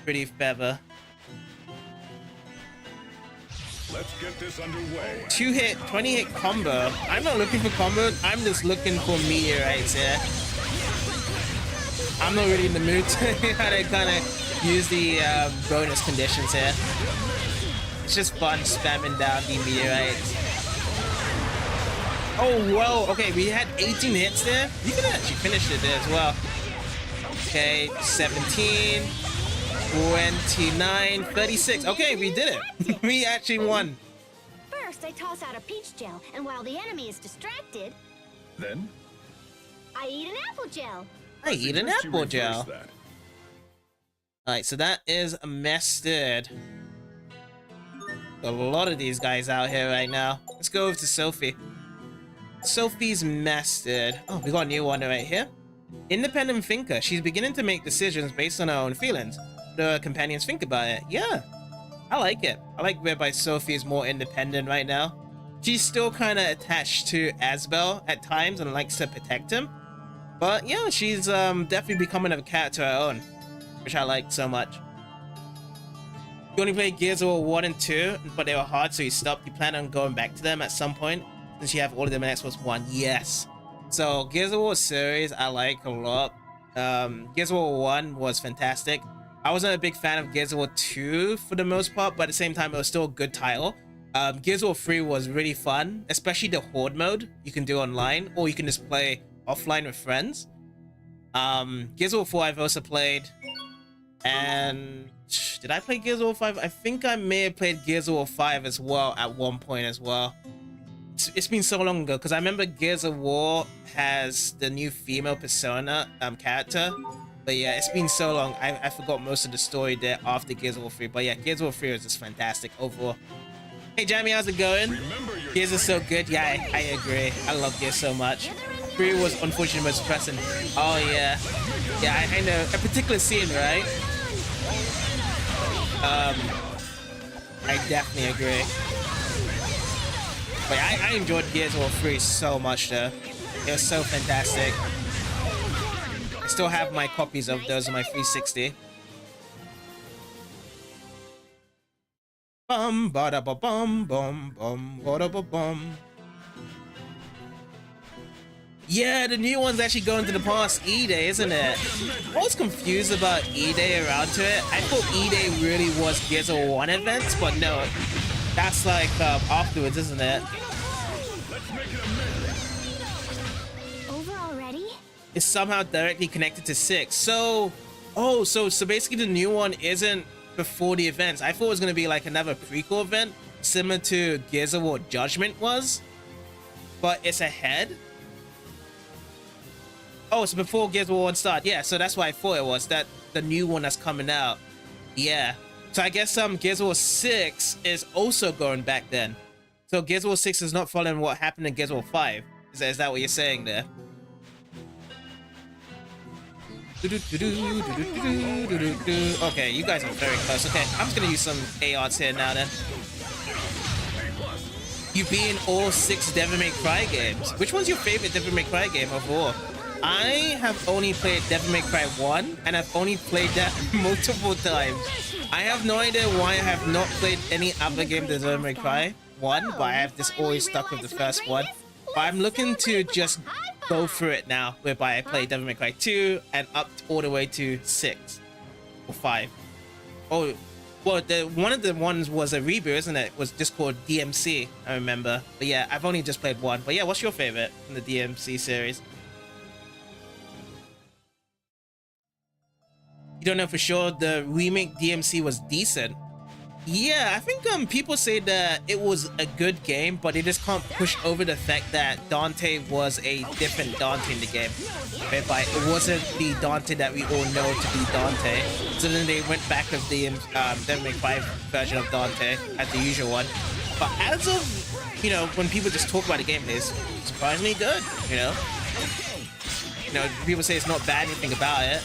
Pretty feather. Let's get this underway. 2-hit, 20-hit combo. I'm not looking for combo. I'm just looking for meteorites here. I'm not really in the mood to kind of use the bonus conditions here. It's just fun spamming down the meteorites. Oh, whoa. Okay, we had 18 hits there. You can actually finish it there as well. Okay, 17, 29, 36. Okay, we did it. We actually won. First, I toss out a peach gel, and while the enemy is distracted, Then I eat an apple gel. I eat an suggest you apple reverse gel. that. Alright, so that is mastered. A lot of these guys out here right now. Let's go over to Sophie. Sophie's mastered. Oh, we got a new one right here. Independent thinker. She's beginning to make decisions based on her own feelings. The companions think about it. Yeah, I like it. I like whereby Sophie is more independent right now. She's still kind of attached to Asbel at times and likes to protect him. But yeah, she's definitely becoming a character of her own, which I like so much. You only played Gears of War 1 and 2, but they were hard, so you stopped. You plan on going back to them at some point, since you have all of them in Xbox One. Yes. So Gears of War series I like a lot. Gears of War 1 was fantastic. I wasn't a big fan of Gears of War 2 for the most part, but at the same time it was still a good title. Gears of War 3 was really fun, especially the Horde mode you can do online, or you can just play offline with friends. Gears of War 4 I've also played. And did I play Gears of War 5? I think I may have played Gears of War 5 as well at one point as well. it's been so long ago because I remember Gears of War has the new female persona character. But yeah, it's been so long. I forgot most of the story there after Gears of War 3. But yeah, Gears of War 3 is just fantastic overall. Hey Jamie, how's it going? Gears is so good. Yeah, I agree. I love Gears so much. 3 was unfortunately most depressing. Oh yeah. Yeah, I know. A particular scene, right? I definitely agree. But I enjoyed Gears of War 3 so much though. It was so fantastic. I still have my copies of those on my 360. Bum bada ba bum bum bum bada ba bum. Yeah, the new one's actually going to the past E-Day, isn't it? I was confused about E-Day around to it. I thought E-Day really was Gears of War 1 events, but no. That's like afterwards, isn't it? Over already? Is somehow directly connected to 6. So, oh, so basically the new one isn't before the events. I thought it was going to be like another prequel event, similar to Gears of War Judgment was, but it's ahead. Oh, it's before Gears of War 1 start. Yeah, so that's why I thought it was, that the new one that's coming out. Yeah. So I guess Gears of War 6 is also going back then. So Gears of War 6 is not following what happened in Gears of War 5. Is that what you're saying there? Okay, you guys are very close. Okay, I'm just gonna use some ARs here now then. You beat in all 6 Devil May Cry games. Which one's your favorite Devil May Cry game overall? I have only played Devil May Cry 1, and I've only played that multiple times. I have no idea why I have not played any other game than Devil May Cry 1, but I have just always stuck with the first one. But I'm looking to just go through it now, whereby I play Devil May Cry 2 and up all the way to 6 or 5. Oh, well, one of the ones was a reboot, isn't it? It was just called DMC, I remember. But yeah, I've only just played 1. But yeah, what's your favorite in the DMC series? You don't know for sure the remake DMC was decent. Yeah, I think people say that it was a good game, but they just can't push over the fact that Dante was a different Dante in the game. Whereby it wasn't the Dante that we all know to be Dante. So then they went back with the Devil May Cry version of Dante as the usual one. But as of, you know, when people just talk about the game, it's surprisingly good, you know? You know, people say it's not bad, anything about it.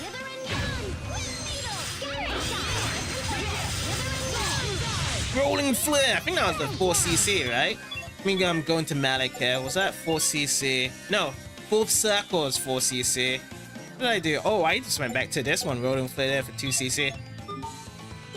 Rolling Flare! I think that was the 4cc, right? I mean, I'm going to Malik here. Was that 4cc? No, Fourth Circle is 4cc. What did I do? Oh, I just went back to this one. Rolling Flare there for 2cc.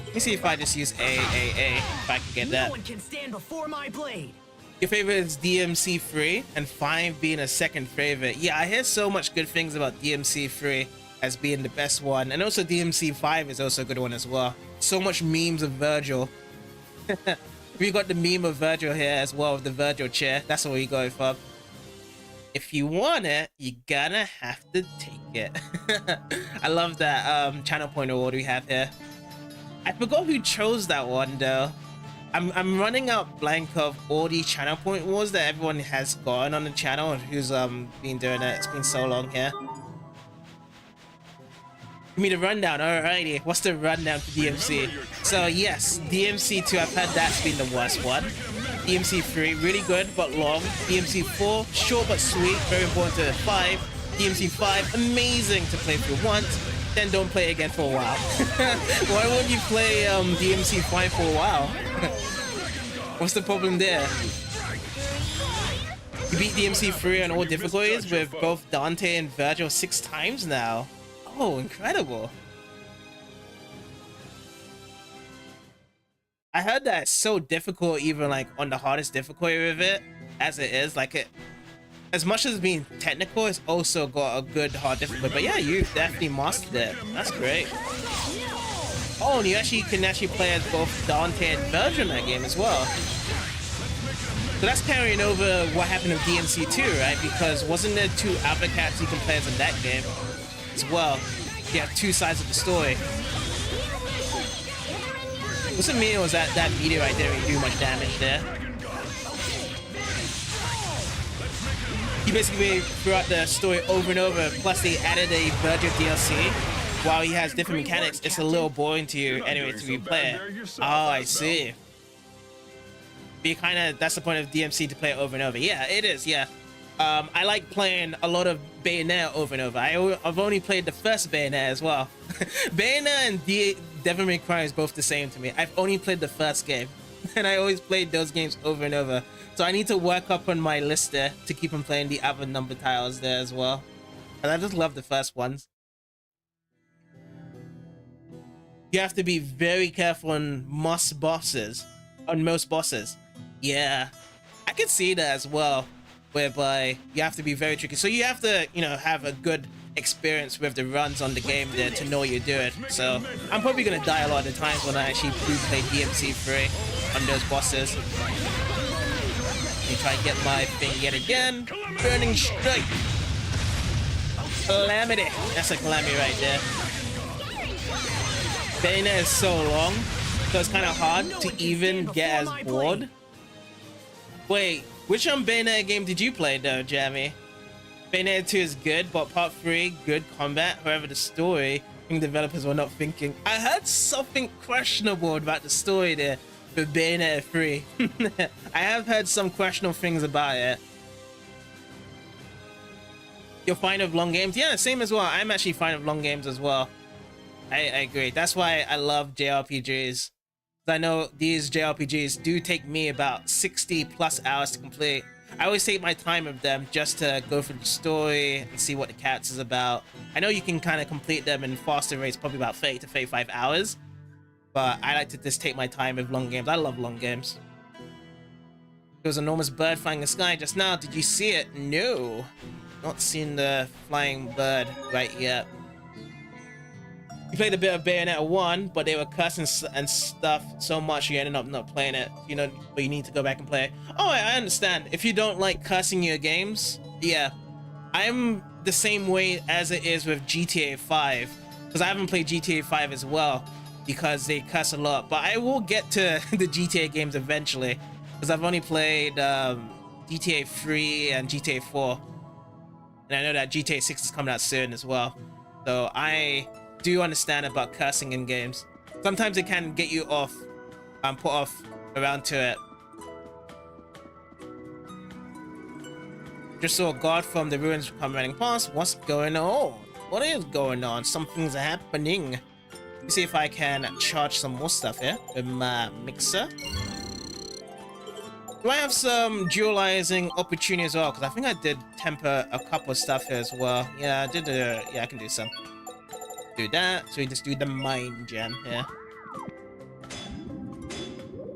Let me see if I just use AAA, if I can get that. No one can stand before my blade. Your favorite is DMC 3, and 5 being a second favorite. Yeah, I hear so much good things about DMC 3 as being the best one. And also DMC 5 is also a good one as well. So much memes of Virgil. We got the meme of Virgil here as well, with the Virgil chair. That's what we go for. If you want it, you gotta have to take it. I love that channel point award we have here. I forgot who chose that one though. I'm running out blank of all the channel point awards that everyone has gotten on the channel and who's been doing it. It's been so long here. Give me the rundown. Alrighty, what's the rundown for DMC? So yes, DMC 2, I've heard that's been the worst one. DMC 3, really good but long. DMC 4, short but sweet, very important to 5. DMC 5, amazing to play through once, then don't play again for a while. Why won't you play DMC 5 for a while? What's the problem there? You beat DMC 3 on all difficulties with both Dante and Virgil 6 times now. Oh, incredible. I heard that it's so difficult, even like on the hardest difficulty with it, as it is. Like it, as much as being technical, it's also got a good hard difficulty. But yeah, you've definitely mastered it. That's great. Oh, and you can actually play as both Dante and Virgil in that game as well. So that's carrying over what happened in DMC 2, right? Because wasn't there 2 other characters you can play as in that game as well? You have 2 sides of the story. Was it me or was that meteorite didn't really do much damage there? basically throughout the story over and over. Plus, they added a Virgil DLC. While he has different mechanics, it's a little boring to you anyway to replay it. Oh, I see. That's the point of DMC, to play it over and over. Yeah, it is. Yeah. I like playing a lot of Bayonetta over and over. I've only played the first Bayonetta as well. Bayonetta and Devil May Cry is both the same to me. I've only played the first game, and I always played those games over and over. So I need to work up on my list there to keep on playing the other number titles there as well. And I just love the first ones. You have to be very careful on most bosses. Yeah, I can see that as well, whereby you have to be very tricky. So you have to, you know, have a good experience with the runs on the game there to know what you're doing. So I'm probably going to die a lot of the times when I actually do play DMC3 on those bosses. Let me try and get my thing yet again. Burning Strike. Calamity. That's a calamity right there. Bayonetta is so long, so it's kind of hard to even get as bored. Wait, which Bayonetta game did you play though, Jamie? Bayonetta 2 is good, but part 3, good combat. However, the story, I think developers were not thinking. I heard something questionable about the story there for Bayonetta 3. I have heard some questionable things about it. You're fine with long games? Yeah, same as well. I'm actually fine with long games as well. I agree. That's why I love JRPGs. I know these JRPGs do take me about 60 plus hours to complete. I always take my time with them just to go through the story and see what the character's about. I know you can kind of complete them in faster rates, probably about 30 to 35 hours. But I like to just take my time with long games. I love long games. There was an enormous bird flying in the sky just now. Did you see it? No. Not seen the flying bird right yet. You played a bit of Bayonetta 1, but they were cussing and stuff so much you ended up not playing it. You know, but you need to go back and play it. Oh, I understand. If you don't like cussing your games, yeah. I'm the same way as it is with GTA 5. Because I haven't played GTA 5 as well, because they cuss a lot. But I will get to the GTA games eventually. Because I've only played GTA 3 and GTA 4. And I know that GTA 6 is coming out soon as well. So I do understand about cursing in games. Sometimes it can get you off and put off around to it. Just saw God from the ruins come running past. What's going on? What is going on? Something's happening. Let me see if I can charge some more stuff here with my mixer. Do I have some dualizing opportunity as well? Because I think I did temper a couple of stuff here as well. Yeah, I did. Yeah, I can do some. Do that. So we just do the mind gem here.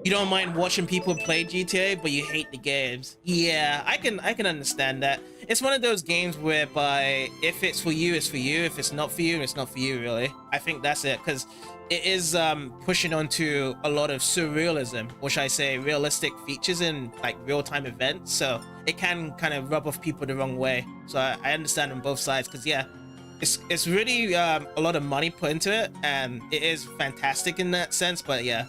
You don't mind watching people play GTA, but you hate the games. Yeah, I can understand that. It's one of those games whereby if it's for you, it's for you. If it's not for you, it's not for you, really. I think that's it, because it is pushing onto a lot of surrealism, or should I say realistic features in like real-time events. So it can kind of rub off people the wrong way. So I understand on both sides, because yeah, it's really a lot of money put into it, and it is fantastic in that sense. But yeah,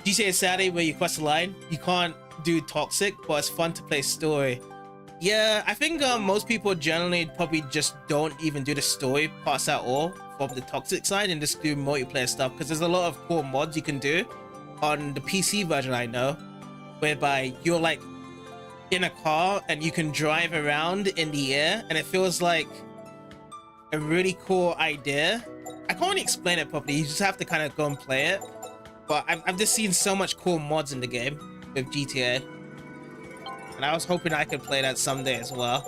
GTA Saturday where you quest a line, you can't do toxic, but it's fun to play story. Yeah, I think most people generally probably just don't even do the story parts at all from the toxic side and just do multiplayer stuff, because there's a lot of cool mods you can do on the PC version, I know, whereby you're like in a car and you can drive around in the air, and it feels like a really cool idea. I can't really explain it properly, you just have to kind of go and play it. But I've just seen so much cool mods in the game with GTA, and I was hoping I could play that someday as well.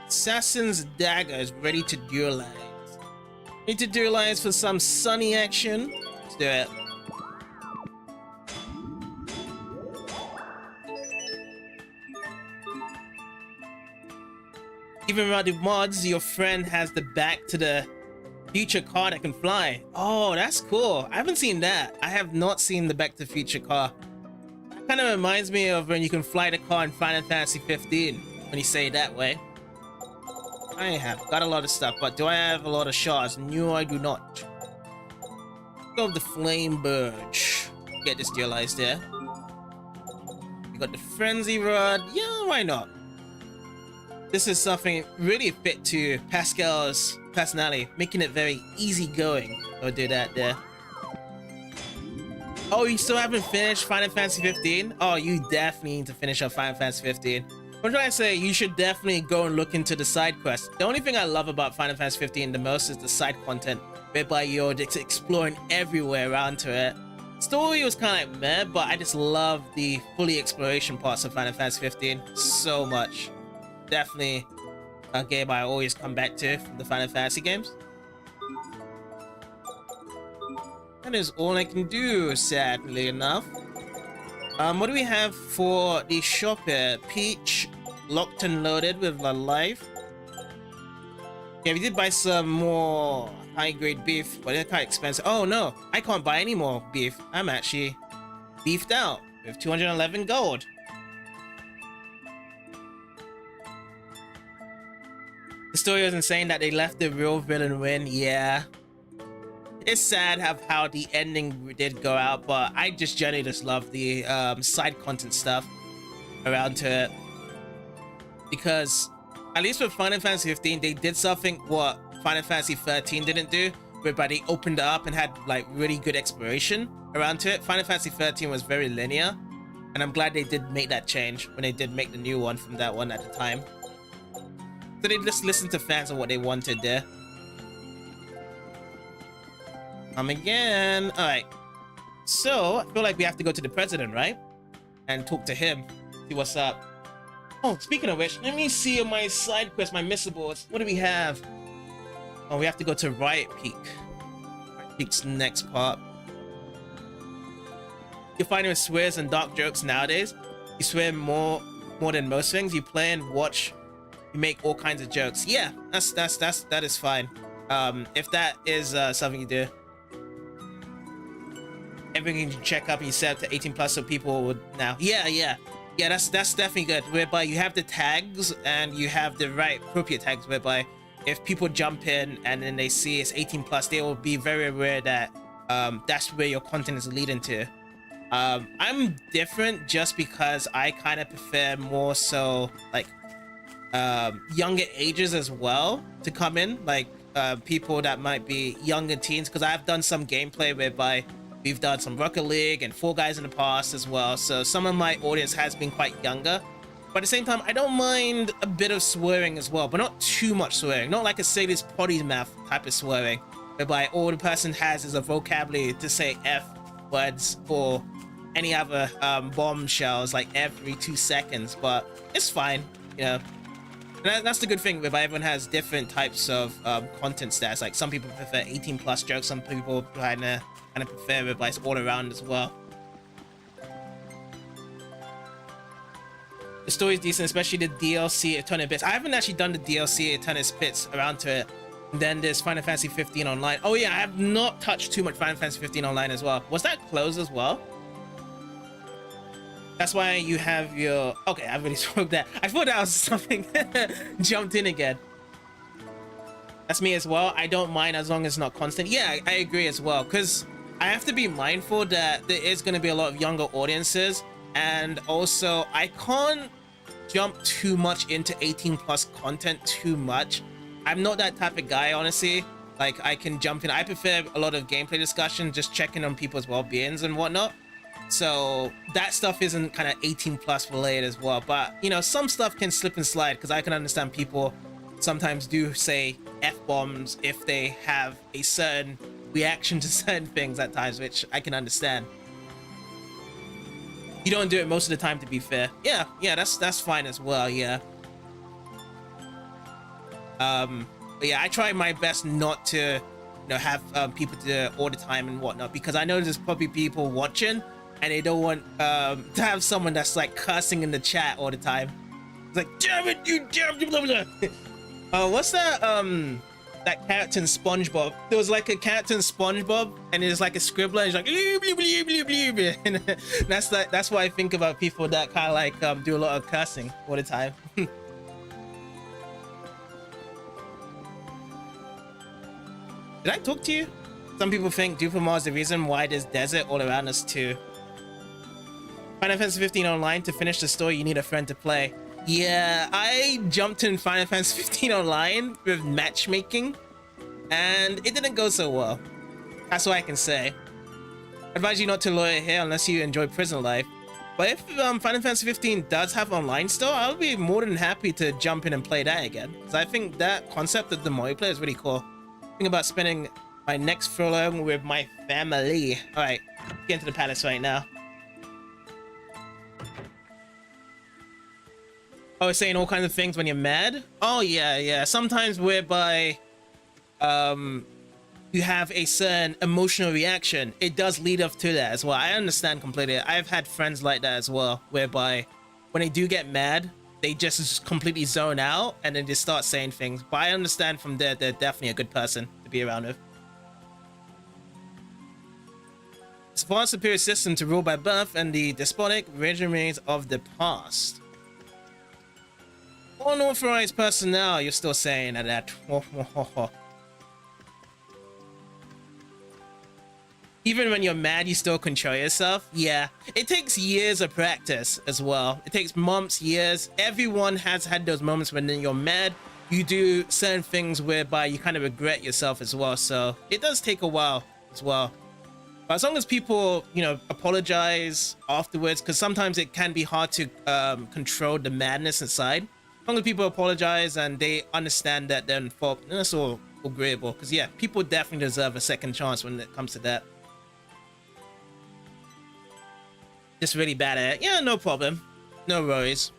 Assassin's Dagger is ready to duelize. Need to duelize for some sunny action? Let's do it. Even without the mods, your friend has the back to the future car that can fly. Oh, that's cool. I haven't seen that. I have not seen the Back to the Future car. Kind of reminds me of when you can fly the car in Final Fantasy 15, when you say it that way. I have got a lot of stuff, but do I have a lot of shards? No, I do not. Go with the Flame Burge. Get this dualized there. We got the frenzy rod. Yeah, why not? This is something really fit to Pascal's personality, making it very easygoing. I'll do that there. Oh, you still haven't finished Final Fantasy 15? Oh, you definitely need to finish up Final Fantasy 15. I'm trying to say you should definitely go and look into the side quests. The only thing I love about Final Fantasy 15 the most is the side content, whereby you're just exploring everywhere around to it. Story was kind of like meh, but I just love the fully exploration parts of Final Fantasy 15 so much. Definitely a game I always come back to from the Final Fantasy games. That is all I can do, sadly enough. What do we have for the shop here? Peach, locked and loaded with a life. Yeah, we did buy some more high-grade beef, but they're kind of expensive. Oh no, I can't buy any more beef. I'm actually beefed out with 211 gold. The story was insane that they left the real villain win. Yeah. It's sad how the ending did go out, but I just generally just love the side content stuff around to it. Because at least with Final Fantasy 15, they did something what Final Fantasy 13 didn't do, whereby they opened it up and had like really good exploration around to it. Final Fantasy 13 was very linear, and I'm glad they did make that change when they did make the new one from that one at the time. So they just listened to fans and what they wanted there. Again. Alright. So, I feel like we have to go to the president, right? And talk to him. See what's up. Oh, speaking of which, let me see on my side quest, my missables. What do we have? Oh, we have to go to Riot Peak. Riot Peak's next part. You're finding with swears and dark jokes nowadays. You swear more than most things. You play and watch. You make all kinds of jokes. Yeah, that is fine. If that is something you do. Everything you can check up and you set up to 18 plus so people would now. Yeah, that's definitely good. Whereby you have the tags and you have the right appropriate tags, whereby if people jump in and then they see it's 18 plus, they will be very aware that that's where your content is leading to. I'm different just because I kind of prefer more so like younger ages as well to come in, like people that might be younger teens, because I've done some gameplay whereby we've done some Rocket League and Fall Guys in the past as well, so some of my audience has been quite younger. But at the same time, I don't mind a bit of swearing as well, but not too much swearing. Not like a Sailor's potty mouth type of swearing, whereby all the person has is a vocabulary to say F words or any other bombshells like every 2 seconds, but it's fine, you know. And that's the good thing, whereby everyone has different types of content stats. Like some people prefer 18 plus jokes, some people kind of prefer whereby it's all around as well. The story is decent, especially the DLC Eternal Bits. I haven't actually done the DLC Eternal Bits around to it. And then there's Final Fantasy 15 Online. Oh yeah, I have not touched too much Final Fantasy 15 Online as well. Was that closed as well? That's why you have your... Okay, I really spoke that. I thought that was something jumped in again. That's me as well. I don't mind as long as it's not constant. Yeah, I agree as well. Because I have to be mindful that there is going to be a lot of younger audiences. And also, I can't jump too much into 18 plus content too much. I'm not that type of guy, honestly. Like, I can jump in. I prefer a lot of gameplay discussion, just checking on people's well-beings and whatnot. So that stuff isn't kind of 18 plus related as well. But, you know, some stuff can slip and slide, because I can understand people sometimes do say F-bombs if they have a certain reaction to certain things at times, which I can understand. You don't do it most of the time, to be fair. Yeah, that's fine as well, yeah. But yeah, I try my best not to, you know, have people do it all the time and whatnot, because I know there's probably people watching and they don't want to have someone that's like cursing in the chat all the time. It's like, damn it, you damn blah, blah, blah. What's that that character in SpongeBob? There was like a character in SpongeBob and it's like a scribbler and he's like blah, blah, blah, blah, blah. And that's why I think about people that kind of like do a lot of cursing all the time. Did I talk to you? Some people think Dupamar is the reason why there's desert all around us too. Final Fantasy 15 online, to finish the story, you need a friend to play. Yeah, I jumped in Final Fantasy 15 online with matchmaking, and it didn't go so well. That's all I can say. Advise you not to lawyer here unless you enjoy prison life. But if Final Fantasy 15 does have online still, I'll be more than happy to jump in and play that again. Because I think that concept of the multiplayer is really cool. Think about spending my next furlough with my family. Alright, get into the palace right now. Oh, it's saying all kinds of things when you're mad? Oh, yeah. Sometimes whereby you have a certain emotional reaction, it does lead up to that as well. I understand completely. I've had friends like that as well, whereby when they do get mad, they just completely zone out and then just start saying things. But I understand from there, they're definitely a good person to be around with. It's a far superior system to rule by birth and the despotic regimes of the past. Unauthorized personnel, you're still saying that. Even when you're mad, you still control yourself. Yeah, it takes years of practice as well. It takes months, years. Everyone has had those moments when you're mad. You do certain things whereby you kind of regret yourself as well. So it does take a while as well. But as long as people, you know, apologize afterwards, because sometimes it can be hard to control the madness inside. As long as people apologize and they understand that they're in fault, that's all agreeable. Because yeah, people definitely deserve a second chance when it comes to that. Just really bad at it. Yeah, no problem. No worries.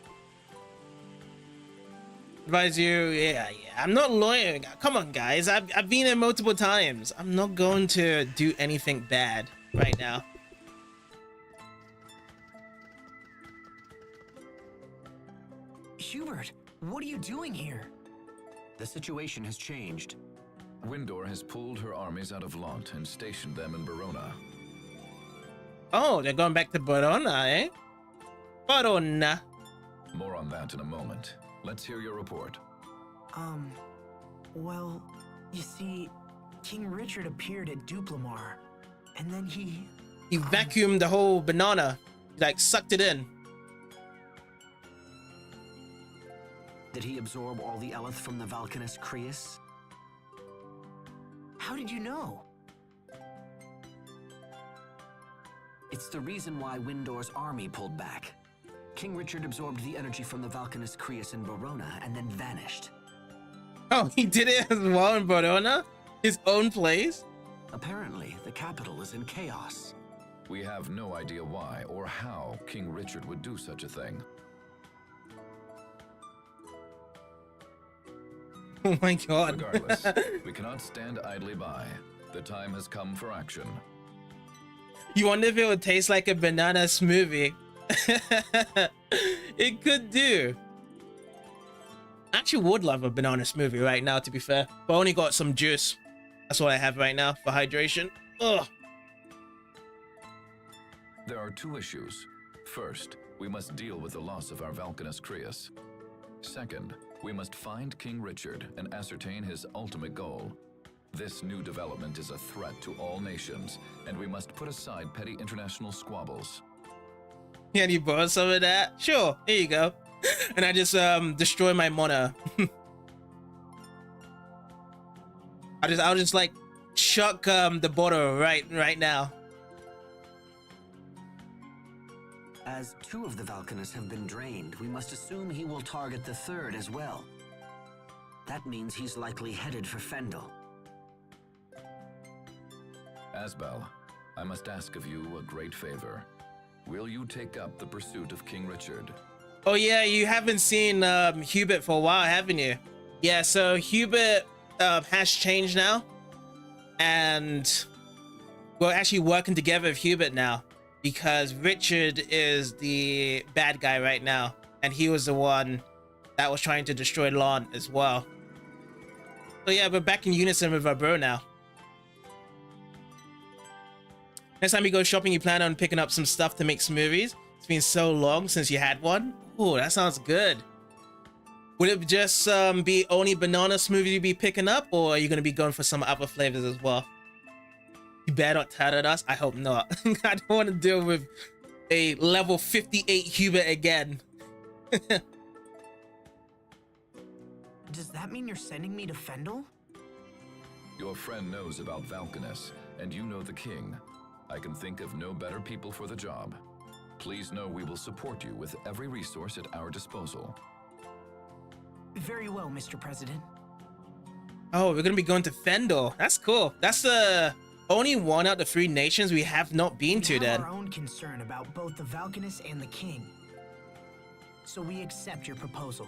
Advise you, yeah. I'm not lawyering. Come on, guys. I've been there multiple times. I'm not going to do anything bad right now. Hubert, what are you doing here? The situation has changed. Windor has pulled her armies out of Lhant and stationed them in Verona. Oh, they're going back to Verona, eh? Verona. More on that in a moment. Let's hear your report. Well, you see, King Richard appeared at Duplamar, and then he vacuumed the whole banana. He, like, sucked it in. Did he absorb all the Eleth from the Valkines Cryas? How did you know? It's the reason why Windor's army pulled back. King Richard absorbed the energy from the Valkines Cryas in Verona and then vanished. Oh, he did it as well in Verona? His own place? Apparently, the capital is in chaos. We have no idea why or how King Richard would do such a thing. Oh my god. Regardless, we cannot stand idly by. The time has come for action. You wonder if it would taste like a banana smoothie. It could do. I actually would love a banana smoothie right now, to be fair. But I only got some juice. That's what I have right now for hydration. Ugh. There are two issues. First, we must deal with the loss of our Valkines Cryas. Second, we must find King Richard and ascertain his ultimate goal. This new development is a threat to all nations, and we must put aside petty international squabbles. Can you borrow some of that? Sure, here you go. And I just destroy my mana. I'll just like chuck the bottle right now. As two of the Valkines have been drained, we must assume he will target the third as well. That means he's likely headed for Fendel. Asbel, I must ask of you a great favor. Will you take up the pursuit of King Richard? Oh yeah, you haven't seen Hubert for a while, haven't you? Yeah, so Hubert has changed now. And we're actually working together with Hubert now. Because Richard is the bad guy right now. And he was the one that was trying to destroy Lhant as well. So yeah, we're back in unison with our bro now. Next time you go shopping, you plan on picking up some stuff to make smoothies. It's been so long since you had one. Ooh, that sounds good. Would it just be only banana smoothie you'd be picking up, or are you going to be going for some other flavors as well? You better not tell us. I hope not. I don't want to deal with a level 58 Hubert again. Does that mean you're sending me to Fendel? Your friend knows about Valkines, and you know the king. I can think of no better people for the job. Please know we will support you with every resource at our disposal. Very well, Mr. President. Oh, we're gonna be going to Fendel. That's cool. That's the only one out of 3 nations we have not been to We then. have our own concern about both the Valkines and the king. So we accept your proposal.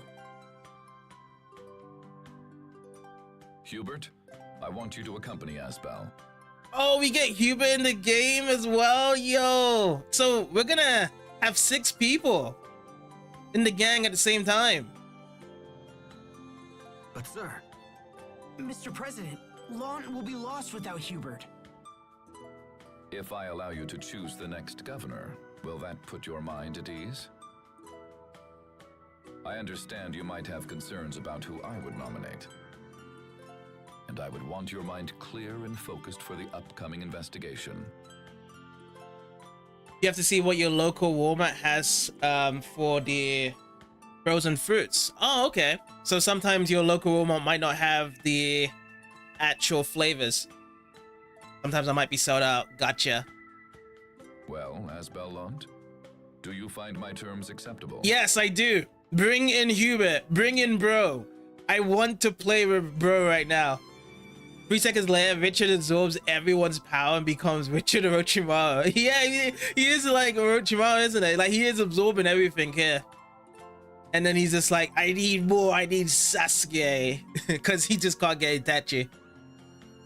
Hubert, I want you to accompany Asbel. Oh, we get Hubert in the game as well, yo. So we're gonna have 6 people in the gang at the same time. But sir, Mr. President, Lhant will be lost without Hubert. If I allow you to choose the next governor, will that put your mind at ease? I understand you might have concerns about who I would nominate. And I would want your mind clear and focused for the upcoming investigation. You have to see what your local Walmart has for the frozen fruits. Oh, okay. So sometimes your local Walmart might not have the actual flavors. Sometimes I might be sold out. Gotcha. Well, Asbel Lhant, do you find my terms acceptable? Yes, I do. Bring in Hubert. Bring in Bro. I want to play with Bro right now. 3 seconds later, Richard absorbs everyone's power and becomes Richard Orochimaru. Yeah, he is like Orochimaru, isn't it? Like, he is absorbing everything here. And then he's just like, I need more, I need Sasuke. Because he just can't get Itachi.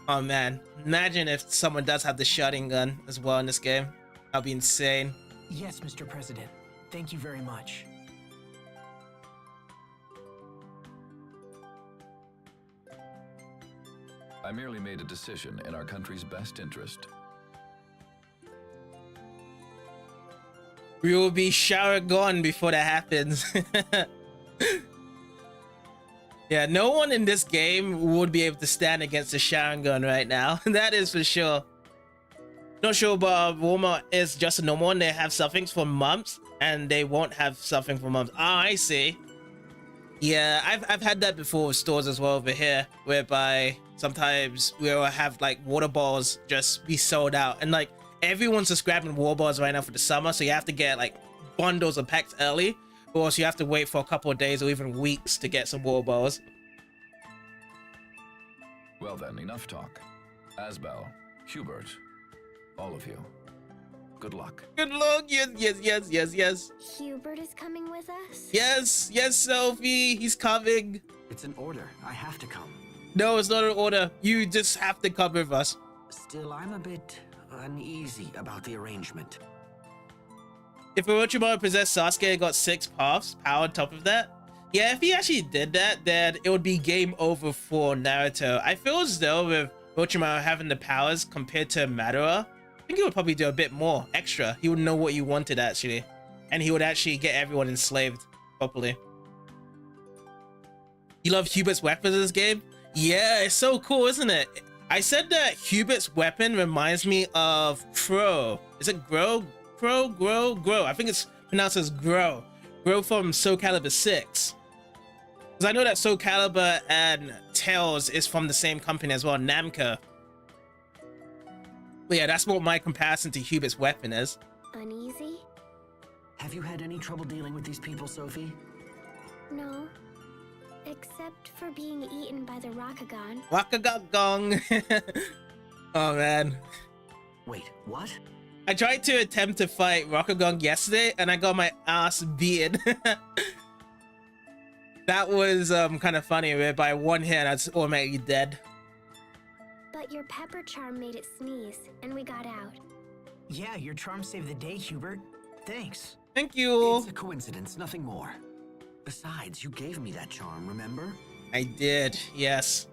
Oh, man. Imagine if someone does have the shotting gun as well in this game. That'd be insane. Yes, Mr. President. Thank you very much. I merely made a decision in our country's best interest. We will be shower gone before that happens. Yeah, no one in this game would be able to stand against the Sharingan right now. That is for sure. Not sure, but Walmart is just a normal one. They have something for months, and they won't have something for months. Ah, I see. Yeah, I've had that before with stores as well over here, whereby sometimes we'll have like water balls just be sold out, and like everyone's just grabbing water balls right now for the summer, so you have to get like bundles of packs early, or else you have to wait for a couple of days or even weeks to get some water balls. Well then, enough talk. Asbel, Hubert, all of you, good luck. Good luck. Yes, yes, yes, yes, yes. Hubert is coming with us? Yes, yes, Sophie, he's coming. it's an order. I have to come. No, it's not an order. You just have to come with us. Still, I'm a bit uneasy about the arrangement. If Orochimaru possessed Sasuke and got 6 paths, power on top of that, yeah, if he actually did that, then it would be game over for Naruto. I feel as though with Orochimaru having the powers compared to Madara, I think he would probably do a bit more extra. He would know what you wanted actually, and he would actually get everyone enslaved properly. You love Hubert's weapons in this game? Yeah, it's so cool, isn't it? I said that Hubert's weapon reminds me of Crow. Is it Grow? Grow. I think it's pronounced as Grow. Grow from Soul Calibur 6. Because I know that Soul Calibur and Tails is from the same company as well, Namco. But yeah, that's what my comparison to Hubert's weapon is. Uneasy? Have you had any trouble dealing with these people, Sophie? No. Except for being eaten by the Rakugan. Wakagong. Oh man. Wait, what? I tried to attempt to fight Rakugan yesterday and I got my ass beaten. That was kind of funny, where by one hit I was automatically dead. But your pepper charm made it sneeze, and we got out. Yeah, your charm saved the day, Hubert. Thanks. Thank you. It's a coincidence, nothing more. Besides, you gave me that charm, remember? I did, yes.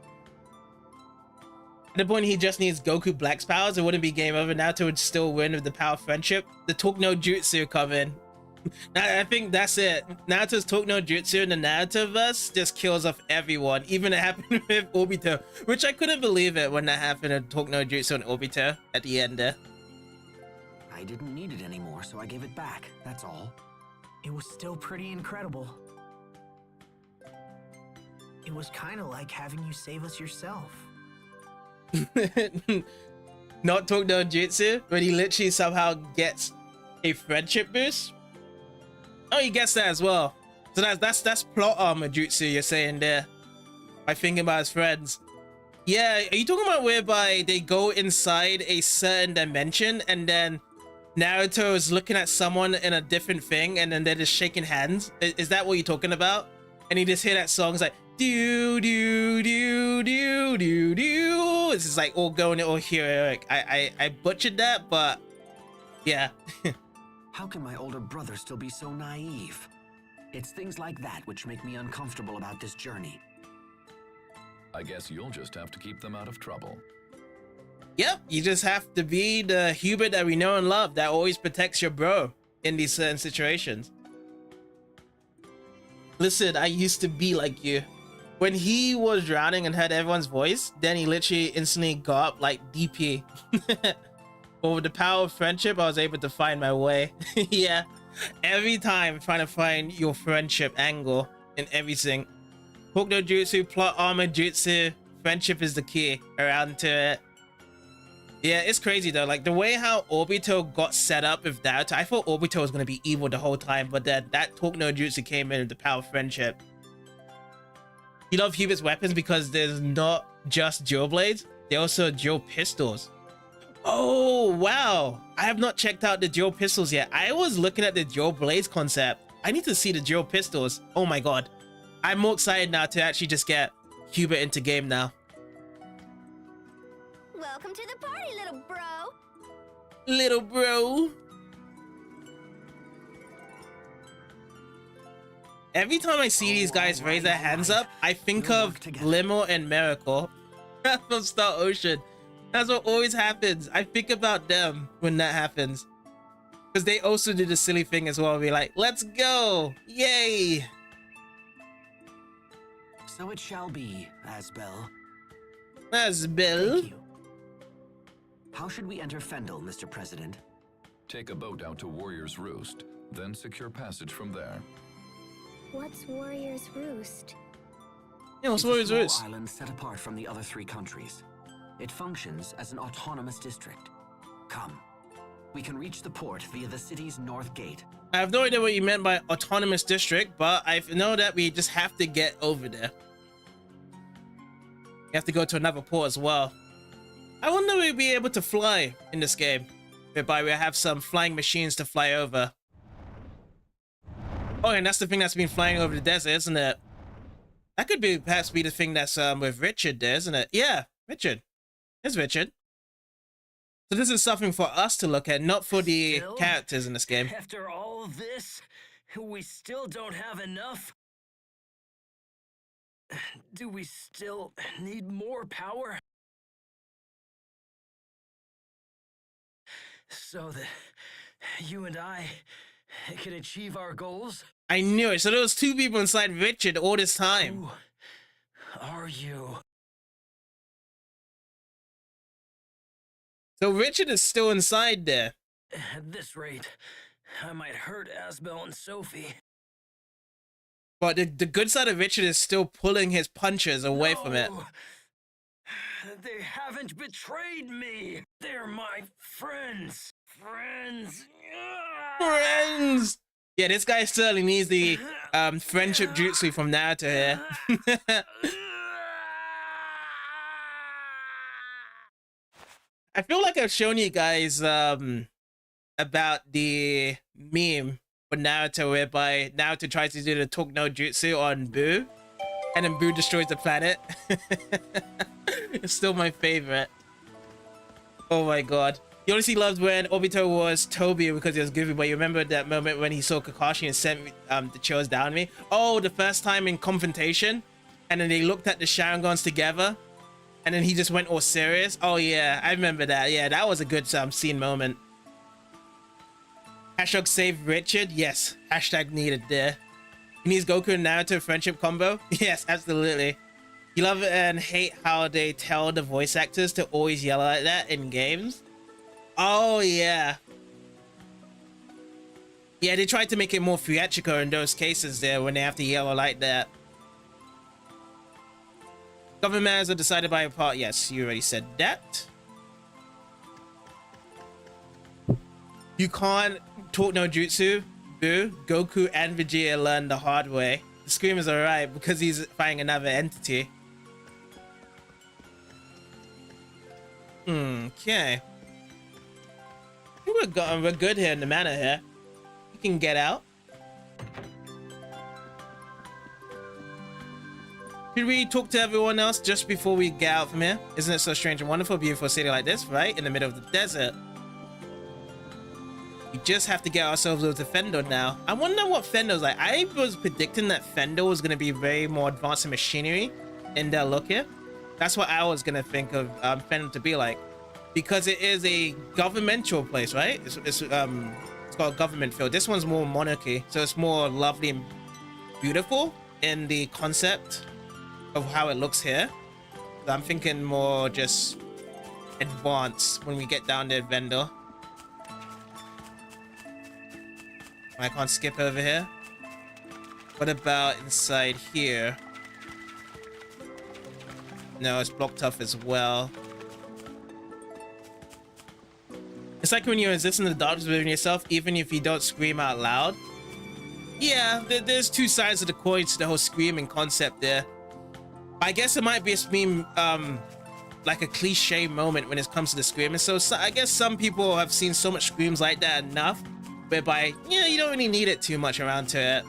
At the point he just needs Goku Black's powers, it wouldn't be game over. Naruto would still win with the power of friendship. The Talk No Jutsu come in. I think that's it. Naruto's Talk No Jutsu in the Narutoverse just kills off everyone. Even it happened with Obito, which I couldn't believe it when that happened in Talk No Jutsu and Obito at the end there. I I didn't need it anymore, so I gave it back, that's all. It was still pretty incredible. It was kind of like having you save us yourself. Not talk no jutsu, when he literally somehow gets a friendship boost. Oh, he gets that as well. So that's plot armor jutsu you're saying there. By thinking about his friends. Yeah, are you talking about whereby they go inside a certain dimension and then Naruto is looking at someone in a different thing and then they're just shaking hands? Is that what you're talking about? And you just hear that song, it's like do do do do do do. It's just like all going all heroic. I butchered that, but yeah. How can my older brother still be so naive? It's things like that which make me uncomfortable about this journey. I guess you'll just have to keep them out of trouble. Yep, you just have to be the Hubert that we know and love that always protects your bro in these certain situations. Listen, I used to be like you. When he was drowning and heard everyone's voice, then he literally instantly got up like DP. But with the power of friendship, I was able to find my way. Yeah, every time trying to find your friendship angle in everything. Hook no jutsu, plot armor jutsu, friendship is the key around to it. Yeah, it's crazy though, like the way how Obito got set up with Naruto. I thought Obito was going to be evil the whole time, but then that Hook no jutsu came in with the power of friendship. You love Hubert's weapons because there's not just dual blades, they also dual pistols. Oh wow, I have not checked out the dual pistols yet. I was looking at the dual blades concept. I need to see the dual pistols. Oh my god, I'm more excited now to actually just get Hubert into game now. Welcome to the party, little bro. Little bro. Every time I see these guys raise their hands up, I think of Limo and Miracle from Star Ocean. That's what always happens. I think about them when that happens. Because they also do the silly thing as well. Be like, let's go. Yay. So it shall be, Asbel. Asbel? Thank you. How should we enter Fendel, Mr. President? Take a boat out to Warrior's Roost, then secure passage from there. What's Warrior's Roost? Yeah, what's It's a Warrior's small Roost? island set apart from the other 3 countries. It functions as an autonomous district. Come. We can reach the port via the city's north gate. I have no idea what you meant by autonomous district, but I know that we just have to get over there. We have to go to another port as well. I wonder if we'll be able to fly in this game, whereby we have some flying machines to fly over. Oh, and that's the thing that's been flying over the desert, isn't it? That could be perhaps be the thing that's with Richard there, isn't it? Yeah, Richard. There's Richard. So this is something for us to look at, not for the characters in this game. After all this, we still don't have enough? Do we still need more power? So that you and I can achieve our goals? I knew it. So there was 2 people inside Richard all this time. Who are you? So Richard is still inside there. At this rate, I might hurt Asbel and Sophie. But the good side of Richard is still pulling his punches away from it. They haven't betrayed me. They're my friends. Friends. Friends! Yeah, this guy certainly needs the friendship jutsu from Naruto here. I feel like I've shown you guys about the meme for Naruto whereby Naruto tries to do the Talk No Jutsu on Boo and then Boo destroys the planet. It's still my favorite. Oh my god. He honestly loved when Obito was Toby because he was goofy, but you remember that moment when he saw Kakashi and sent the chills down me? Oh, the first time in confrontation and then they looked at the Sharingans together and then he just went all serious. Oh yeah, I remember that. Yeah, that was a good scene moment. Hashtag save Richard. Yes, hashtag needed there. He needs Goku and Naruto friendship combo. Yes, absolutely. You love it and hate how they tell the voice actors to always yell like that in games. Oh yeah, Yeah, they tried to make it more theatrical in those cases there when they have to yell like that. Government matters are decided by a part. Yes, you already said that. You can't talk no jutsu. Boo. Goku and Vegeta learned the hard way. The Screamer's alright because he's fighting another entity. Okay. I think we're good here in the manor here. You can get out. Should we talk to everyone else just before we get out from here? Isn't it so strange and wonderful, beautiful city like this, right? In the middle of the desert. We just have to get ourselves over to Fendor now. I wonder what Fendor's like. I was predicting that Fendor was going to be very more advanced in machinery in their look here. That's what I was going to think of Fendor to be like. Because it is a governmental place, right? It's got a government feel. This one's more monarchy. So it's more lovely and beautiful in the concept of how it looks here. So I'm thinking more just advanced when we get down there, Vendor. I can't skip over here. What about inside here? No, it's blocked off as well. It's like when you're resisting the darkness within yourself, even if you don't scream out loud. Yeah, there's two sides of the coin to the whole screaming concept there. I guess it might be like a cliche moment when it comes to the screaming. So I guess some people have seen so much screams like that enough, whereby, you know, you don't really need it too much around to it.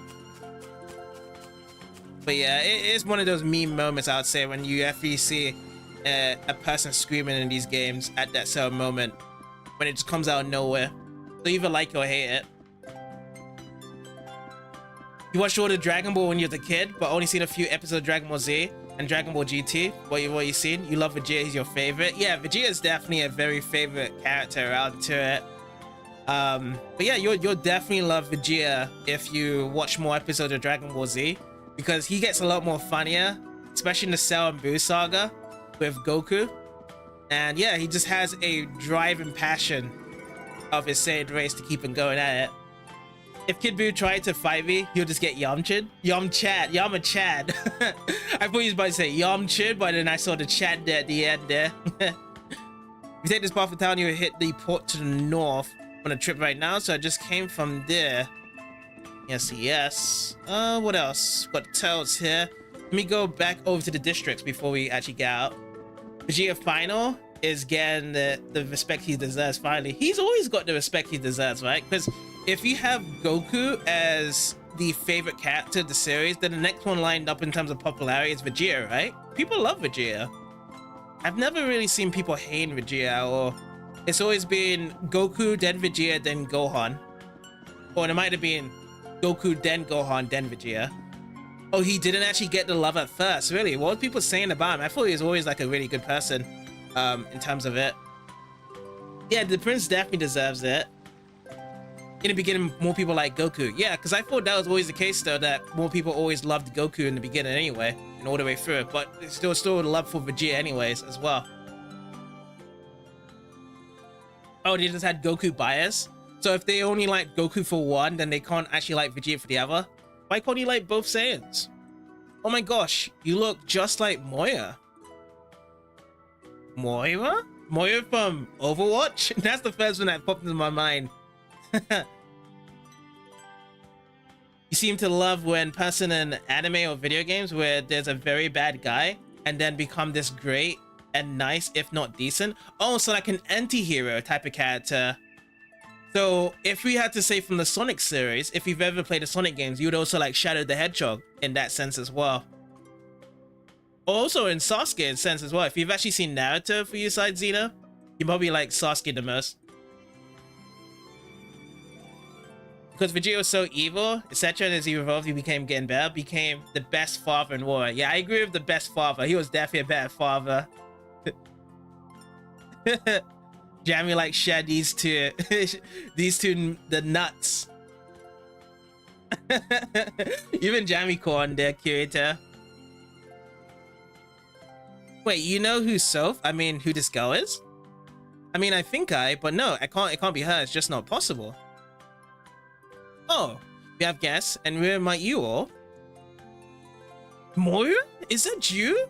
But yeah, it is one of those meme moments, I would say, when you actually see a person screaming in these games at that certain moment, when it just comes out of nowhere. So you either like or hate it. You watched all the Dragon Ball when you were a kid, but only seen a few episodes of Dragon Ball Z and Dragon Ball GT. What you seen? You love Vegeta, he's your favorite. Yeah, Vegeta is definitely a very favorite character around to it. But yeah, you'll definitely love Vegeta if you watch more episodes of Dragon Ball Z, because he gets a lot more funnier, especially in the Cell and Buu saga with Goku. And yeah, he just has a drive and passion of his Saiyan race to keep him going at it. If Kid Buu tried to fight me, he'll just get Yamcha'd. Yama-Chad. I thought he was about to say Yamcha'd, but then I saw the Chad there at the end there. If you take this path of town, you'll hit the port to the north on a trip right now, so I just came from there. Yes. What else? Got tells here. Let me go back over to the districts before we actually get out. Vegeta Final is getting the respect he deserves finally. He's always got the respect he deserves, right? Because if you have Goku as the favorite character of the series, then the next one lined up in terms of popularity is Vegeta, right? People love Vegeta. I've never really seen people hate Vegeta, or it's always been Goku, then Vegeta, then Gohan. Or it might have been Goku, then Gohan, then Vegeta. Oh, he didn't actually get the love at first, really? What were people saying about him? I thought he was always like a really good person in terms of it. Yeah, the prince definitely deserves it. In the beginning, more people like Goku. Yeah, because I thought that was always the case, though, that more people always loved Goku in the beginning anyway, and all the way through. But there's still love for Vegeta anyways, as well. Oh, they just had Goku bias? So if they only like Goku for one, then they can't actually like Vegeta for the other? Why can't you like both Saiyans? Oh my gosh, you look just like Moya. Moira? Moya from Overwatch? That's the first one that popped into my mind. You seem to love when person in anime or video games where there's a very bad guy and then become this great and nice, if not decent. Oh, so like an anti-hero type of character. So if we had to say from the Sonic series, if you've ever played the Sonic games, you would also like Shadow the Hedgehog in that sense as well. Also in Sasuke in sense as well. If you've actually seen Naruto for your side, Xena, you probably like Sasuke the most. Because Vegeta was so evil, etc. And as he evolved, he became getting better, became the best father in war. Yeah, I agree with the best father. He was definitely a better father. Jamie like shed these two the nuts. Even Jamie corn there, curator. Wait, you know who Soph? I mean, who this girl is? I mean, I think but no, it can't be her. It's just not possible. Oh, we have guests, and where might you all? Moira? Is that you?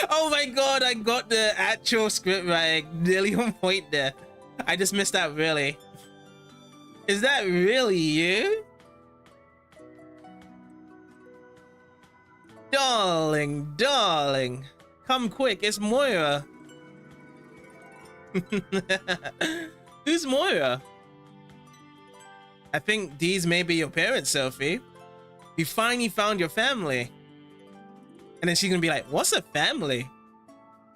Oh my god, I got the actual script right. Nearly on point there. I just missed out, really. Is that really you? Darling, darling. Come quick, it's Moira. Who's Moira? I think these may be your parents, Sophie. You finally found your family. And then she's gonna be like, what's a family?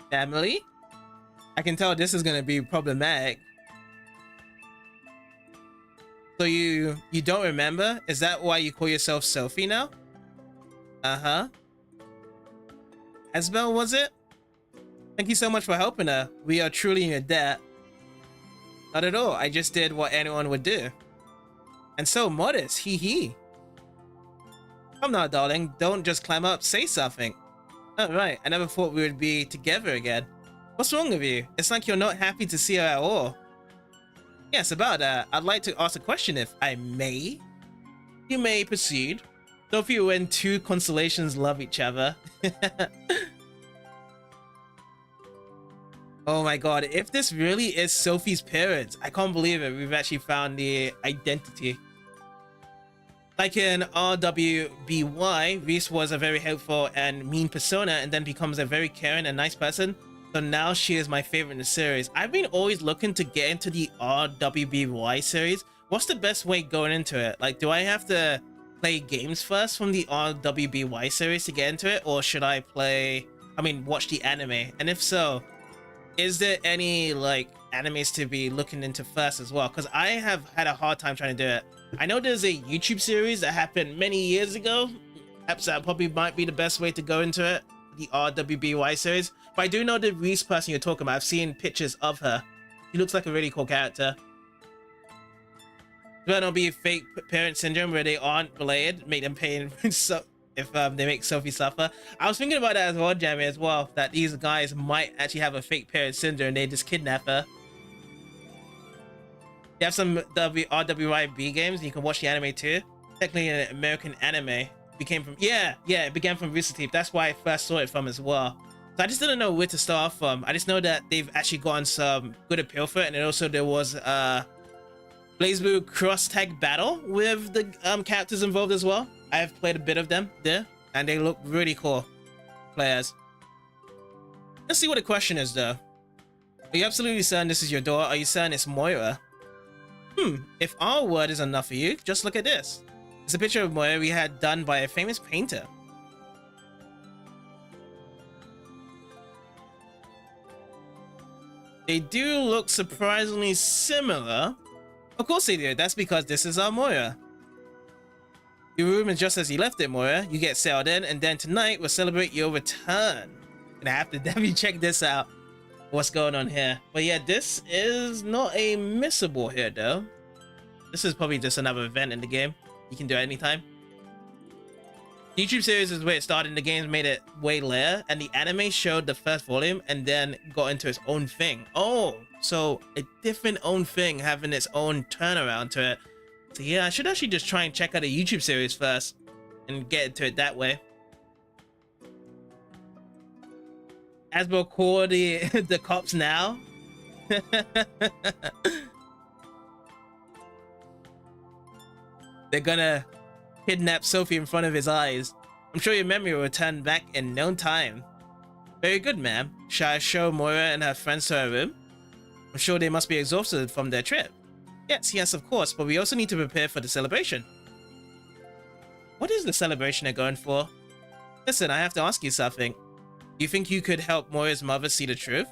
Family? I can tell this is gonna be problematic. So you don't remember? Is that why you call yourself Sophie now? Uh-huh. Asbel, was it? Thank you so much for helping her. We are truly in your debt. Not at all. I just did what anyone would do. And so modest, hee hee. Come now, darling. Don't just climb up. Say something. Oh, right. I never thought we would be together again. What's wrong with you? It's like you're not happy to see her at all. Yes, about that. I'd like to ask a question if I may. You may proceed. Sophie, when two constellations love each other. Oh my god, if this really is Sophie's parents, I can't believe it. We've actually found the identity. Like in RWBY, Reese was a very helpful and mean persona and then becomes a very caring and nice person. So now she is my favorite in the series. I've been always looking to get into the RWBY series. What's the best way going into it? Like, do I have to play games first from the RWBY series to get into it? Or should I watch the anime? And if so, is there any like animes to be looking into first as well? Because I have had a hard time trying to do it. I know there's a YouTube series that happened many years ago. Perhaps that probably might be the best way to go into it, the RWBY series. But I do know the Reese person you're talking about. I've seen pictures of her. She looks like a really cool character. There not be fake parent syndrome where they aren't related, make them pain so if they make Sophie suffer. I was thinking about that as well, Jamie, as well, that these guys might actually have a fake parent syndrome and they just kidnap her. You have some RWBY games and you can watch the anime too. Technically an American anime. It began from Rooster Teeth. That's why I first saw it from as well. So I just didn't know where to start from. I just know that they've actually gotten some good appeal for it, and then also there was BlazBlue cross tag battle with the characters involved as well. I have played a bit of them there, and they look really cool players. Let's see what the question is though. Are you absolutely certain this is your door? Are you certain it's Moira? If our word is enough for you, just look at this. It's a picture of Moira we had done by a famous painter. They do look surprisingly similar. Of course they do. That's because this is our Moira. Your room is just as you left it, Moira. You get settled in, and then tonight we'll celebrate your return. And I have to definitely check this out. What's going on here? But yeah, this is not a missable here though. This is probably just another event in the game. You can do it anytime. The YouTube series is where it started, and the games made it way later, and the anime showed the first volume and then got into its own thing. Oh, so a different own thing having its own turnaround to it. So yeah, I should actually just try and check out the YouTube series first and get into it that way. Asbel, call the cops now. They're gonna kidnap Sophie in front of his eyes. I'm sure your memory will return back in no time. Very good, ma'am. Shall I show Moira and her friends to her room? I'm sure they must be exhausted from their trip. Yes, of course, but we also need to prepare for the celebration. What is the celebration they're going for? Listen, I have to ask you something. Do you think you could help Moira's mother see the truth?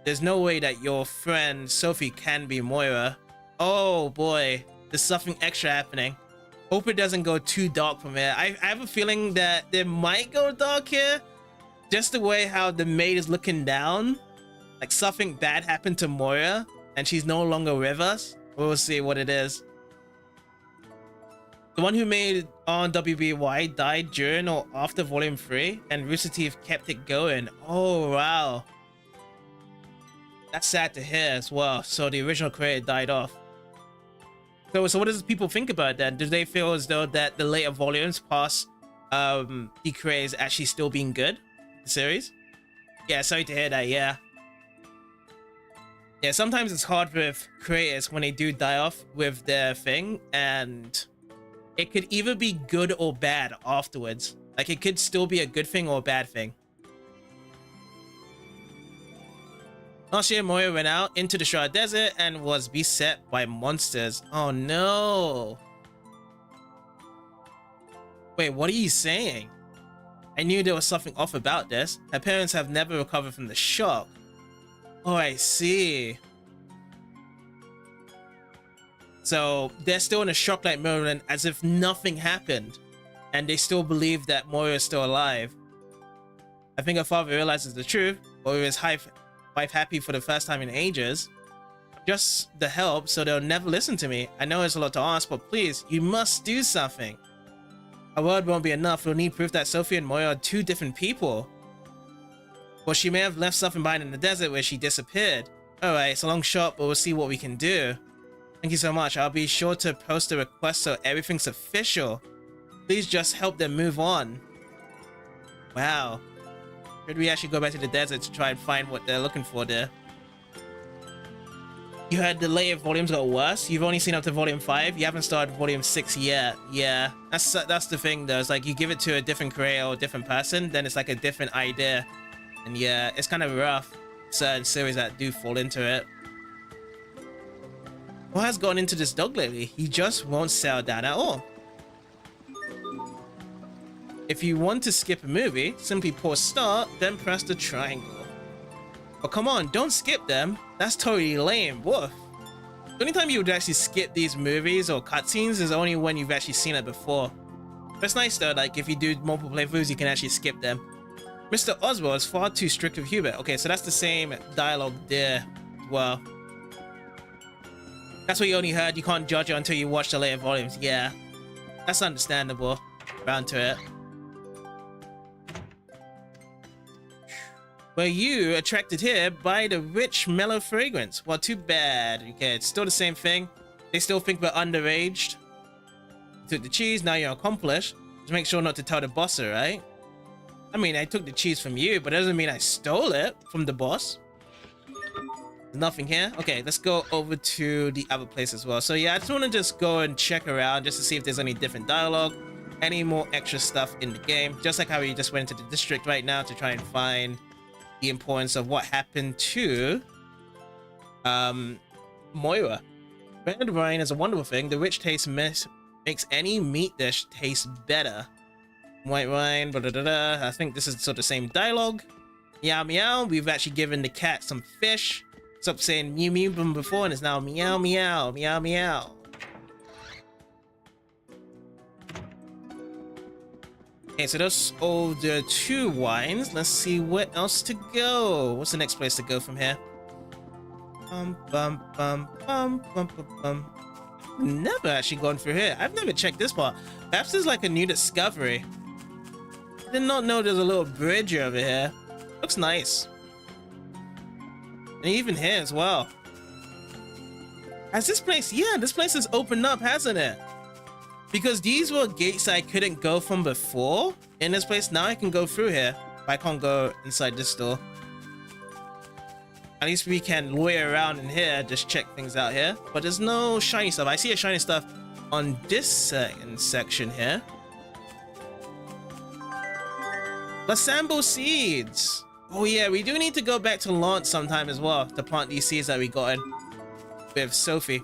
There's no way that your friend Sophie can be Moira. Oh boy, there's something extra happening. Hope it doesn't go too dark from here. I have a feeling that they might go dark here. Just the way how the maid is looking down. Like something bad happened to Moira and she's no longer with us. We'll see what it is. The one who made RWBY died during or after Volume 3 and Rooster Teeth kept it going. Oh wow. That's sad to hear as well. So the original creator died off. So what does people think about that? Do they feel as though that the later volumes past the Cryas is actually still being good? The series? Yeah, sorry to hear that, yeah. Yeah, sometimes it's hard with creators when they do die off with their thing, and it could either be good or bad afterwards. Like, it could still be a good thing or a bad thing. Last year, Moira went out into the Strahta Desert and was beset by monsters. Oh no. Wait, what are you saying? I knew there was something off about this. Her parents have never recovered from the shock. Oh, I see. So they're still in a shock like Merlin, as if nothing happened. And they still believe that Moira is still alive. I think her father realizes the truth. Moira's wife happy for the first time in ages. Just the help, so they'll never listen to me. I know it's a lot to ask, but please, you must do something. A word won't be enough. We'll need proof that Sophie and Moira are two different people. Well, she may have left something behind in the desert where she disappeared. Alright, it's a long shot, but we'll see what we can do. Thank you so much. I'll be sure to post a request so everything's official. Please just help them move on. Wow. Should we actually go back to the desert to try and find what they're looking for there? You heard the later volumes got worse? You've only seen up to volume 5? You haven't started volume 6 yet. Yeah, that's the thing though. It's like you give it to a different creator or a different person, then it's like a different idea. And yeah, it's kind of rough. Certain series that do fall into it. What has gotten into this dog lately? He just won't settle down at all. If you want to skip a movie, simply pause start, then press the triangle. But come on, don't skip them. That's totally lame. Woof. The only time you would actually skip these movies or cutscenes is only when you've actually seen it before. But it's nice though, like if you do multiple playthroughs, you can actually skip them. Mr. Oswald is far too strict with Hubert. Okay, so that's the same dialogue there as well. That's what you only heard. You can't judge it until you watch the later volumes. Yeah, that's understandable. Round to it. Were you attracted here by the rich, mellow fragrance? Well, too bad. Okay, it's still the same thing. They still think we're underaged. You took the cheese, now you're accomplished. Just make sure not to tell the boss, right? I mean, I took the cheese from you, but it doesn't mean I stole it from the boss. There's nothing here. Okay, let's go over to the other place as well. So yeah, I just want to just go and check around just to see if there's any different dialogue, any more extra stuff in the game. Just like how we just went into the district right now to try and find the importance of what happened to Moira. Red wine is a wonderful thing. The rich taste makes any meat dish taste better. White wine, blah, blah, blah, blah. I think this is sort of the same dialogue. Meow meow. We've actually given the cat some fish. Stop saying mew mew from before and it's now meow meow meow meow. Okay, so those all the 2 wines. Let's see what else to go. What's the next place to go from here? Bum bum bum bum bum bum bum. Never actually gone through here. I've never checked this part. Perhaps there's like a new discovery. Did not know there's a little bridge over here. Looks nice. And even here as well. Has this place, yeah, this place has opened up, hasn't it? Because these were gates I couldn't go from before in this place. Now I can go through here, but I can't go inside this door. At least we can lawyer around in here, just check things out here. But there's no shiny stuff. I see a shiny stuff on this section here. Lasambo seeds. Oh yeah, we do need to go back to Lhant sometime as well to plant these seeds that we got in with Sophie.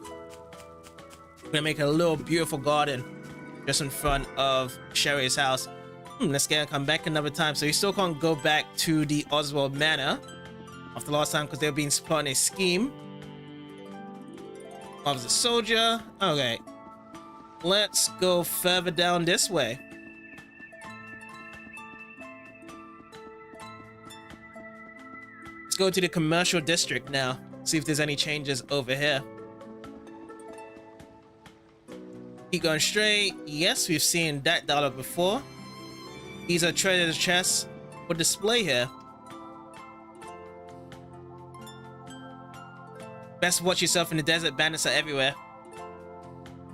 We're gonna make a little beautiful garden just in front of Sherry's house. Let's get come back another time. So we still can't go back to the Oswald Manor after last time because they've been plotting a scheme. I was a soldier. Okay, let's go further down this way. Let's go to the commercial district now. See if there's any changes over here. Keep going straight. Yes, we've seen that dialogue before. These are treasure chests for display here. Best watch yourself in the desert. Bandits are everywhere.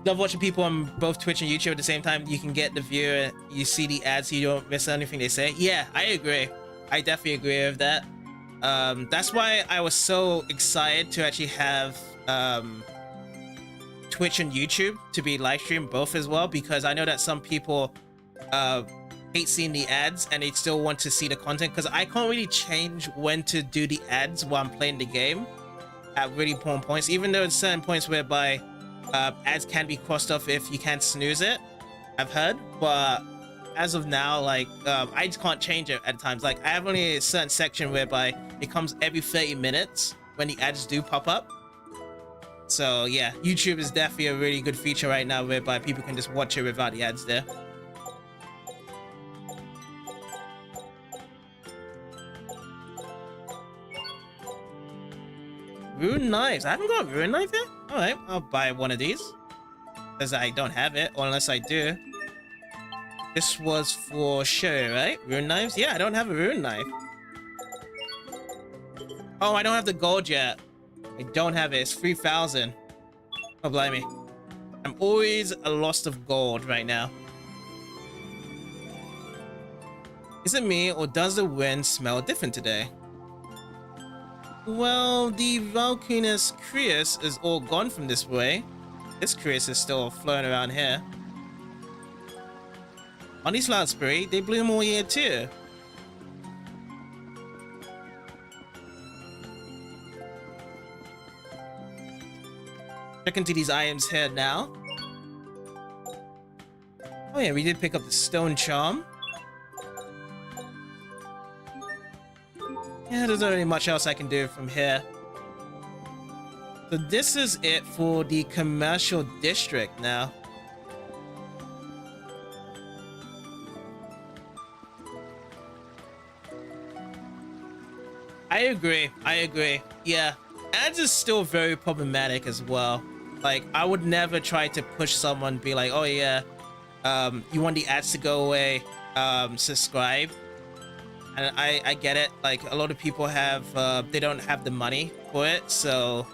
love watching people on both Twitch and YouTube at the same time. You can get the view, you see the ads, so you don't miss anything they say. Yeah, I agree. I definitely agree with that. That's why I was so excited to actually have Twitch and YouTube to be live streamed both as well, because I know that some people hate seeing the ads and they still want to see the content, because I can't really change when to do the ads while I'm playing the game at really important points, even though it's certain points whereby ads can be crossed off if you can't snooze it, I've heard. But as of now, like, I just can't change it at times. Like, I have only a certain section whereby it comes every 30 minutes when the ads do pop up. So yeah, YouTube is definitely a really good feature right now whereby people can just watch it without the ads there. Rune knives. I haven't got a rune knife yet? Alright, I'll buy one of these, because I don't have it, or unless I do. This was for show, right? Rune knives? Yeah, I don't have a rune knife. Oh, I don't have the gold yet. I don't have it. It's 3,000. Oh, blimey. I'm always a loss of gold right now. Is it me, or does the wind smell different today? Well, the Valkines Cryas is all gone from this way. This Cryas is still floating around here. On these Loudspirit, they bloom all year too. Check into these items here now. Oh yeah, we did pick up the stone charm. Yeah, there's not really much else I can do from here. So this is it for the commercial district now. I agree. Yeah, ads is still very problematic as well. Like, I would never try to push someone, be like, oh yeah, you want the ads to go away, subscribe. And I get it. Like, a lot of people have, they don't have the money for it. So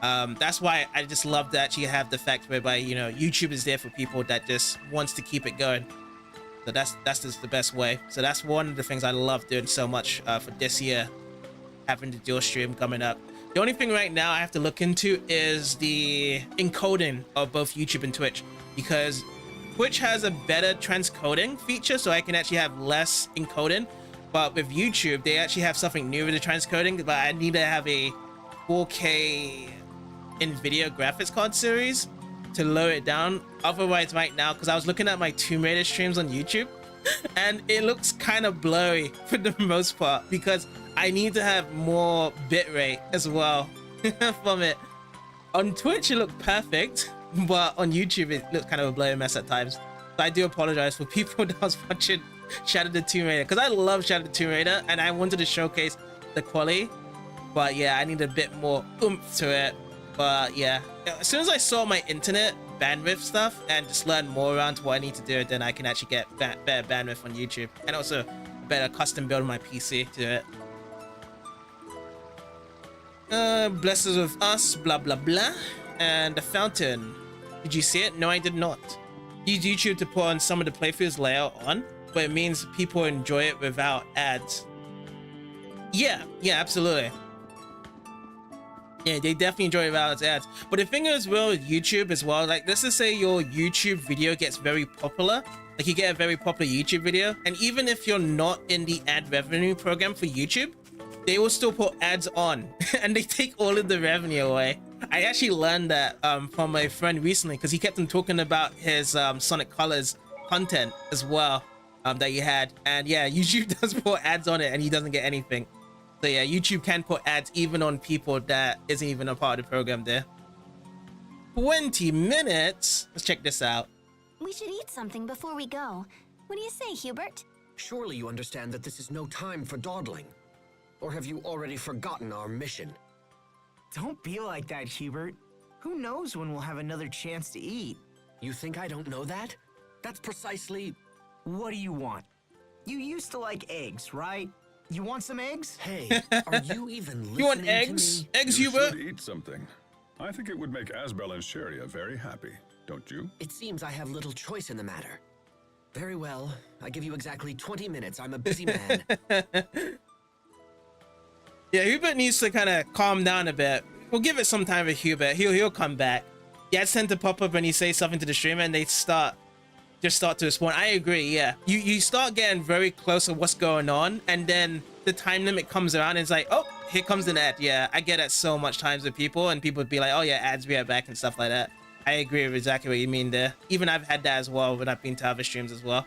that's why I just love to actually have the fact whereby, you know, YouTube is there for people that just wants to keep it going. So that's just the best way. So that's one of the things I love doing so much for this year, having the dual stream coming up. The only thing right now I have to look into is the encoding of both YouTube and Twitch, because Twitch has a better transcoding feature, so I can actually have less encoding. But with YouTube, they actually have something new with the transcoding, but I need to have a 4K NVIDIA graphics card series to lower it down. Otherwise, right now, because I was looking at my Tomb Raider streams on YouTube, and it looks kind of blurry for the most part, because I need to have more bitrate as well from it. On Twitch, it looked perfect, but on YouTube, it looked kind of a blurry mess at times. So I do apologize for people that was watching Shadow the Tomb Raider, because I love Shadow the Tomb Raider, and I wanted to showcase the quality. But yeah, I need a bit more oomph to it. But yeah, as soon as I saw my internet bandwidth stuff and just learn more around what I need to do, then I can actually get better bandwidth on YouTube, and also a better custom build on my PC to do it. Blesses of us, blah blah blah. And the fountain, did you see it? No, I did not. Use YouTube to put on some of the playthroughs layout on, but it means people enjoy it without ads. Yeah, absolutely. Yeah, they definitely enjoy it without ads. But the thing is, well, with YouTube as well, like, let's just say your YouTube video gets very popular, like you get a very popular YouTube video, and even if you're not in the ad revenue program for YouTube, they will still put ads on and they take all of the revenue away. I actually learned that from my friend recently, because he kept on talking about his Sonic Colors content as well that he had. And yeah, YouTube does put ads on it and he doesn't get anything. So yeah, YouTube can put ads even on people that isn't even a part of the program there. 20 minutes? Let's check this out. We should eat something before we go. What do you say, Hubert? Surely you understand that this is no time for dawdling. Or have you already forgotten our mission? Don't be like that, Hubert. Who knows when we'll have another chance to eat? You think I don't know that? That's precisely... What do you want? You used to like eggs, right? You want some eggs? Hey, are you even listening You want eggs? to me? Eggs, You Hubert? should eat something. I think it would make Asbel and Sharia very happy, don't you? It seems I have little choice in the matter. Very well. I give you exactly 20 minutes. I'm a busy man. Yeah, Hubert needs to kind of calm down a bit. We'll give it some time with Hubert. He'll come back. The ads tend to pop up when you say something to the streamer and they start to respond. I agree, yeah. You start getting very close to what's going on, and then the time limit comes around and it's like, oh, here comes an ad. Yeah, I get that so much times with people, and people would be like, oh yeah, ads be right back and stuff like that. I agree with exactly what you mean there. Even I've had that as well when I've been to other streams as well.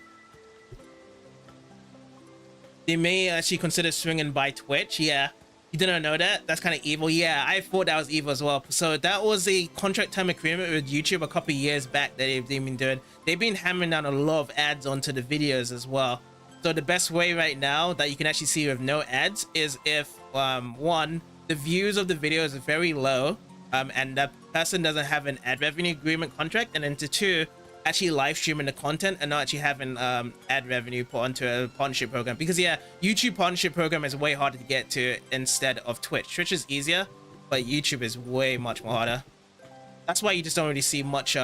They may actually consider swinging by Twitch. Yeah, you didn't know that? That's kind of evil. Yeah, I thought that was evil as well. So that was a contract term agreement with YouTube a couple years back that they've been doing. They've been hammering down a lot of ads onto the videos as well. So the best way right now that you can actually see with no ads is if one, the views of the video is very low, and that person doesn't have an ad revenue agreement contract, and then to two, actually live streaming the content and not actually having ad revenue put onto a partnership program. Because yeah, YouTube partnership program is way harder to get to instead of Twitch. Twitch is easier, but YouTube is way much more harder. That's why you just don't really see much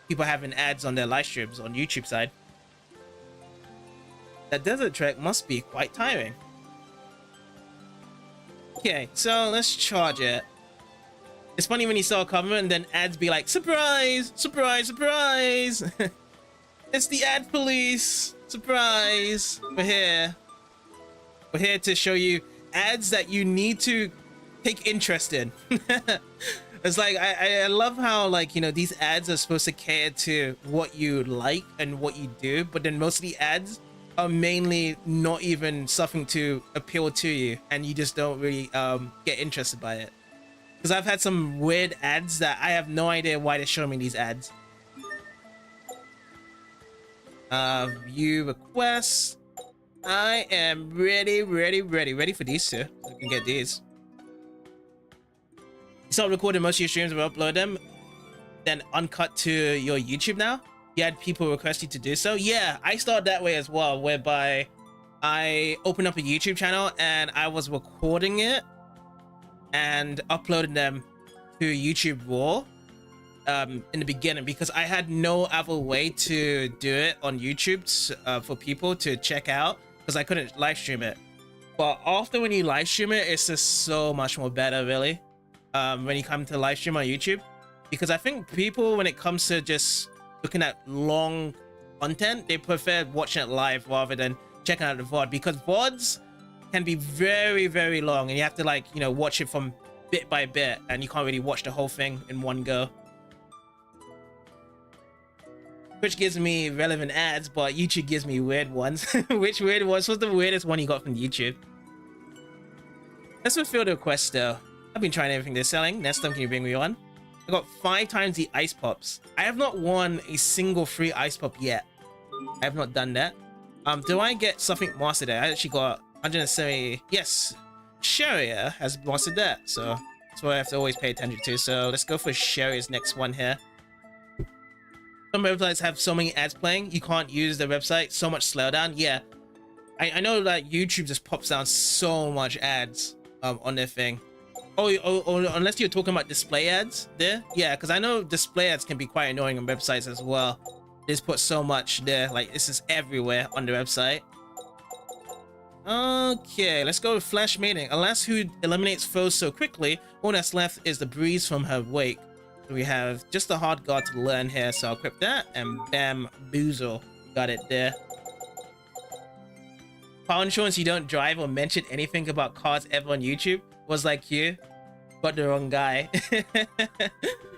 people having ads on their live streams on YouTube side. That desert trek must be quite tiring. Okay, so let's charge it. It's funny when you saw a cover and then ads be like, surprise, surprise, surprise. It's the ad police. Surprise. We're here. We're here to show you ads that you need to take interest in. It's like, I love how, like, you know, these ads are supposed to cater to what you like and what you do, but then most of the ads are mainly not even something to appeal to you, and you just don't really get interested by it. Because I've had some weird ads that I have no idea why they're showing me these ads. View requests. I am ready for these two. I can get these. You start recording most of your streams and upload them, then uncut to your YouTube now? You had people request you to do so? Yeah, I started that way as well, whereby I opened up a YouTube channel and I was recording it and uploading them to YouTube Raw in the beginning, because I had no other way to do it on YouTube for people to check out, because I couldn't live stream it. But after, when you live stream it, it's just so much more better, really, when you come to live stream on YouTube. Because I think people, when it comes to just looking at long content, they prefer watching it live rather than checking out the VOD, because VODs can be very, very long, and you have to, like, you know, watch it from bit by bit, and you can't really watch the whole thing in one go. Twitch gives me relevant ads, but YouTube gives me weird ones. Which weird ones? What's the weirdest one you got from YouTube? Let's fulfill the request though. I've been trying everything they're selling. Next time, can you bring me on? I got 5 times the ice pops. I have not won a single free ice pop yet. I have not done that. Do I get something mastered there? I actually got 170. Yes, Sharia has mastered that, so that's what I have to always pay attention to. So let's go for Sharia's next one here. Some websites have so many ads playing, you can't use the website. So much slowdown. Yeah, I know that YouTube just pops down so much ads on their thing. Oh, unless you're talking about display ads there. Yeah, because I know display ads can be quite annoying on websites as well. They just put so much there, like this is everywhere on the website. Okay, let's go with Flash Mating. Alas, who eliminates foes so quickly, all that's left is the breeze from her wake. So we have just a hard guard to learn here, so I'll equip that, and bam, boozle. Got it there. Car insurance, you don't drive or mention anything about cars ever on YouTube? Was like you? Got the wrong guy.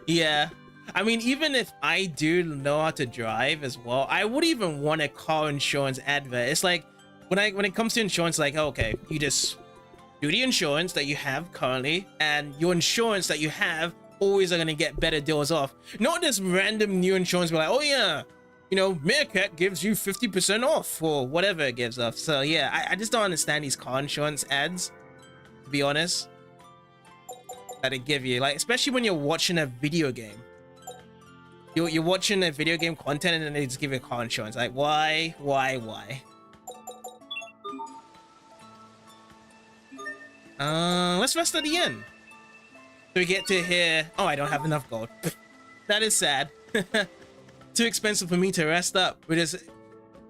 Yeah. I mean, even if I do know how to drive as well, I wouldn't even want a car insurance advert. It's like, when it comes to insurance, like, okay, you just do the insurance that you have currently, and your insurance that you have always are gonna get better deals off. Not this random new insurance where like, oh yeah, you know, Meerkat gives you 50% off or whatever it gives off. So yeah, I just don't understand these car insurance ads, to be honest, that they give you. Like, especially when you're watching a video game. You're watching a video game content and then they just give you car insurance. Like, why? Let's rest at the inn. we get to here. Oh, I don't have enough gold. That is sad. Too expensive for me to rest up. We just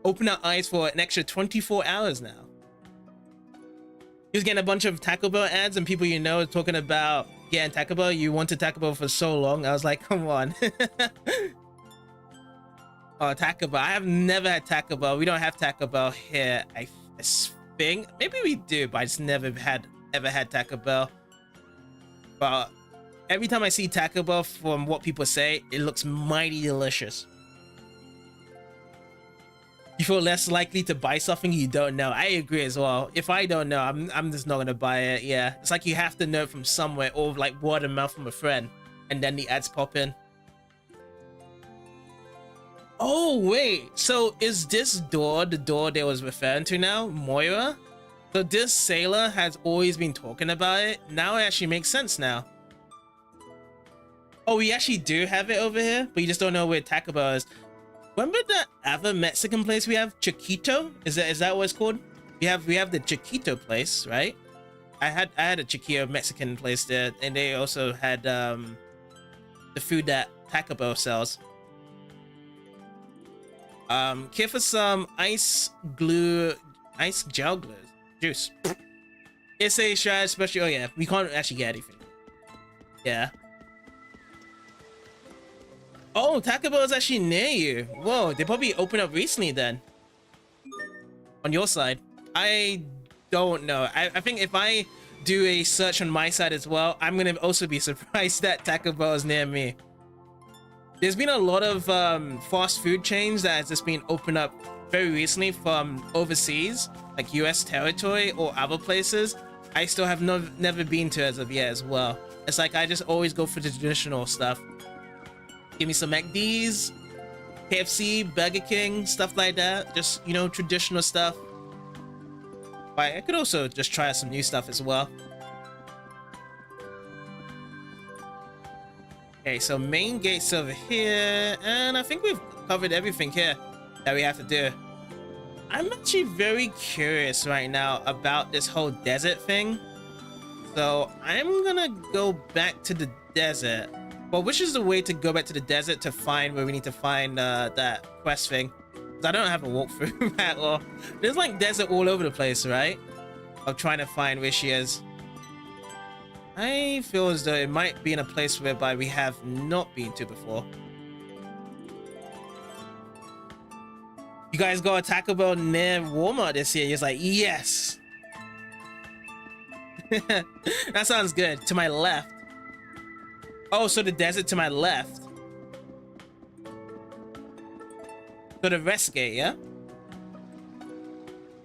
open our eyes for an extra 24 hours now. He was getting a bunch of Taco Bell ads and people you know talking about getting Taco Bell. You wanted Taco Bell for so long. I was like, come on. Oh, Taco Bell. I have never had Taco Bell. We don't have Taco Bell here. I think maybe we do, but I just never ever had Taco Bell. But every time I see Taco Bell, from what people say, it looks mighty delicious. You feel less likely to buy something you don't know. I agree as well. If I don't know, I'm just not gonna buy it. Yeah, it's like you have to know it from somewhere, or like word of mouth from a friend, and then the ads pop in. Oh wait, so is this door the door they was referring to now, Moira? So this sailor has always been talking about it. Now it actually makes sense now. Oh, we actually do have it over here, but you just don't know where Taco Bell is. Remember that other Mexican place we have, Chiquito? Is that what it's called? We have the Chiquito place, right? I had a Chiquito Mexican place there, and they also had the food that Taco Bell sells. Care for some ice gel glue juice. It's a Strahta special. Oh yeah, we can't actually get anything. Yeah. Oh, Taco Bell is actually near you. Whoa, they probably opened up recently then. On your side. I don't know. I think if I do a search on my side as well, I'm gonna also be surprised that Taco Bell is near me. There's been a lot of fast food chains that has just been opened up very recently from overseas, like US territory or other places. I still have never been to as of yet as well. It's like I just always go for the traditional stuff. Give me some McD's, KFC, Burger King, stuff like that. Just, you know, traditional stuff. But I could also just try some new stuff as well. Okay, so main gate's over here. And I think we've covered everything here that we have to do. I'm actually very curious right now about this whole desert thing. So I'm gonna go back to the desert. Well, which is the way to go back to the desert to find where we need to find that quest thing? Because I don't have a walkthrough at all. There's like desert all over the place, right? I'm trying to find where she is. I feel as though it might be in a place whereby we have not been to before. You guys got a Taco Bell near Walmart this year? You're just like, yes! That sounds good. To my left. Oh, so the desert to my left. So the rest gate, yeah?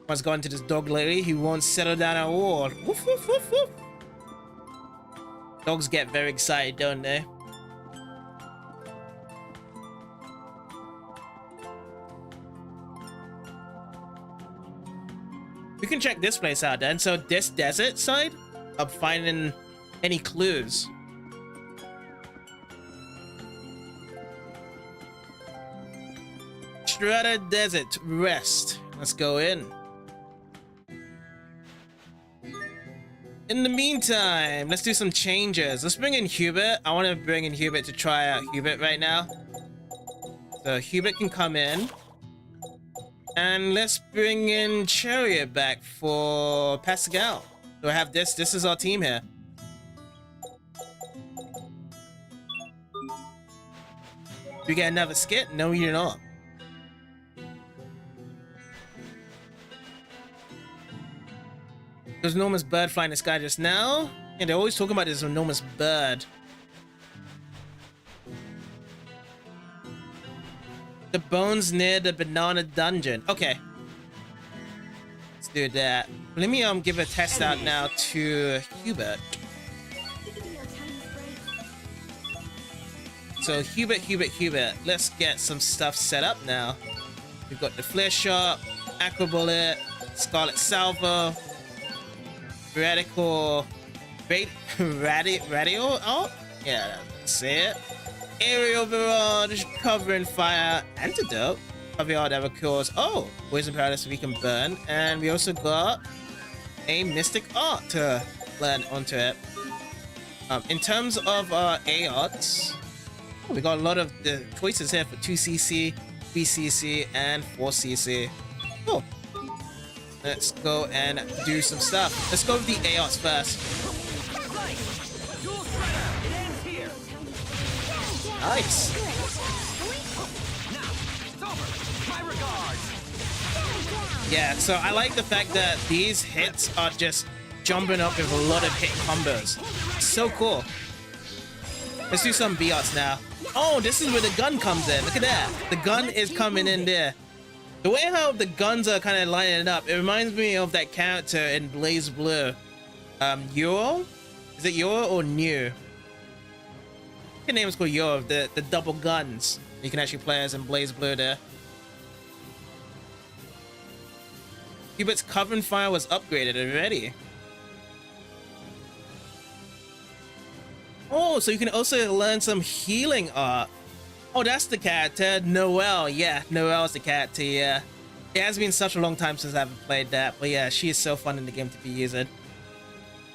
Must go into this dog lady who won't settle down at all. Woof, woof, woof, woof. Dogs get very excited, don't they? We can check this place out then. So this desert side, I'm finding any clues. Strahta Desert Rest. Let's go in. In the meantime, let's do some changes. Let's bring in Hubert. I want to bring in Hubert to try out Hubert right now. So Hubert can come in. And let's bring in Chariot back for Pascal. So I have this. This is our team here. Do we get another skit? No, you're not. There's an enormous bird flying in the sky just now. And they're always talking about this enormous bird. The bones near the banana dungeon. Okay. Let's do that. Let me give a test out now to Hubert. So Hubert. Let's get some stuff set up now. We've got the flare shot, aqua bullet, scarlet salvo, radical radio art? Yeah, that's it. Aerial barrage, covering fire, antidote, caviar that recalls. Oh, poison paradise we can burn, and we also got a mystic art to learn onto it. In terms of AOTs, we got a lot of the choices here for 2cc, 3cc, and 4cc. Cool. Let's go and do some stuff. Let's go with the AOTs first. Nice. Yeah, so I like the fact that these hits are just jumping up with a lot of hit combos. So cool. Let's do some BOTs now. Oh, this is where the gun comes in. Look at that. The gun is coming in there. The way how the guns are kind of lining up, it reminds me of that character in Blaze Blue. Euro? Is it Euro or New? The name is called Euro, the double guns. You can actually play as in Blaze Blue there. Hubert's covering fire was upgraded already. Oh, so you can also learn some healing art. Oh, that's the character, Noelle. Yeah, Noelle's the character, yeah. It has been such a long time since I've played that, but yeah, she is so fun in the game to be using.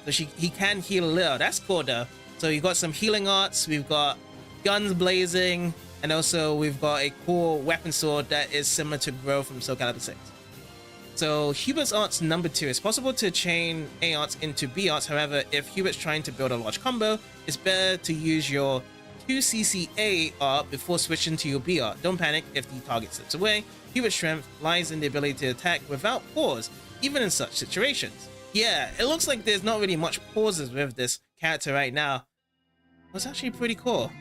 So he can heal a little. That's cool though. So you got some healing arts, we've got guns blazing, and also we've got a cool weapon sword that is similar to Grow from Soul Calibur 6. So Hubert's arts number 2. It's possible to chain A arts into B arts. However, if Hubert's trying to build a large combo, it's better to use your 2cc A art before switching to your B art. Don't panic if the target slips away. Hubert's strength lies in the ability to attack without pause, even in such situations. Yeah, it looks like there's not really much pauses with this character right now. It's actually pretty cool.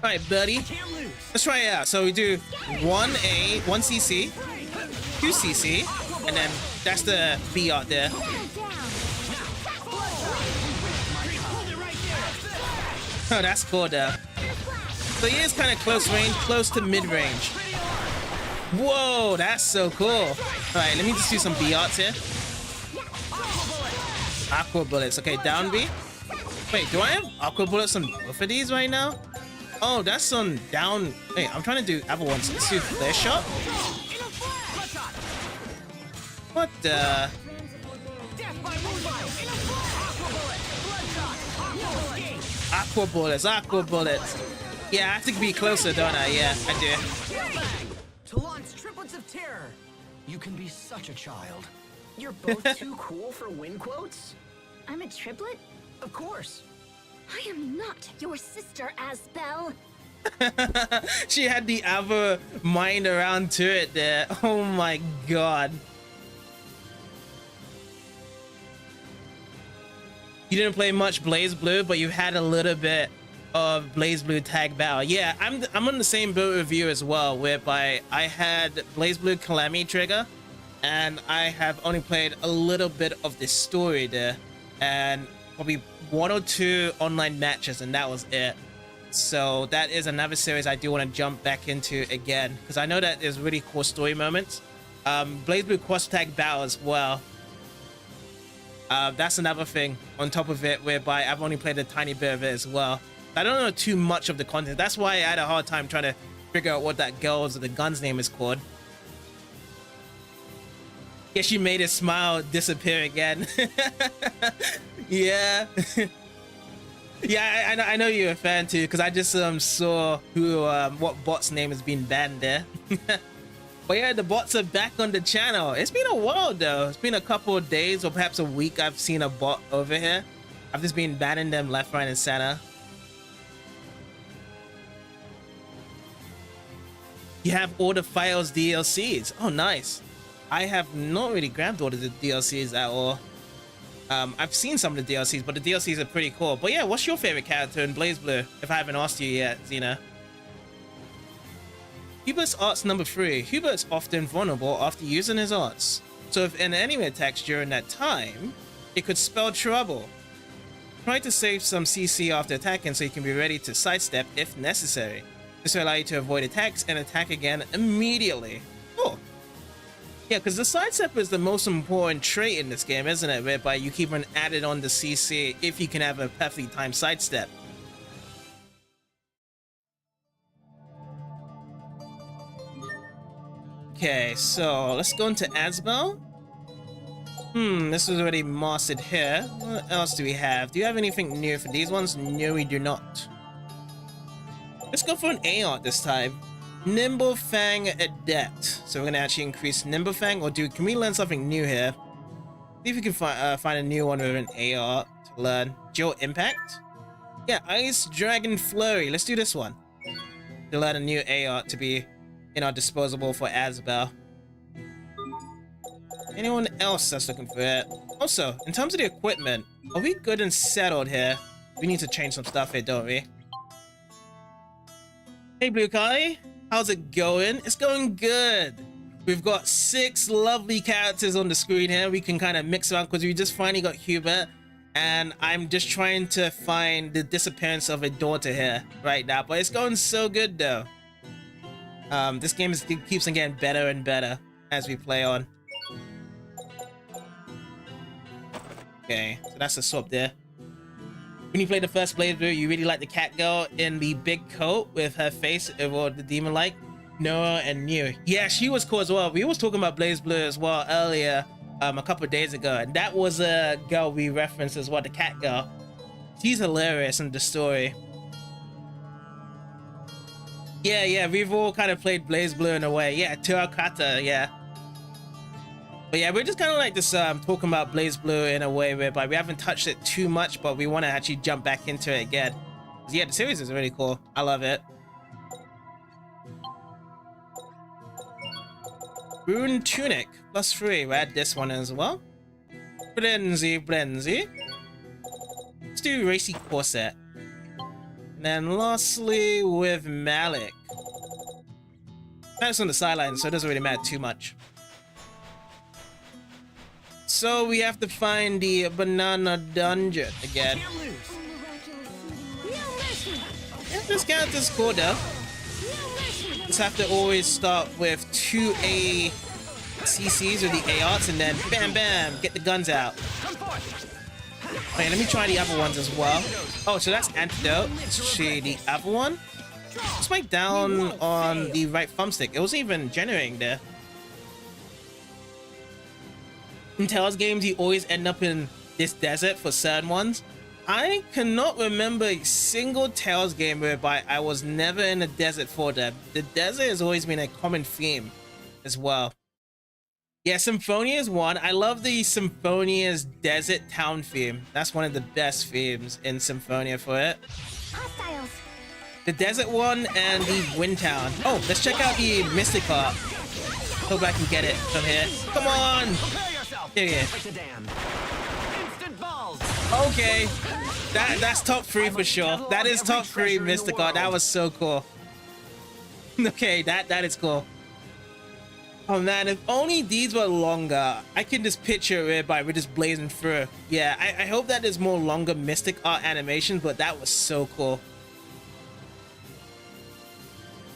Alright, buddy. Let's try it out. So we do 1A, 1cc, 2cc, and then that's the B art there. Oh, that's cool though. So he is kind of close range, close to mid-range. Whoa, that's so cool. Alright, let me just do some B arts here. Aqua bullets. Okay, down B. Wait, do I have aqua bullets on both of these right now? Oh, that's on down. Wait, I'm trying to do other ones. Let's do flare shot. What the? Aqua bullets, aqua bullets. Yeah, I have to be closer, don't I? Yeah, I do. To launch triplets of terror. You can be such a child. You're both too cool for win quotes? I'm a triplet? Of course. I am not your sister, Asbel. She had the other mind around to it there. Oh my god. You didn't play much Blaze Blue, but you had a little bit of Blaze Blue tag battle. Yeah, I'm on the same boat with you as well, whereby I had Blaze Blue Calamity Trigger, and I have only played a little bit of the story there, and probably 1 or 2 online matches, and that was it. So that is another series I do want to jump back into again, because I know that there's really cool story moments. Blaze Blue cross tag battle as well. That's another thing on top of it, whereby I've only played a tiny bit of it as well. I don't know too much of the content. That's why I had a hard time trying to figure out what that girl's or the gun's name is called. Yeah, she made his smile disappear again. Yeah. Yeah, I know you're a fan too, because I just saw who what bot's name has been banned there. But yeah, the bots are back on the channel. It's been a while though. It's been a couple of days or perhaps a week I've seen a bot over here. I've just been banning them left, right, and center. You have all the Files DLCs. Oh, nice. I have not really grabbed all of the DLCs at all. I've seen some of the DLCs, but the DLCs are pretty cool. But yeah, what's your favorite character in Blaze Blue? If I haven't asked you yet, Xena. Hubert's arts number 3. Hubert's often vulnerable after using his arts. So if an enemy attacks during that time, it could spell trouble. Try to save some CC after attacking so you can be ready to sidestep if necessary. This will allow you to avoid attacks and attack again immediately. Cool. Yeah, because the sidestep is the most important trait in this game, isn't it? Whereby you keep on added on the CC if you can have a perfectly timed sidestep. Okay, so let's go into Asbel. This was already mastered here. What else do we have? Do you have anything new for these ones? No, we do not. Let's go for an A art this time. Nimble Fang Adept. So we're gonna actually increase Nimble Fang, or can we learn something new here? See if we can find a new one with an A art to learn. Dual Impact? Yeah, Ice Dragon Flurry. Let's do this one. To learn a new A art to be in our disposable for Asbel. Anyone else that's looking for it? Also, in terms of the equipment, are we good and settled here? We need to change some stuff here, don't we? Hey, Blue Kai. How's it going? It's going good. We've got 6 lovely characters on the screen here. We can kind of mix around because we just finally got Hubert. And I'm just trying to find the disappearance of a daughter here right now. But it's going so good, though. This game keeps on getting better and better as we play on. Okay, so that's a swap there. When you played the first playthrough, you really like the cat girl in the big coat with her face over the demon-like? Noah and New. Yeah, she was cool as well. We was talking about BlazBlue as well earlier, a couple of days ago, and that was a girl we referenced as well, the cat girl. She's hilarious in the story. Yeah, we've all kind of played BlazBlue in a way. Yeah, Turakata, yeah. But yeah, we're just kind of like this talking about BlazBlue in a way whereby we haven't touched it too much, but we want to actually jump back into it again. Yeah, the series is really cool. I love it. Rune Tunic, +3. We'll add this one as well. Blenzy. Let's do Racy Corset. And then lastly, with Malik. Malik's on the sideline, so it doesn't really matter too much. So we have to find the banana dungeon again. Yeah, this character's cool though. Just have to always start with 2 ACCs or the A arts and then bam bam, get the guns out. Okay, let me try the other ones as well. Oh, so that's Antidote. Let's see the other one. Let's make down on the right thumbstick. It wasn't even generating there. In Tales games, you always end up in this desert for certain ones. I cannot remember a single Tales game whereby I was never in a desert for them. The desert has always been a common theme as well. Yeah, Symphonia is one. I love the Symphonia's desert town theme. That's one of the best themes in Symphonia for it. Hostiles. The desert one and the wind town. Oh, let's check out the Mystic Heart. Hope I can get it from here. Come on! Here. Okay, that's top 3 for sure. That is top 3 Mystic Heart. That was so cool. Okay, that is cool. Oh man, if only these were longer. I can just picture it by we're just blazing through. Yeah, I hope that there's more longer Mystic Art animations, but that was so cool.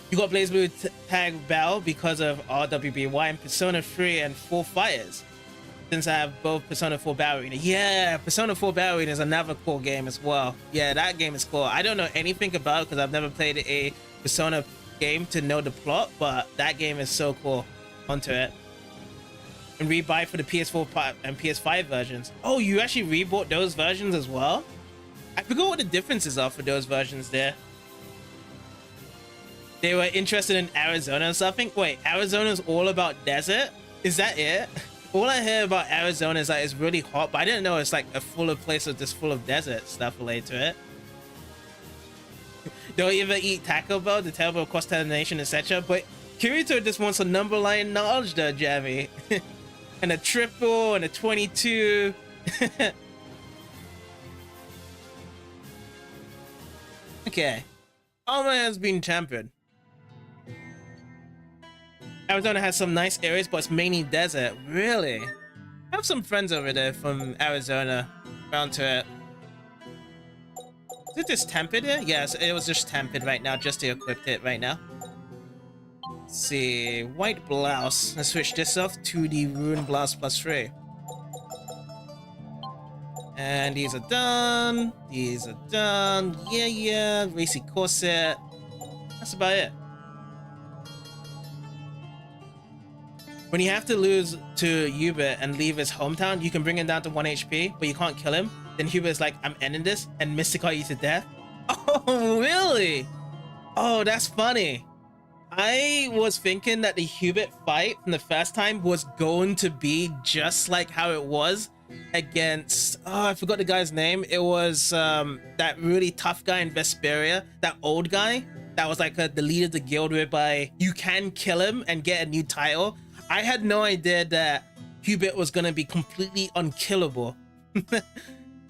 You got BlazBlue tag Bell because of RWBY and Persona 3 and 4 Fires. Since I have both Persona 4 Battle Arena. Yeah, Persona 4 Battle Arena is another cool game as well. Yeah, that game is cool. I don't know anything about it because I've never played a Persona game to know the plot, but that game is so cool. Onto it. And rebuy for the PS4 and PS5 versions. Oh, you actually rebought those versions as well? I forgot what the differences are for those versions there. They were interested in Arizona or something? Wait, Arizona is all about desert? Is that it? All I hear about Arizona is that it's really hot, but I didn't know it's like a full place of just full of desert stuff related to it. Don't even eat Taco Bell, the terrible cross-contamination, etc. But Kirito just wants a number line knowledge though, Jamie. And a triple and a 22. Okay. Armor has been tampered. Arizona has some nice areas, but it's mainly desert. Really? I have some friends over there from Arizona. Bound to it. Is it just tempered here? Yes, it was just tempered right now, just to equip it right now. Let's see. White blouse. Let's switch this off to the Rune Blouse +3. And these are done. These are done. Yeah. Racy Corset. That's about it. When you have to lose to Hubert and leave his hometown, you can bring him down to 1 HP, but you can't kill him. Then Hubert's like, I'm ending this, and mysticate you to death. Oh, really? Oh, that's funny. I was thinking that the Hubert fight from the first time was going to be just like how it was against, oh, I forgot the guy's name. It was that really tough guy in Vesperia, that old guy that was like the leader of the guild, whereby you can kill him and get a new title. I had no idea that Hubert was gonna be completely unkillable.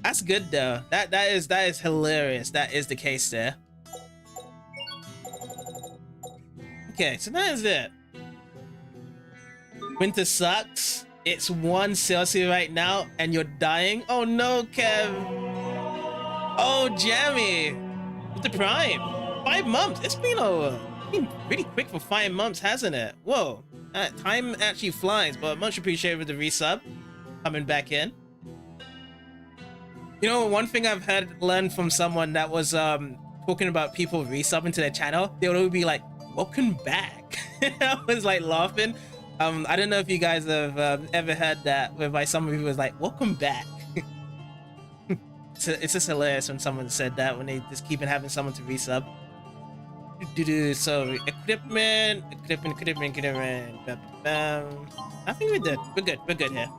That's good though. That is hilarious. That is the case there. Okay, so that is it. Winter sucks. It's 1 Celsius right now, and you're dying. Oh no, Kev. Oh, Jammy. With the Prime. 5 months. It's been pretty quick for 5 months, hasn't it? Whoa. Time actually flies, but much appreciated with the resub coming back in. You know, one thing I've learned from someone that was talking about people resubbing to their channel, they would always be like, welcome back. I was like laughing. I don't know if you guys have ever heard that, whereby some people was like, welcome back. It's just hilarious when someone said that, when they just keep on having someone to resub. So equipment. I think we're good. We're good here.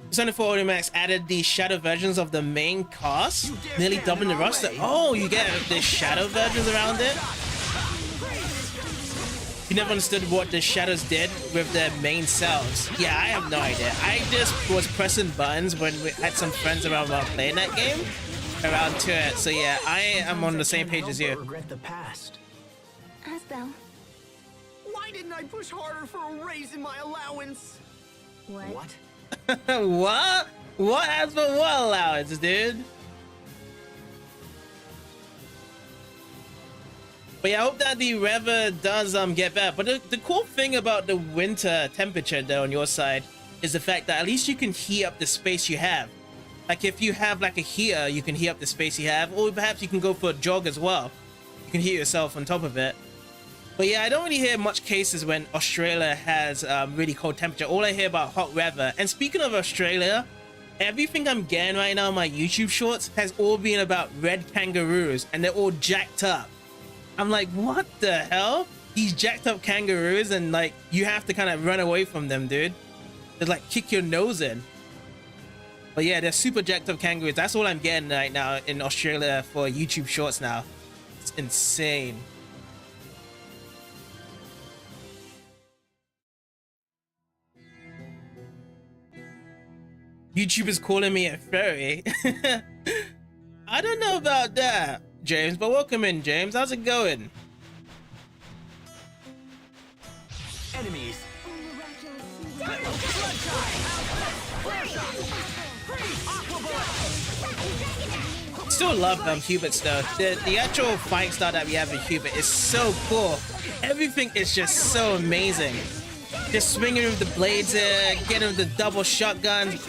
Sony 4 Audimax added the shadow versions of the main cast, nearly doubling the roster. Oh, you get the shadow versions around it? You never understood what the shadows did with their main selves. Yeah, I have no idea. I just was pressing buttons when we had some friends around while playing that game around to it. So yeah, I am on the same page as you. Regret the past. Asbel. Why didn't I push harder for a raise in my allowance? What? What? What as for what allowance, dude? But yeah, I hope that the weather does get better. But the cool thing about the winter temperature though on your side is the fact that at least you can heat up the space you have. Like if you have like a heater, you can heat up the space you have, or perhaps you can go for a jog as well. You can heat yourself on top of it. But yeah, I don't really hear much cases when Australia has really cold temperature. All I hear about hot weather. And speaking of Australia, everything I'm getting right now in my YouTube shorts has all been about red kangaroos, and they're all jacked up. I'm like, what the hell? These jacked up kangaroos, and like you have to kind of run away from them, dude. They like kick your nose in. But yeah, they're super jacked up kangaroos. That's all I'm getting right now in Australia for YouTube shorts now. It's insane. YouTube is calling me a furry. I don't know about that, James, but welcome in, James. How's it going? Enemies. Still love Hubert's though. The actual fight style that we have in Hubert is so cool. Everything is just so amazing. Just swinging with the blades, getting with the double shotguns.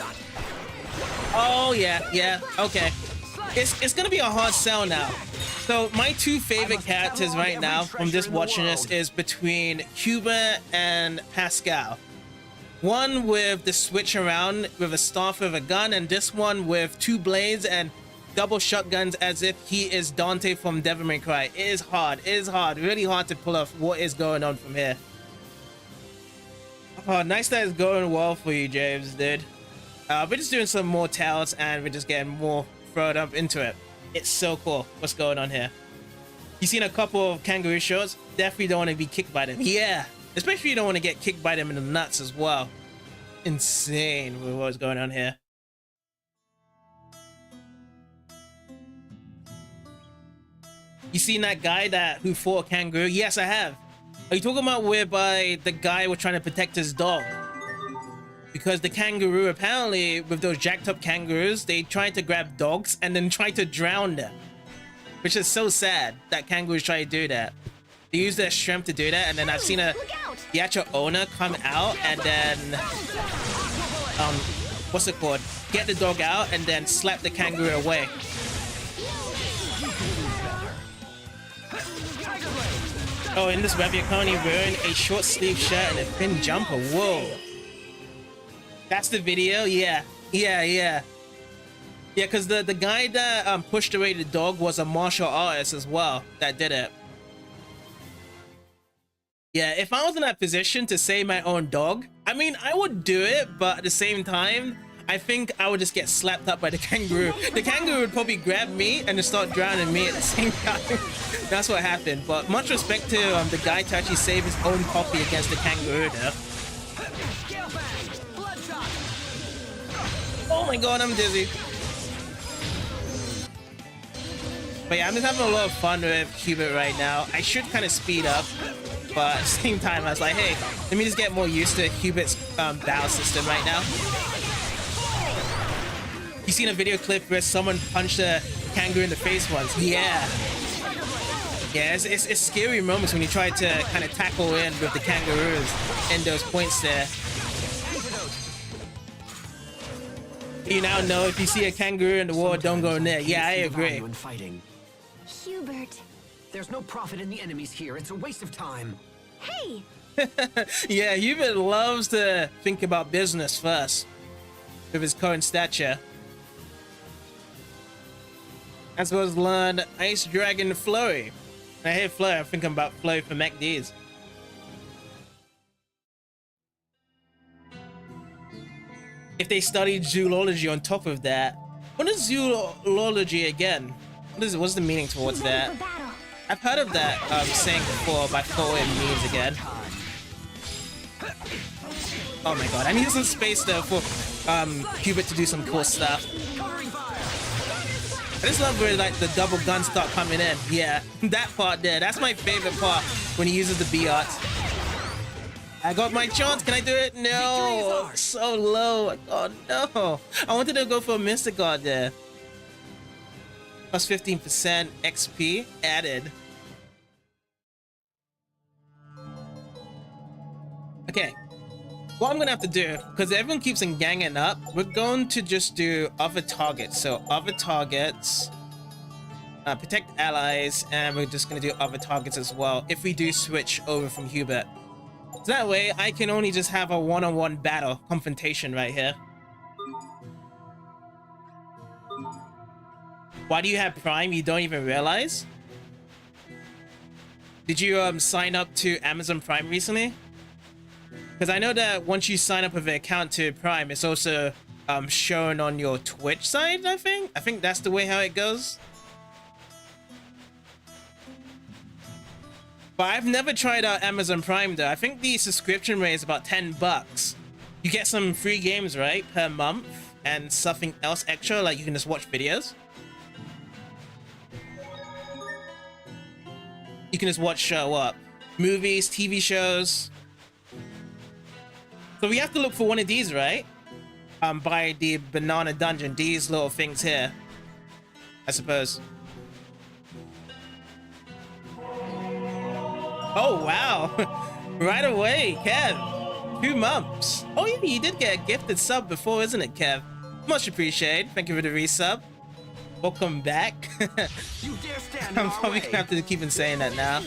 Oh yeah, okay. It's gonna be a hard sell now. So my 2 favorite characters right now from just watching this is between Hubert and Pascal. One with the switch around with a staff with a gun, and this one with 2 blades and double shotguns as if he is Dante from Devil May Cry. It is hard, really hard to pull off what is going on from here. Oh, nice that it's going well for you, James, dude. We're just doing some more tales and we're just getting more thrown up into it. It's so cool what's going on here. You've seen a couple of kangaroo shorts. Definitely don't want to be kicked by them. Yeah, especially you don't want to get kicked by them in the nuts as well. Insane with what's going on here. You seen that guy who fought a kangaroo? Yes, I have. Are you talking about whereby the guy was trying to protect his dog? Because the kangaroo, apparently, with those jacked up kangaroos, they tried to grab dogs and then tried to drown them. Which is so sad that kangaroos try to do that. They use their strength to do that, and then I've seen the actual owner come out and then, what's it called? Get the dog out and then slap the kangaroo away. Oh, in this web, you're currently wearing a short sleeve shirt and a thin jumper. Whoa. That's the video? Yeah. Yeah, because the guy that pushed away the dog was a martial artist as well that did it. Yeah, if I was in that position to save my own dog, I mean, I would do it, but at the same time, I think I would just get slapped up by the kangaroo. The kangaroo would probably grab me and just start drowning me at the same time. That's what happened. But much respect to the guy to actually save his own puppy against the kangaroo though. Oh my god, I'm dizzy. But yeah, I'm just having a lot of fun with Hubert right now. I should kind of speed up, but at the same time, I was like, hey, let me just get more used to Hubert's battle system right now. You seen a video clip where someone punched a kangaroo in the face once? Yeah. Yeah, it's scary moments when you try to kind of tackle in with the kangaroos and those points there. You now know if you see a kangaroo in the water, don't go near. Yeah, I agree. Hubert. There's no profit in the enemies here. It's a waste of time. Hey! Yeah, Hubert loves to think about business first with his current stature. As well as learn Ice Dragon Flurry. When I hear Flurry, I'm thinking about Flurry for MacD's. If they studied zoology on top of that, what is zoology again? What's the meaning towards that? I've heard of that saying before, but I forgot what it means again. Oh my god, I need some space though for Hubert to do some cool stuff. I just love where like the double guns start coming in. Yeah, that part there. That's my favorite part when he uses the B art. I got my chance. Can I do it? No. So low. Oh no. I wanted to go for a Mystic Guard there. Plus 15% XP added. Okay. What I'm gonna have to do, because everyone keeps on ganging up, we're going to just do other targets. So other targets, protect allies, and we're just gonna do other targets as well if we do switch over from Hubert. So that way I can only just have a one-on-one battle confrontation right here. Why do you have Prime? You don't even realize? Did you sign up to Amazon Prime recently? Because I know that once you sign up with an account to Prime, it's also shown on your Twitch side, I think. I think that's the way how it goes. But I've never tried out Amazon Prime though. I think the subscription rate is about $10. You get some free games, right, per month, and something else extra, like you can just watch videos. You can just watch what? Movies, TV shows. So we have to look for one of these, right? By the banana dungeon, these little things here, I suppose. Oh wow. Right away, Kev. 2 months. Oh yeah, you did get a gifted sub before, isn't it, Kev? Much appreciated. Thank you for the resub. Welcome back. You dare stand I'm probably gonna have to keep on saying that now.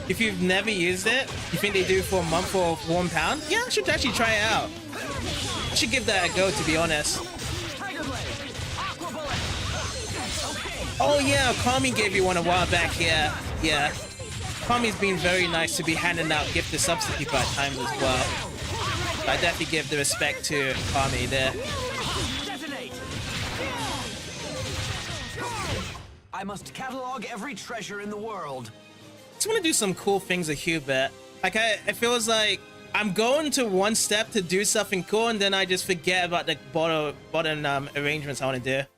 If you've never used it, you think they do for a month for £1? Yeah, I should actually try it out. I should give that a go, to be honest. Oh yeah, Kami gave you one a while back. Yeah. Kami's been very nice to be handing out gifted subs to people at times as well. I definitely give the respect to Kami there. I must catalog every treasure in the world. I just want to do some cool things with Hubert. Like, it feels like I'm going to one step to do something cool, and then I just forget about the bottom arrangements I want to do.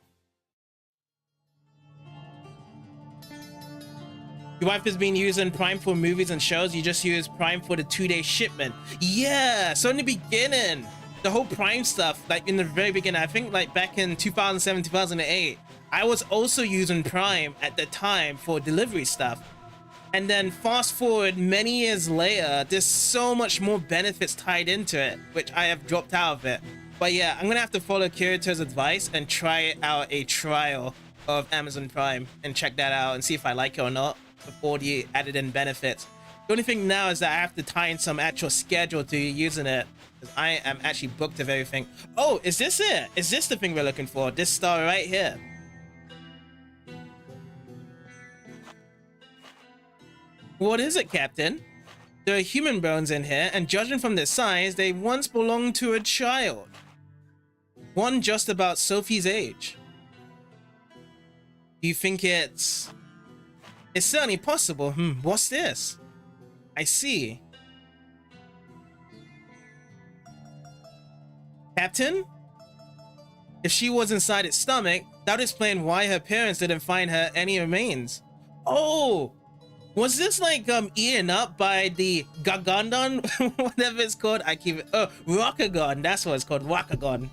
Your wife has been using Prime for movies and shows. You just use Prime for the 2-day shipment. Yeah, so in the beginning, the whole Prime stuff, like in the very beginning, I think like back in 2007, 2008, I was also using Prime at the time for delivery stuff. And then fast forward many years later, there's so much more benefits tied into it, which I have dropped out of it. But yeah, I'm gonna have to follow Kirito's advice and try out a trial of Amazon Prime and check that out and see if I like it or not before the added in benefits. The only thing now is that I have to tie in some actual schedule to using it, because I am actually booked of everything. Oh, is this it? Is this the thing we're looking for? This star right here. What is it, Captain? There are human bones in here, and judging from their size, they once belonged to a child. One just about Sophie's age. Do you think it's certainly possible. What's this? I see. Captain? If she was inside its stomach, that would explain why her parents didn't find her any remains. Oh! Was this like eaten up by the Gagandon? Whatever it's called. I keep it. Oh, Rockagon. That's what it's called. Rockagon.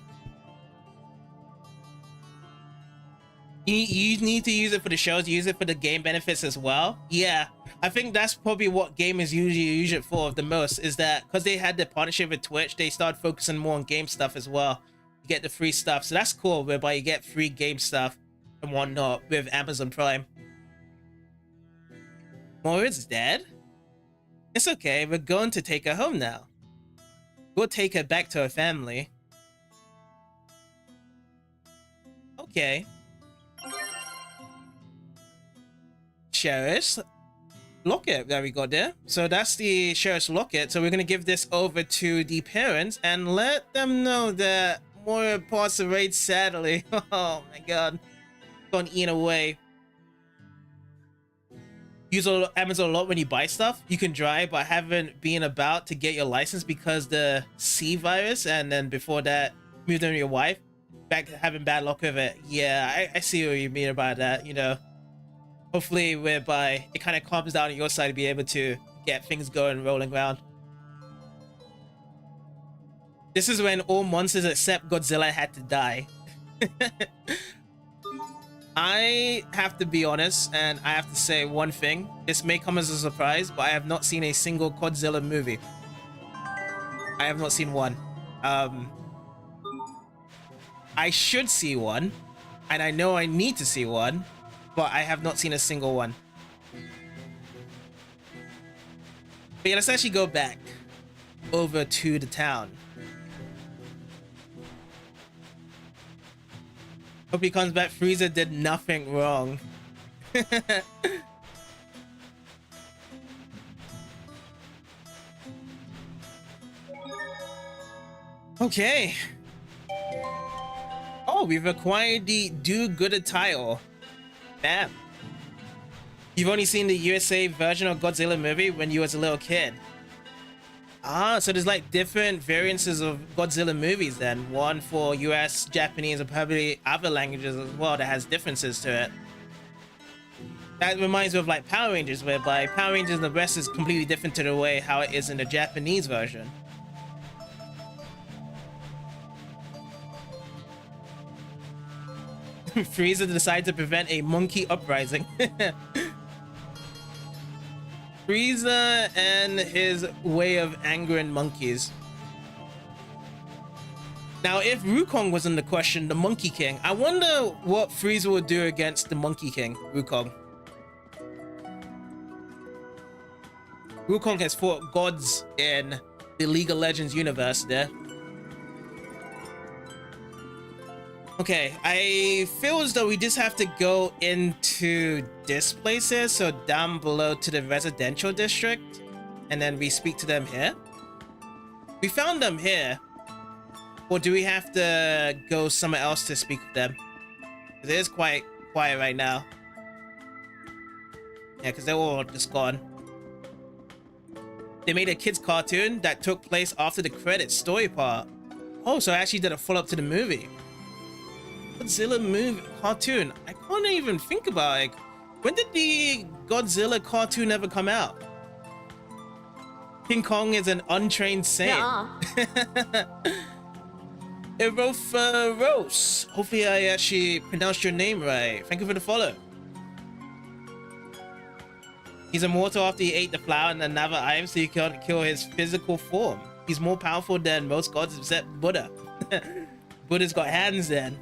You need to use it for the shows, use it for the game benefits as well. Yeah, I think that's probably what gamers usually use it for the most, is that because they had the partnership with Twitch, they started focusing more on game stuff as well. You get the free stuff, so that's cool, whereby you get free game stuff and whatnot with Amazon Prime. Moira's dead? It's okay, we're going to take her home now. We'll take her back to her family. Okay. Sheriff's locket that we got there. So that's the sheriff's locket. So we're gonna give this over to the parents and let them know that Moira passed away sadly. Oh my god. Gone eaten away. Use Amazon a lot when you buy stuff. You can drive but haven't been about to get your license because the C virus, and then before that moved on to your wife. Back to having bad luck with it. Yeah, I see what you mean about that, you know. Hopefully whereby it kind of calms down on your side to be able to get things going, rolling around. This is when all monsters except Godzilla had to die. I have to be honest, and I have to say one thing. This may come as a surprise, but I have not seen a single Godzilla movie. I have not seen one. I should see one, and I know I need to see one, but I have not seen a single one. But yeah, let's actually go back over to the town. Hope he comes back. Frieza did nothing wrong. Okay. Oh, we've acquired the do-gooder tile. Damn. You've only seen the USA version of Godzilla movie when you was a little kid. Ah, so there's like different variances of Godzilla movies then. One for US, Japanese, and probably other languages as well that has differences to it. That reminds me of like Power Rangers, whereby Power Rangers in the West is completely different to the way how it is in the Japanese version. Frieza decided to prevent a monkey uprising. Frieza and his way of angering monkeys. Now, if Wukong was in the question, the Monkey King, I wonder what Frieza would do against the Monkey King, Wukong. Wukong has fought gods in the League of Legends universe there. Okay, I feel as though we just have to go into this place here, so down below to the residential district, and then we speak to them here. We found them here, or do we have to go somewhere else to speak with them? It is quite quiet right now. Yeah, because they're all just gone. They made a kids cartoon that took place after the credits story part. Oh, so I actually did a follow-up to the movie. Godzilla movie cartoon. I can't even think about it. When did the Godzilla cartoon ever come out? King Kong is an untrained saint. Erofaros. Hopefully I actually pronounced your name right. Thank you for the follow. He's immortal after he ate the flower and another item, so he can't kill his physical form. He's more powerful than most gods except Buddha. Buddha's got hands then.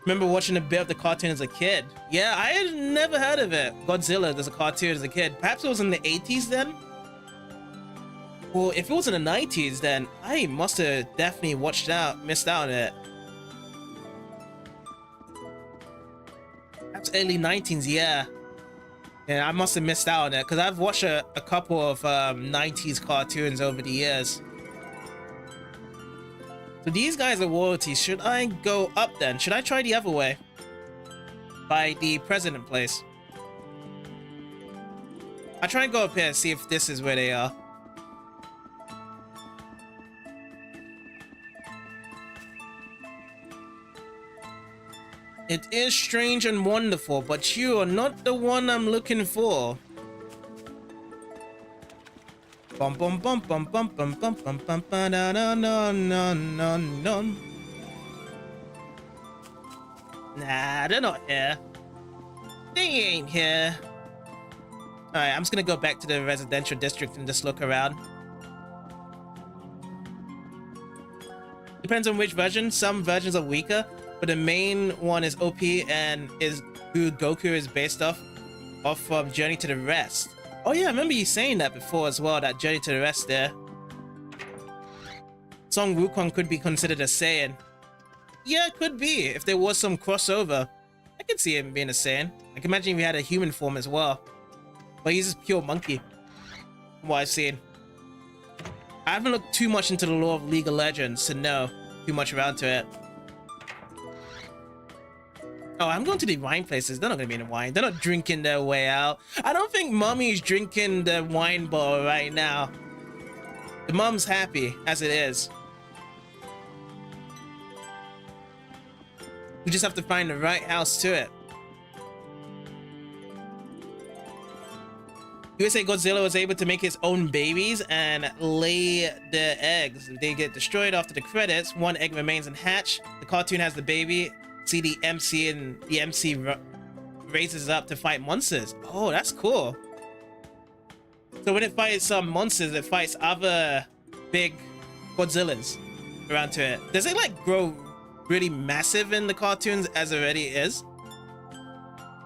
Remember watching a bit of the cartoon as a kid. Yeah, I had never heard of it. Godzilla, there's a cartoon as a kid. Perhaps it was in the 80s then? Well, if it was in the 90s, then I must have definitely missed out on it. Perhaps early 19s, yeah. Yeah, I must have missed out on it, because I've watched a couple of 90s cartoons over the years. So these guys are royalties. Should I go up then? Should I try the other way? By the president place. I'll try and go up here and see if this is where they are. It is strange and wonderful, but you are not the one I'm looking for. Bum bum bum bum bum bum bum bum bum ba da da no no no no. Nah, they're not here. They ain't here. Alright, I'm just gonna go back to the residential district and just look around. Depends on which version. Some versions are weaker, but the main one is OP and is who Goku is based off of Journey to the Rest. Oh yeah, I remember you saying that before as well, that Journey to the Rest there. Son Wukong could be considered a Saiyan. Yeah, it could be, if there was some crossover. I could see him being a Saiyan. I can imagine if he had a human form as well. But he's just pure monkey, from what I've seen. I haven't looked too much into the lore of League of Legends to know too much around to it. Oh, I'm going to the wine places. They're not going to be in the wine. They're not drinking their way out. I don't think Mommy's drinking the wine bottle right now. The mom's happy as it is. We just have to find the right house to it. USA Godzilla was able to make his own babies and lay the eggs. They get destroyed after the credits. One egg remains in hatch. The cartoon has the baby. See the MC, and the MC raises up to fight monsters. Oh, that's cool. So when it fights some monsters, it fights other big Godzillas around to it. Does it like grow really massive in the cartoons as it already is?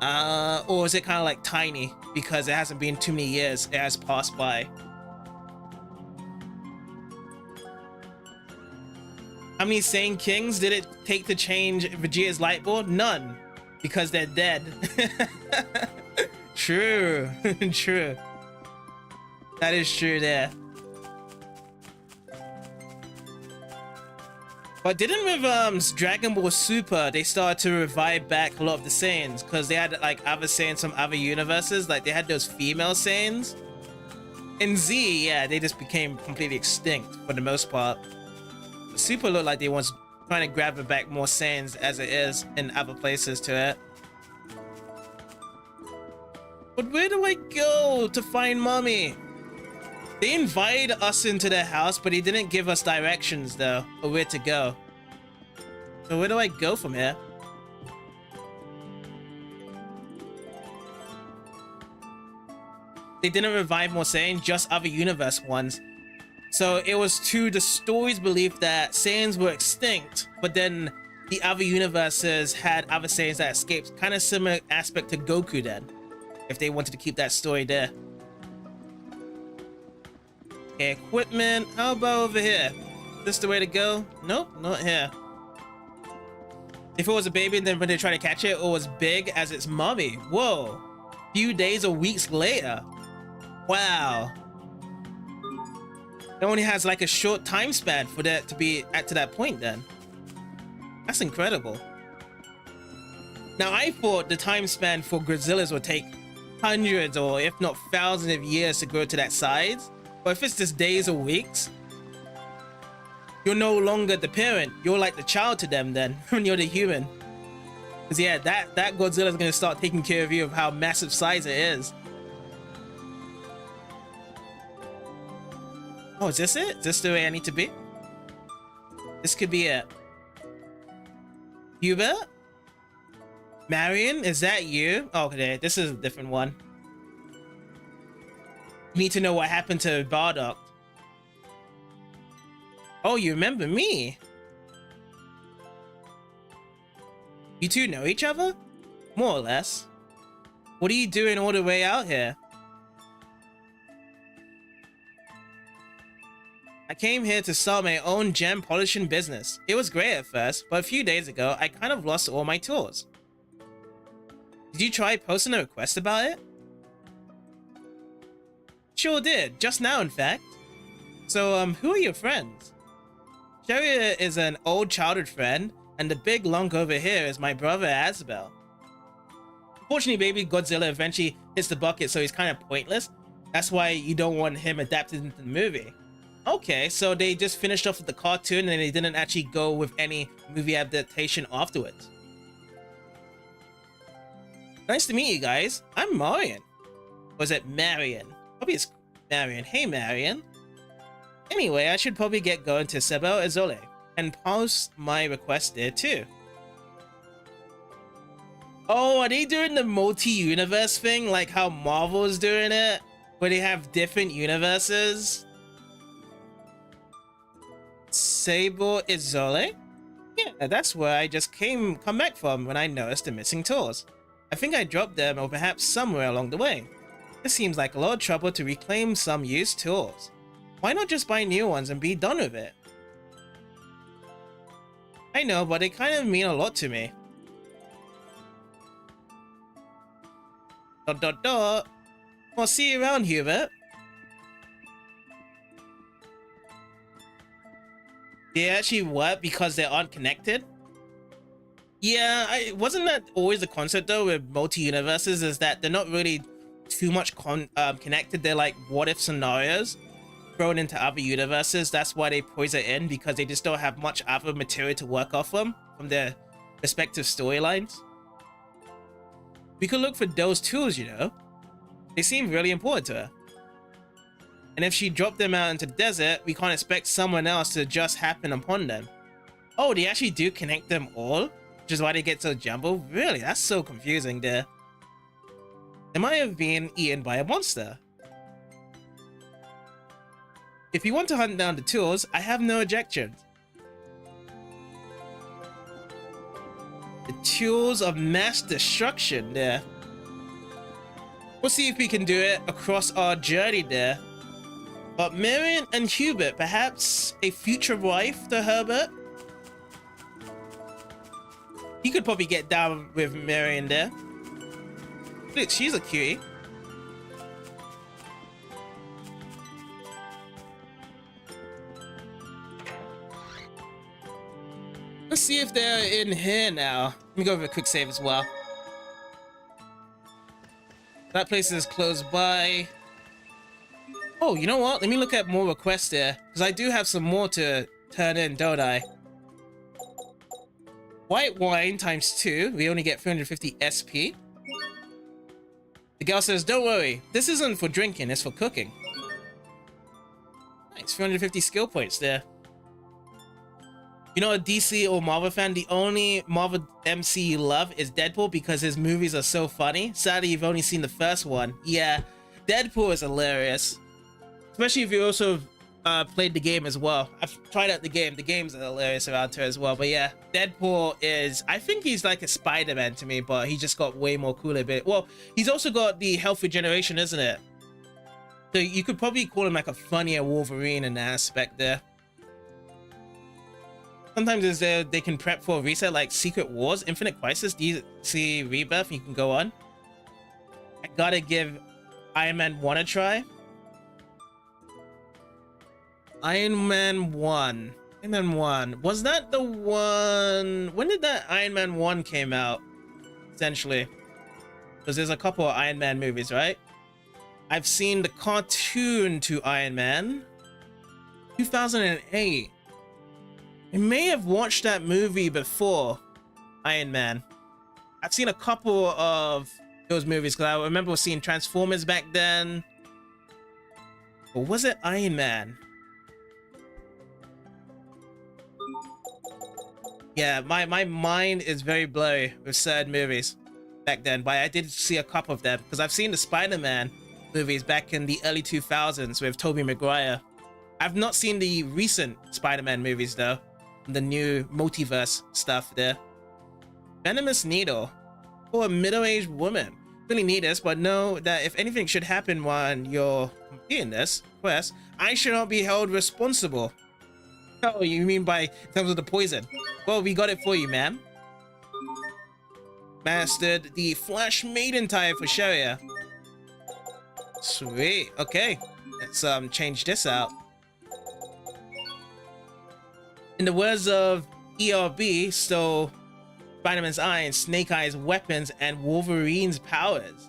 Or is it kind of like tiny because it hasn't been too many years it has passed by? How many Saiyan Kings did it take to change Vegeta's light bulb? None, because they're dead. True, true. That is true there. But didn't with Dragon Ball Super, they started to revive back a lot of the Saiyans, because they had like other Saiyans from other universes, like they had those female Saiyans. In Z, yeah, they just became completely extinct for the most part. Super looked like they was trying to grab it back more Saiyans as it is in other places to it. But where do I go to find Mommy? They invited us into their house, but he didn't give us directions though, or where to go. So where do I go from here? They didn't revive more Saiyans, just other universe ones. So it was to the story's belief that Saiyans were extinct, but then the other universes had other Saiyans that escaped. Kind of similar aspect to Goku then, if they wanted to keep that story there. Okay, equipment. How about over here? Is this the way to go? Nope, not here. If it was a baby, then when they try to catch it, it was big as its mommy. Whoa. Few days or weeks later. Wow. It only has like a short time span for that to be at to that point then. That's incredible. Now I thought the time span for Godzillas would take hundreds or if not thousands of years to grow to that size. But if it's just days or weeks, you're no longer the parent. You're like the child to them then when you're the human. Because yeah, that Godzilla is going to start taking care of you of how massive size it is. Oh, is this it? Is this the way I need to be? This could be it. Hubert? Marion, is that you? Oh, okay, this is a different one. You need to know what happened to Bardock. Oh, you remember me? You two know each other? More or less. What are you doing all the way out here? I came here to start my own gem polishing business. It was great at first, but a few days ago, I kind of lost all my tools. Did you try posting a request about it? Sure did, just now in fact. So, who are your friends? Sherry is an old childhood friend, and the big lunk over here is my brother Asbel. Unfortunately, baby Godzilla eventually hits the bucket, so he's kind of pointless. That's why you don't want him adapted into the movie. Okay, so they just finished off with the cartoon and they didn't actually go with any movie adaptation afterwards. Nice to meet you guys. I'm Marion. Or is it Marion? Probably it's Marion. Hey, Marion. Anyway, I should probably get going to Sebel Azole and post my request there too. Oh, are they doing the multi-universe thing like how Marvel's doing it? Where they have different universes? Sable Izole? Yeah, that's where I just come back from when I noticed the missing tools. I think I dropped them or perhaps somewhere along the way. This seems like a lot of trouble to reclaim some used tools. Why not just buy new ones and be done with it? I know, but they kind of mean a lot to me. Dot dot dot. I'll see you around, Hubert. They actually work because they aren't connected? Yeah, wasn't that always the concept though with multi-universes, is that they're not really too much connected. They're like what-if scenarios thrown into other universes. That's why they poison it in, because they just don't have much other material to work off from their respective storylines. We could look for those tools, you know. They seem really important to her. And if she dropped them out into the desert, we can't expect someone else to just happen upon them. Oh, they actually do connect them all? Which is why they get so jumbled? Really? That's so confusing there. They might have been eaten by a monster. If you want to hunt down the tools, I have no objections. The tools of mass destruction there. We'll see if we can do it across our journey there. But Marion and Hubert, perhaps a future wife to Hubert? He could probably get down with Marion there. Look, she's a cutie. Let's see if they're in here now. Let me go over a quick save as well. That place is close by. Oh, you know what? Let me look at more requests there, because I do have some more to turn in, don't I? White wine ×2. We only get 350 SP. The girl says, don't worry. This isn't for drinking, it's for cooking. Nice, 350 skill points there. You know, a DC or Marvel fan, the only Marvel MC you love is Deadpool because his movies are so funny. Sadly, you've only seen the first one. Yeah, Deadpool is hilarious. Especially if you also played the game as well. I've tried out the game. The game's hilarious around here as well. But yeah, Deadpool is... I think he's like a Spider-Man to me, but he just got way more cooler. But, well, he's also got the health regeneration, isn't it? So you could probably call him like a funnier Wolverine in that aspect there. Sometimes is there they can prep for a reset like Secret Wars, Infinite Crisis, DC Rebirth, you can go on. I gotta give Iron Man 1 a try. Iron Man 1. Iron Man 1. Was that the one... When did that Iron Man 1 came out? Essentially. Because there's a couple of Iron Man movies, right? I've seen the cartoon to Iron Man. 2008. I may have watched that movie before Iron Man. I've seen a couple of those movies because I remember seeing Transformers back then. Or was it Iron Man? Yeah, my mind is very blurry with certain movies back then, but I did see a couple of them because I've seen the Spider-Man movies back in the early 2000s with Tobey Maguire. I've not seen the recent Spider-Man movies though. The new multiverse stuff there. Venomous needle for a middle-aged woman. Really need this, but know that if anything should happen while you're completing this quest, I should not be held responsible. Oh, you mean by in terms of the poison? Well, we got it for you, ma'am. Mastered the Flash Maiden type for show ya. Sweet. Okay, let's change this out. In the words of ERB, stole Spider-Man's eye and Snake Eye's weapons and Wolverine's powers.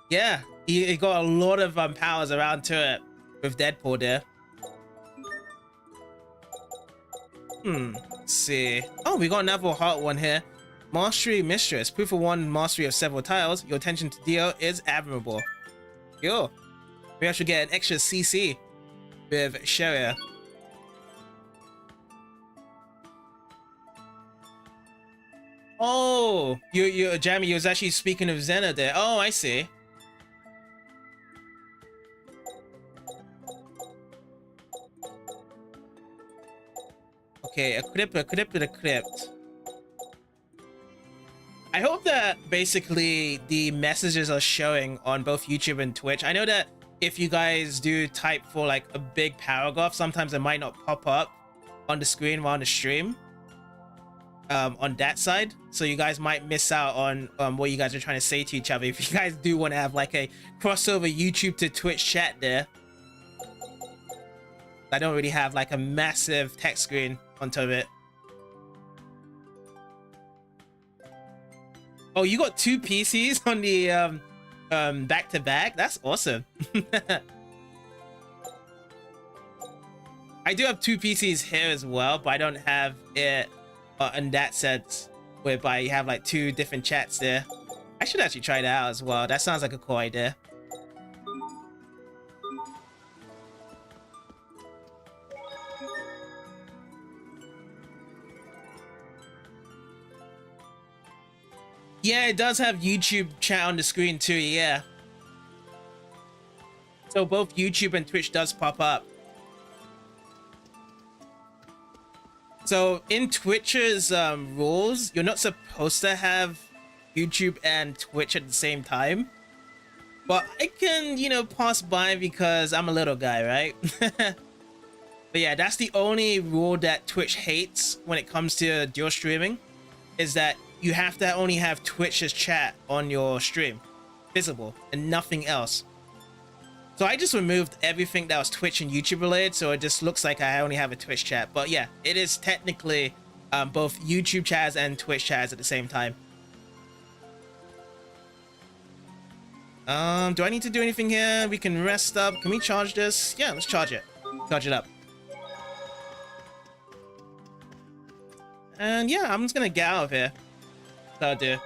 Yeah, he got a lot of powers around to it with Deadpool there. Let's see. Oh, we got another hot one here. Mastery Mistress. Proof of one mastery of several tiles. Your attention to detail is admirable. Yo, maybe I should get an extra CC with Sharia. Oh, Jamie, you was actually speaking of Zena there. Oh, I see. Okay, equip. I hope that basically the messages are showing on both YouTube and Twitch. I know that if you guys do type for like a big paragraph, sometimes it might not pop up on the screen while on the stream. On that side, so you guys might miss out on what you guys are trying to say to each other. If you guys do want to have like a crossover YouTube to Twitch chat there, I don't really have like a massive text screen on top of it. Oh, you got 2 PCs on the back to back? That's awesome. I do have 2 PCs here as well, but I don't have it in that sense, whereby you have like 2 different chats there. I should actually try that out as well. That sounds like a cool idea. Yeah, it does have YouTube chat on the screen too, yeah. So both YouTube and Twitch does pop up. So in Twitch's rules, you're not supposed to have YouTube and Twitch at the same time. But I can, you know, pass by because I'm a little guy, right? But yeah, that's the only rule that Twitch hates when it comes to dual streaming, is that you have to only have Twitch's chat on your stream visible and nothing else. So I just removed everything that was Twitch and YouTube related, so it just looks like I only have a Twitch chat. But yeah, it is technically both YouTube chats and Twitch chats at the same time. Do I need to do anything here? We can rest up. Can we charge this? Yeah, let's charge it. Charge it up. And yeah, I'm just gonna get out of here. That'll do.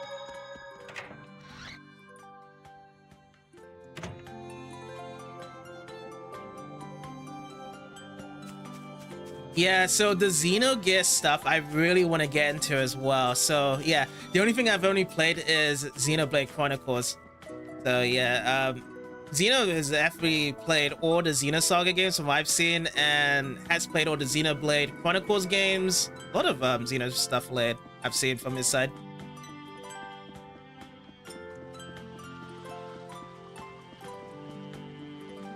Yeah, so the Xenogears stuff I really want to get into as well. So yeah, the only thing I've only played is Xenoblade Chronicles. So yeah, Xeno has actually played all the Xenosaga games from what I've seen, and has played all the Xenoblade Chronicles games. A lot of Xeno stuff played I've seen from his side.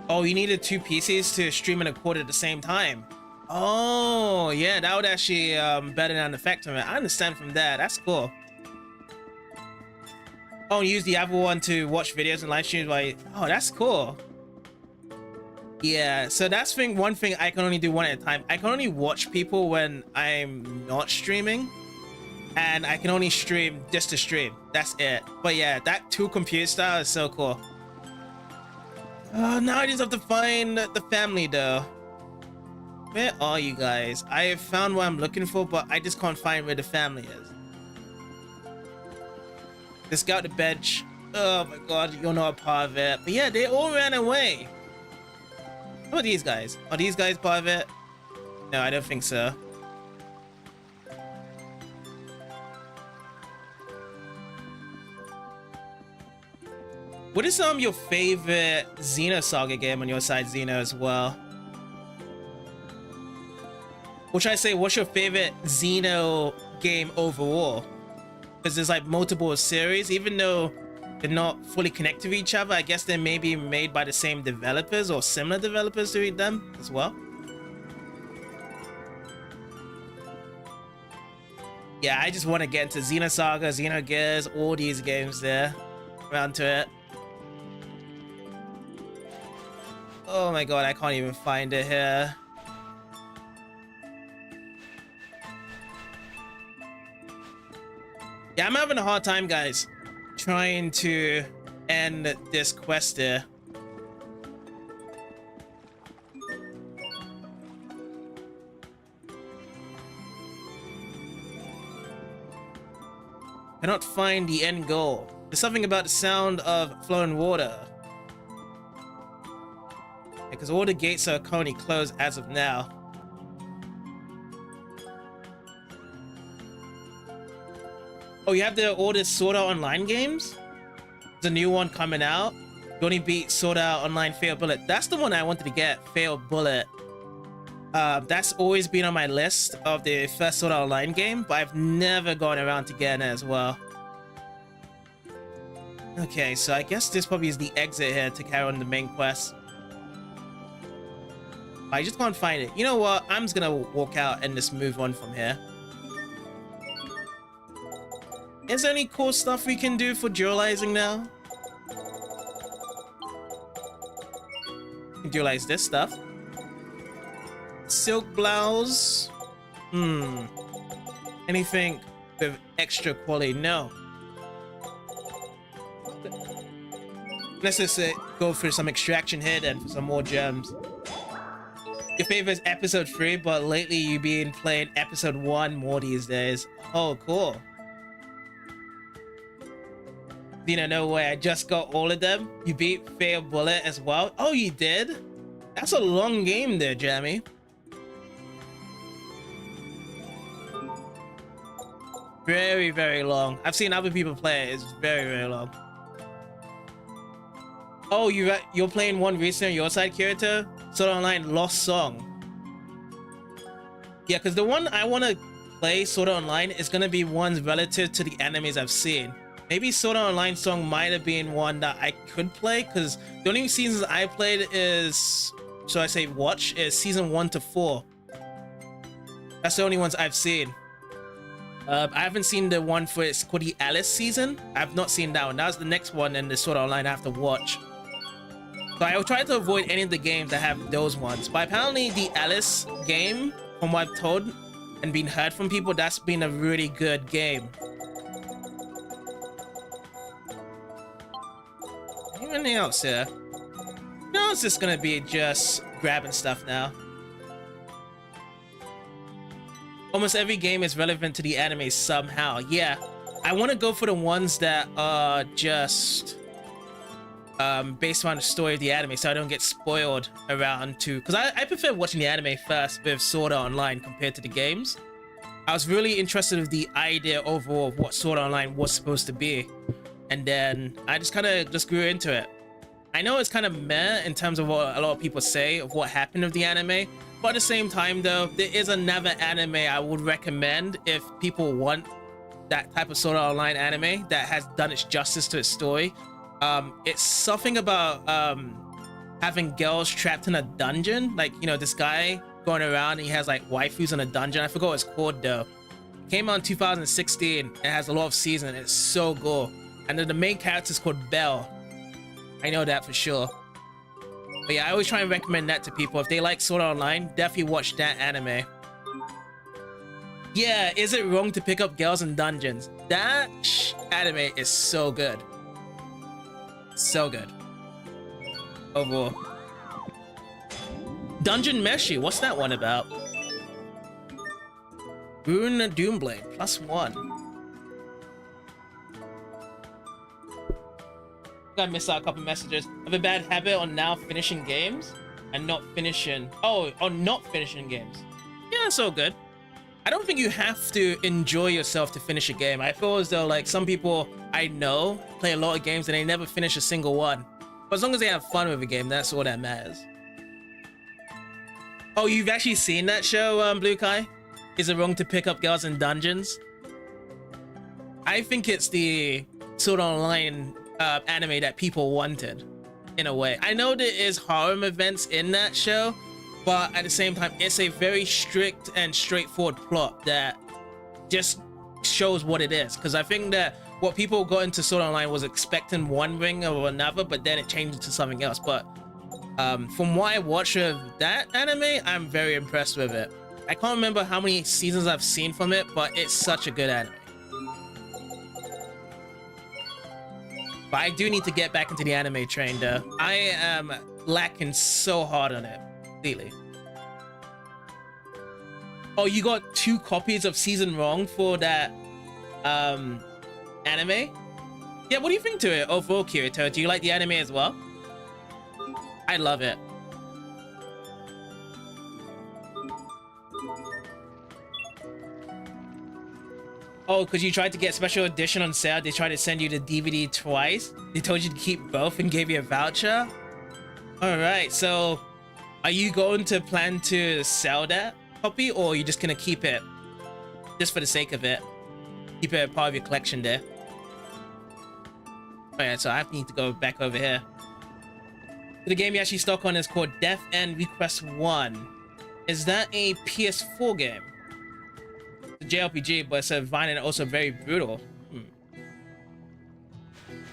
Oh, you needed 2 PCs to stream and record at the same time. Oh, yeah, that would actually better down the effect from it. I understand from that. That's cool. Oh, use the other one to watch videos and live streams. Like, oh, that's cool. Yeah, so that's one thing I can only do one at a time. I can only watch people when I'm not streaming, and I can only stream just to stream. That's it. But yeah, that 2 computer style is so cool. Oh, now I just have to find the family though. Where are you guys? I have found what I'm looking for, but I just can't find where the family is. Just got the bench. Oh my god, you're not a part of it. But yeah, they all ran away. Who are these guys? Are these guys part of it? No, I don't think so. What is your favorite Xenosaga game on your side, Xeno, as well? Or should I say, what's your favorite Xeno game overall? Because there's like multiple series, even though they're not fully connected to each other. I guess they may be made by the same developers or similar developers to them as well. Yeah, I just want to get into Xenosaga, Xenogears, all these games there. Around to it. Oh my god, I can't even find it here. Yeah, I'm having a hard time, guys, trying to end this quest here. Cannot find the end goal. There's something about the sound of flowing water. Because all the gates are currently closed as of now. Oh, you have all this Sword Art Online games? There's a new one coming out. You only beat Sword Art Online Fail Bullet. That's the one I wanted to get, Fail Bullet. That's always been on my list of the first Sword Art Online game, but I've never gone around to getting it as well. Okay, so I guess this probably is the exit here to carry on the main quest. I just can't find it. You know what? I'm just gonna walk out and just move on from here. Is there any cool stuff we can do for dualizing now? We can dualize this stuff. Silk blouse. Anything with extra quality? No. Let's just go for some extraction here then for some more gems. Your favorite is episode 3, but lately you've been playing episode 1 more these days. Oh, cool. No way, I just got all of them. You beat Fair Bullet as well. Oh, you did? That's a long game there, Jamie. Very, very long. I've seen other people play it. It's very, very long. Oh, you're playing one recently on your side, Kirito? Sword Art Online Lost Song. Yeah, because the one I want to play, Sword Art Online, is going to be ones relative to the animes I've seen. Maybe Sword Art Online Song might have been one that I could play, because the only seasons I played is, so I say watch, is season 1 to 4. That's the only ones I've seen. I haven't seen the one for it's called the Alice season. I've not seen that one. That was the next one in the Sword Art Online I have to watch. So I will try to avoid any of the games that have those ones. But apparently the Alice game, from what I've told and been heard from people, that's been a really good game. Anything else here? No, it's just gonna be just grabbing stuff now. Almost every game is relevant to the anime somehow. Yeah, I want to go for the ones that are just based on the story of the anime, so I don't get spoiled around to, because I prefer watching the anime first with Sword Art Online compared to the games. I was really interested in the idea overall of what Sword Art Online was supposed to be, and then I just kind of just grew into it. I know it's kind of meh in terms of what a lot of people say of what happened with the anime, but at the same time though, there is another anime I would recommend if people want that type of Sword Art Online anime that has done its justice to its story. It's something about having girls trapped in a dungeon, like, you know, this guy going around and he has like waifus in a dungeon. I forgot what it's called though. It came out in 2016 and it has a lot of seasons. It's so cool. And then the main character is called Belle. I know that for sure. But yeah, I always try and recommend that to people. If they like Sword Art Online, definitely watch that anime. Yeah, is it wrong to pick up girls in dungeons? That anime is so good. So good. Overall. Dungeon Meshi, what's that one about? Rune Doomblade, +1. I missed out a couple messages. I have a bad habit on now finishing games and not finishing. Oh, on not finishing games. Yeah, that's so good. I don't think you have to enjoy yourself to finish a game. I feel as though like some people I know play a lot of games and they never finish a single one. But as long as they have fun with a game, that's all that matters. Oh, you've actually seen that show, Blue Kai? Is it wrong to pick up girls in dungeons? I think it's the Sword Art Online anime that people wanted, in a way. I know there is harem events in that show, but at the same time, it's a very strict and straightforward plot that just shows what it is. Because I think that what people got into Sword Art Online was expecting one ring or another, but then it changed to something else. But from what I watched of that anime, I'm very impressed with it. I can't remember how many seasons I've seen from it, but it's such a good anime. But I do need to get back into the anime train though. I am lacking so hard on it. Completely. Oh, you got 2 copies of Season Wrong for that anime? Yeah, what do you think to it overall, Kirito? Do you like the anime as well? I love it. Oh, because you tried to get special edition on sale, they tried to send you the DVD twice. They told you to keep both and gave you a voucher. All right, so are you going to plan to sell that copy, or are you just gonna keep it just for the sake of it? Keep it a part of your collection there. All right, so I need to go back over here. The game you actually stuck on is called Death End Request 1. Is that a PS4 game? It's a JRPG, but it's a violent and also very brutal.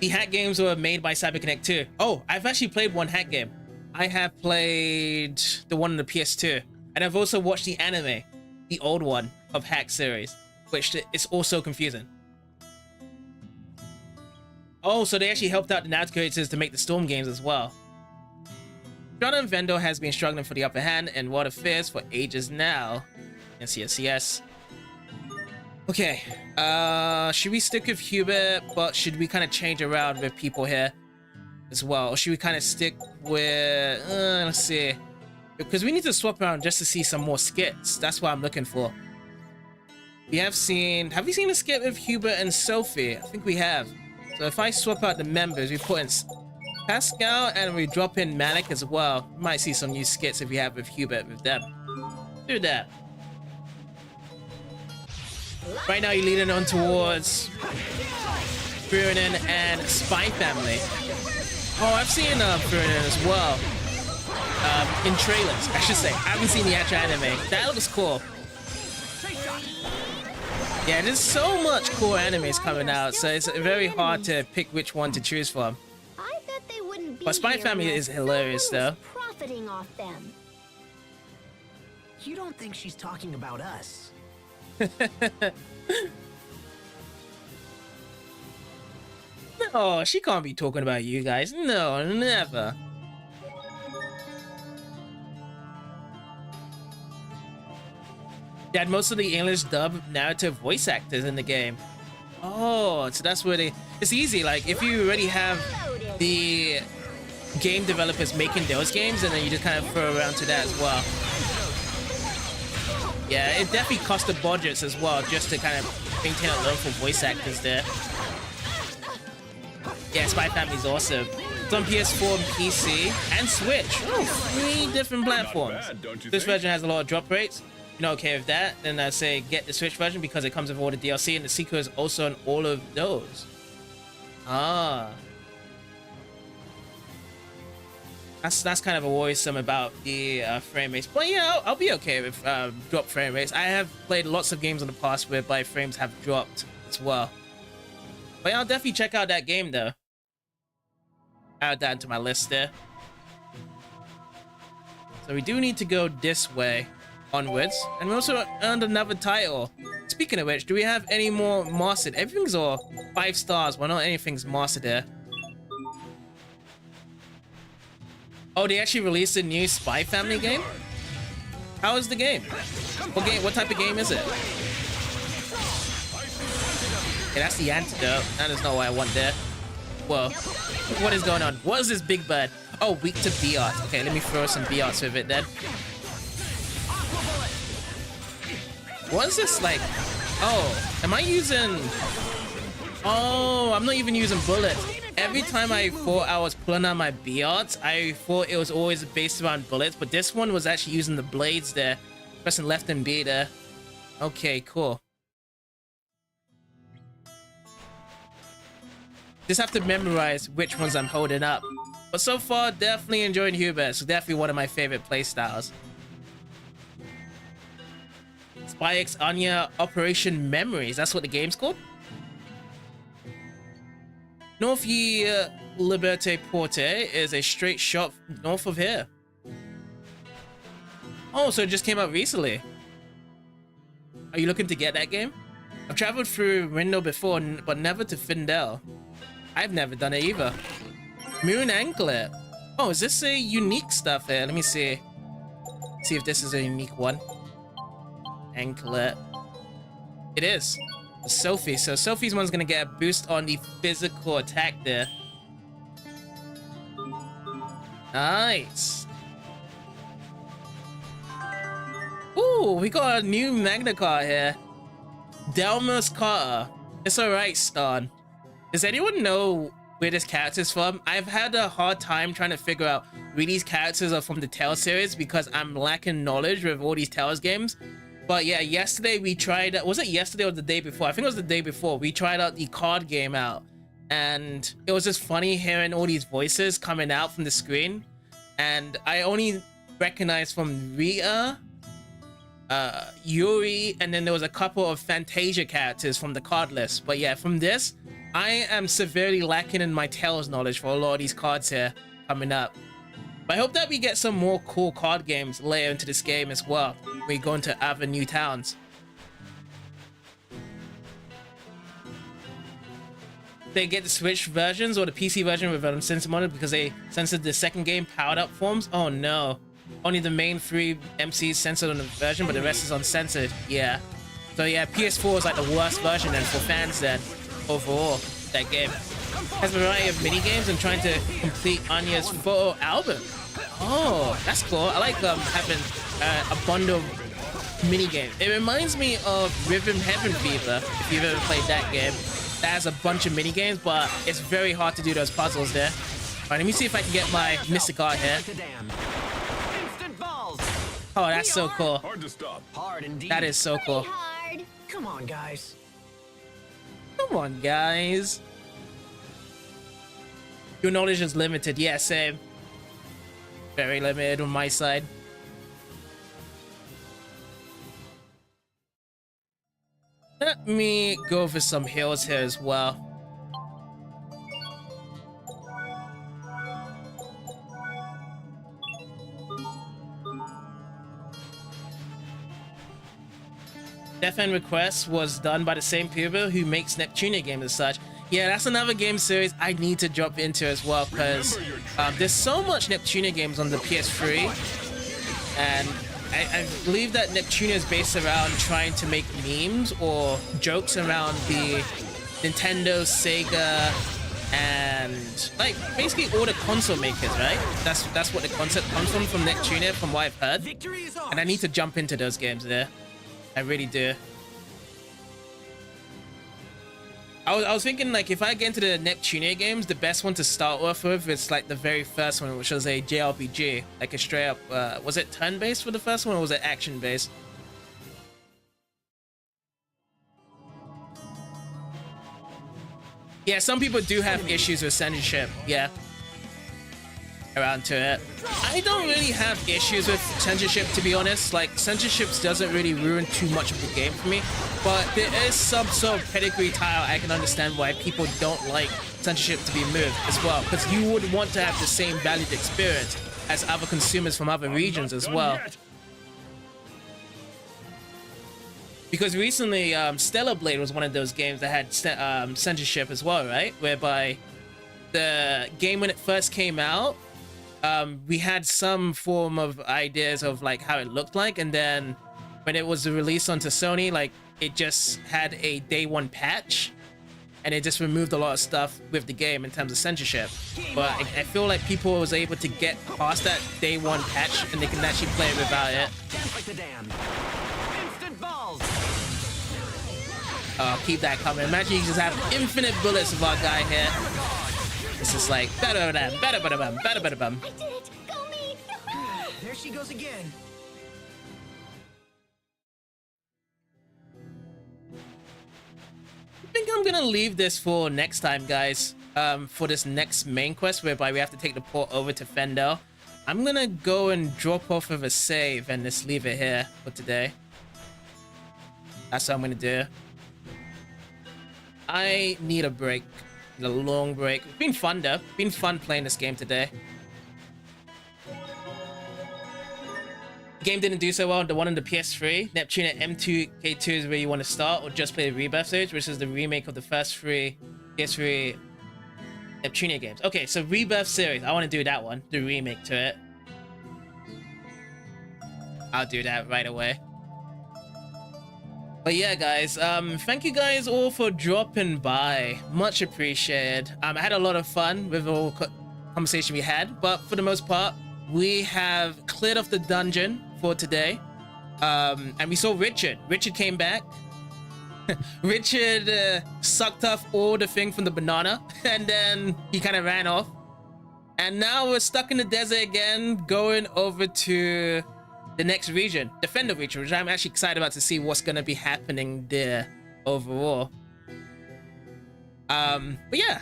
The hack games were made by CyberConnect 2. Oh, I've actually played one hack game. I have played the one on the PS2. And I've also watched the anime, the old one of Hack series, which is also confusing. Oh, so they actually helped out the Naruto creators to make the Storm games as well. Strahta and Windor has been struggling for the upper hand in World Affairs for ages now. Yes. Okay, should we stick with Hubert, but should we kind of change around with people here as well? Or should we kind of stick with, let's see. Because we need to swap around just to see some more skits. That's what I'm looking for. We have we seen a skit with Hubert and Sophie? I think we have. So if I swap out the members, we put in Pascal and we drop in Malik as well. We might see some new skits if we have with Hubert with them. Do that. Right now you're leading on towards Furunin and Spy Family. Oh, I've seen Furunin as well. In trailers, I should say. I haven't seen the actual anime. That looks cool. Yeah, there's so much cool animes coming out, so it's very hard to pick which one to choose from. I bet they wouldn't be But Spy Family is hilarious, though. Profiting off them. You don't think she's talking about us? No, she can't be talking about you guys. No, never. They had most of the English dub narrative voice actors in the game. Oh, so that's where it's easy. Like, if you already have the game developers making those games, and then you just kind of throw around to that as well. Yeah, it definitely cost the budgets as well, just to kind of maintain a level for voice actors there. Yeah, Spy Family's awesome. It's on PS4 and PC and Switch. Oh, 3 different platforms. This version has a lot of drop rates. If you're not okay with that, then I say get the Switch version because it comes with all the DLC, and the sequel is also on all of those. Ah. That's kind of a worrisome about the frame rates. But yeah, I'll be okay with drop frame rates. I have played lots of games in the past whereby frames have dropped as well. But yeah, I'll definitely check out that game though. Add that to my list there. So we do need to go this way onwards, and we also earned another title. Speaking of which, do we have any more mastered? Everything's all 5 stars, but not anything's mastered there. Oh, they actually released a new Spy Family game? How is the game? What type of game is it? Okay, that's the antidote. That is not what I want there. Whoa. What is going on? What is this big bird? Oh, weak to B-Arts. Okay, let me throw some B-Arts with it then. What is this like? Oh, am I using... Oh, I'm not even using bullets. Every time I thought I was pulling out my B-arts, I thought it was always based around bullets, but this one was actually using the blades there. Pressing left and B there. Okay, cool. Just have to memorize which ones I'm holding up. But so far, definitely enjoying Hubert. It's definitely one of my favorite playstyles. Spy X Anya Operation Memories. That's what the game's called? North Ye Liberté Porte is a straight shot north of here. Oh, so it just came out recently. Are you looking to get that game? I've traveled through Windor before, but never to Findel. I've never done it either. Moon Anklet. Oh, is this a unique stuff here? Let me see. See if this is a unique one. Anklet. It is. Sophie. So Sophie's one's gonna get a boost on the physical attack there. Nice. Ooh, we got a new Magna card here. Delmus Carter. It's alright, Stan. Does anyone know where this character's from? I've had a hard time trying to figure out where these characters are from the Tales series because I'm lacking knowledge with all these Tales games. But yeah, yesterday we tried... Was it yesterday or the day before? I think it was the day before. We tried out the card game out. And it was just funny hearing all these voices coming out from the screen. And I only recognized from Rita, Yuri, and then there was a couple of Fantasia characters from the card list. But yeah, from this, I am severely lacking in my Tales knowledge for a lot of these cards here coming up. But I hope that we get some more cool card games later into this game as well. We go into other new towns. They get the Switch versions or the PC version with uncensored mode because they censored the second game powered up forms. Oh no. Only the main 3 MCs censored on the version, but the rest is uncensored. Yeah. So yeah, PS4 is like the worst version then for fans then. Overall, that game has a variety of mini games and trying to complete Anya's photo album. Oh, that's cool. I like having a bundle of mini games. It reminds me of Rhythm Heaven Fever, if you've ever played that game. That has a bunch of mini games, but it's very hard to do those puzzles there. All right, let me see if I can get my Mystic Art here. Oh, that's so cool. Hard to stop. Hard indeed. That is so cool. Hard. Come on, guys. Come on, guys. Your knowledge is limited. Yeah, same. Very limited on my side. Let me go over some hills here as well. Death End Request was done by the same people who makes Neptunia games and such. Yeah, that's another game series I need to jump into as well because there's so much Neptunia games on the PS3, and I believe that Neptunia is based around trying to make memes or jokes around the Nintendo, Sega, and like basically all the console makers, right? That's what the concept comes from Neptunia, from what I've heard. And I need to jump into those games there. I really do. I was thinking like if I get into the Neptunia games, the best one to start off with is like the very first one, which was a JRPG, like a straight up. Was it turn-based for the first one, or was it action-based? Yeah, some people do have issues with censorship. Yeah. Around to it. I don't really have issues with censorship, to be honest. Like, censorship doesn't really ruin too much of the game for me, but there is some sort of pedigree tile I can understand why people don't like censorship to be moved as well, because you would want to have the same valued experience as other consumers from other regions as well. Because recently, Stellar Blade was one of those games that had censorship as well, right? Whereby the game, when it first came out, we had some form of ideas of like how it looked like, and then when it was released onto Sony, like it just had a day one patch, and it just removed a lot of stuff with the game in terms of censorship. But I feel like people was able to get past that day one patch, and they can actually play it without it. instant balls. Oh, keep that coming. Imagine you just have infinite bullets of our guy here. It's just like ba-da-ba-dam, ba-da-ba-da-bum, ba-da-ba-da-bum. I did it! Go me! There she goes again. I think I'm gonna leave this for next time, guys. For this next main quest, whereby we have to take the port over to Fendel. I'm gonna go and drop off of a save and just leave it here for today. That's what I'm gonna do. I need a break. A long break. It's been fun though. It's been fun playing this game today. Game didn't do so well. The one on the PS3, Neptune at M2K2 is where you want to start, or just play the Rebirth series, which is the remake of the first 3 PS3 Neptunia games. Okay, so Rebirth series. I want to do that one, the remake to it. I'll do that right away. But yeah, guys, thank you guys all for dropping by. Much appreciated. I had a lot of fun with all conversation we had, but for the most part, we have cleared off the dungeon for today. And we saw Richard. Richard came back. Richard sucked off all the thing from the banana, and then he kind of ran off. And now we're stuck in the desert again, going over to the next region, Defender region, which I'm actually excited about to see what's going to be happening there overall. But yeah.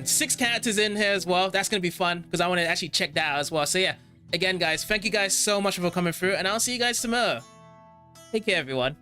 6 characters in here as well. That's going to be fun, because I want to actually check that out as well. So yeah, again, guys, thank you guys so much for coming through, and I'll see you guys tomorrow. Take care, everyone.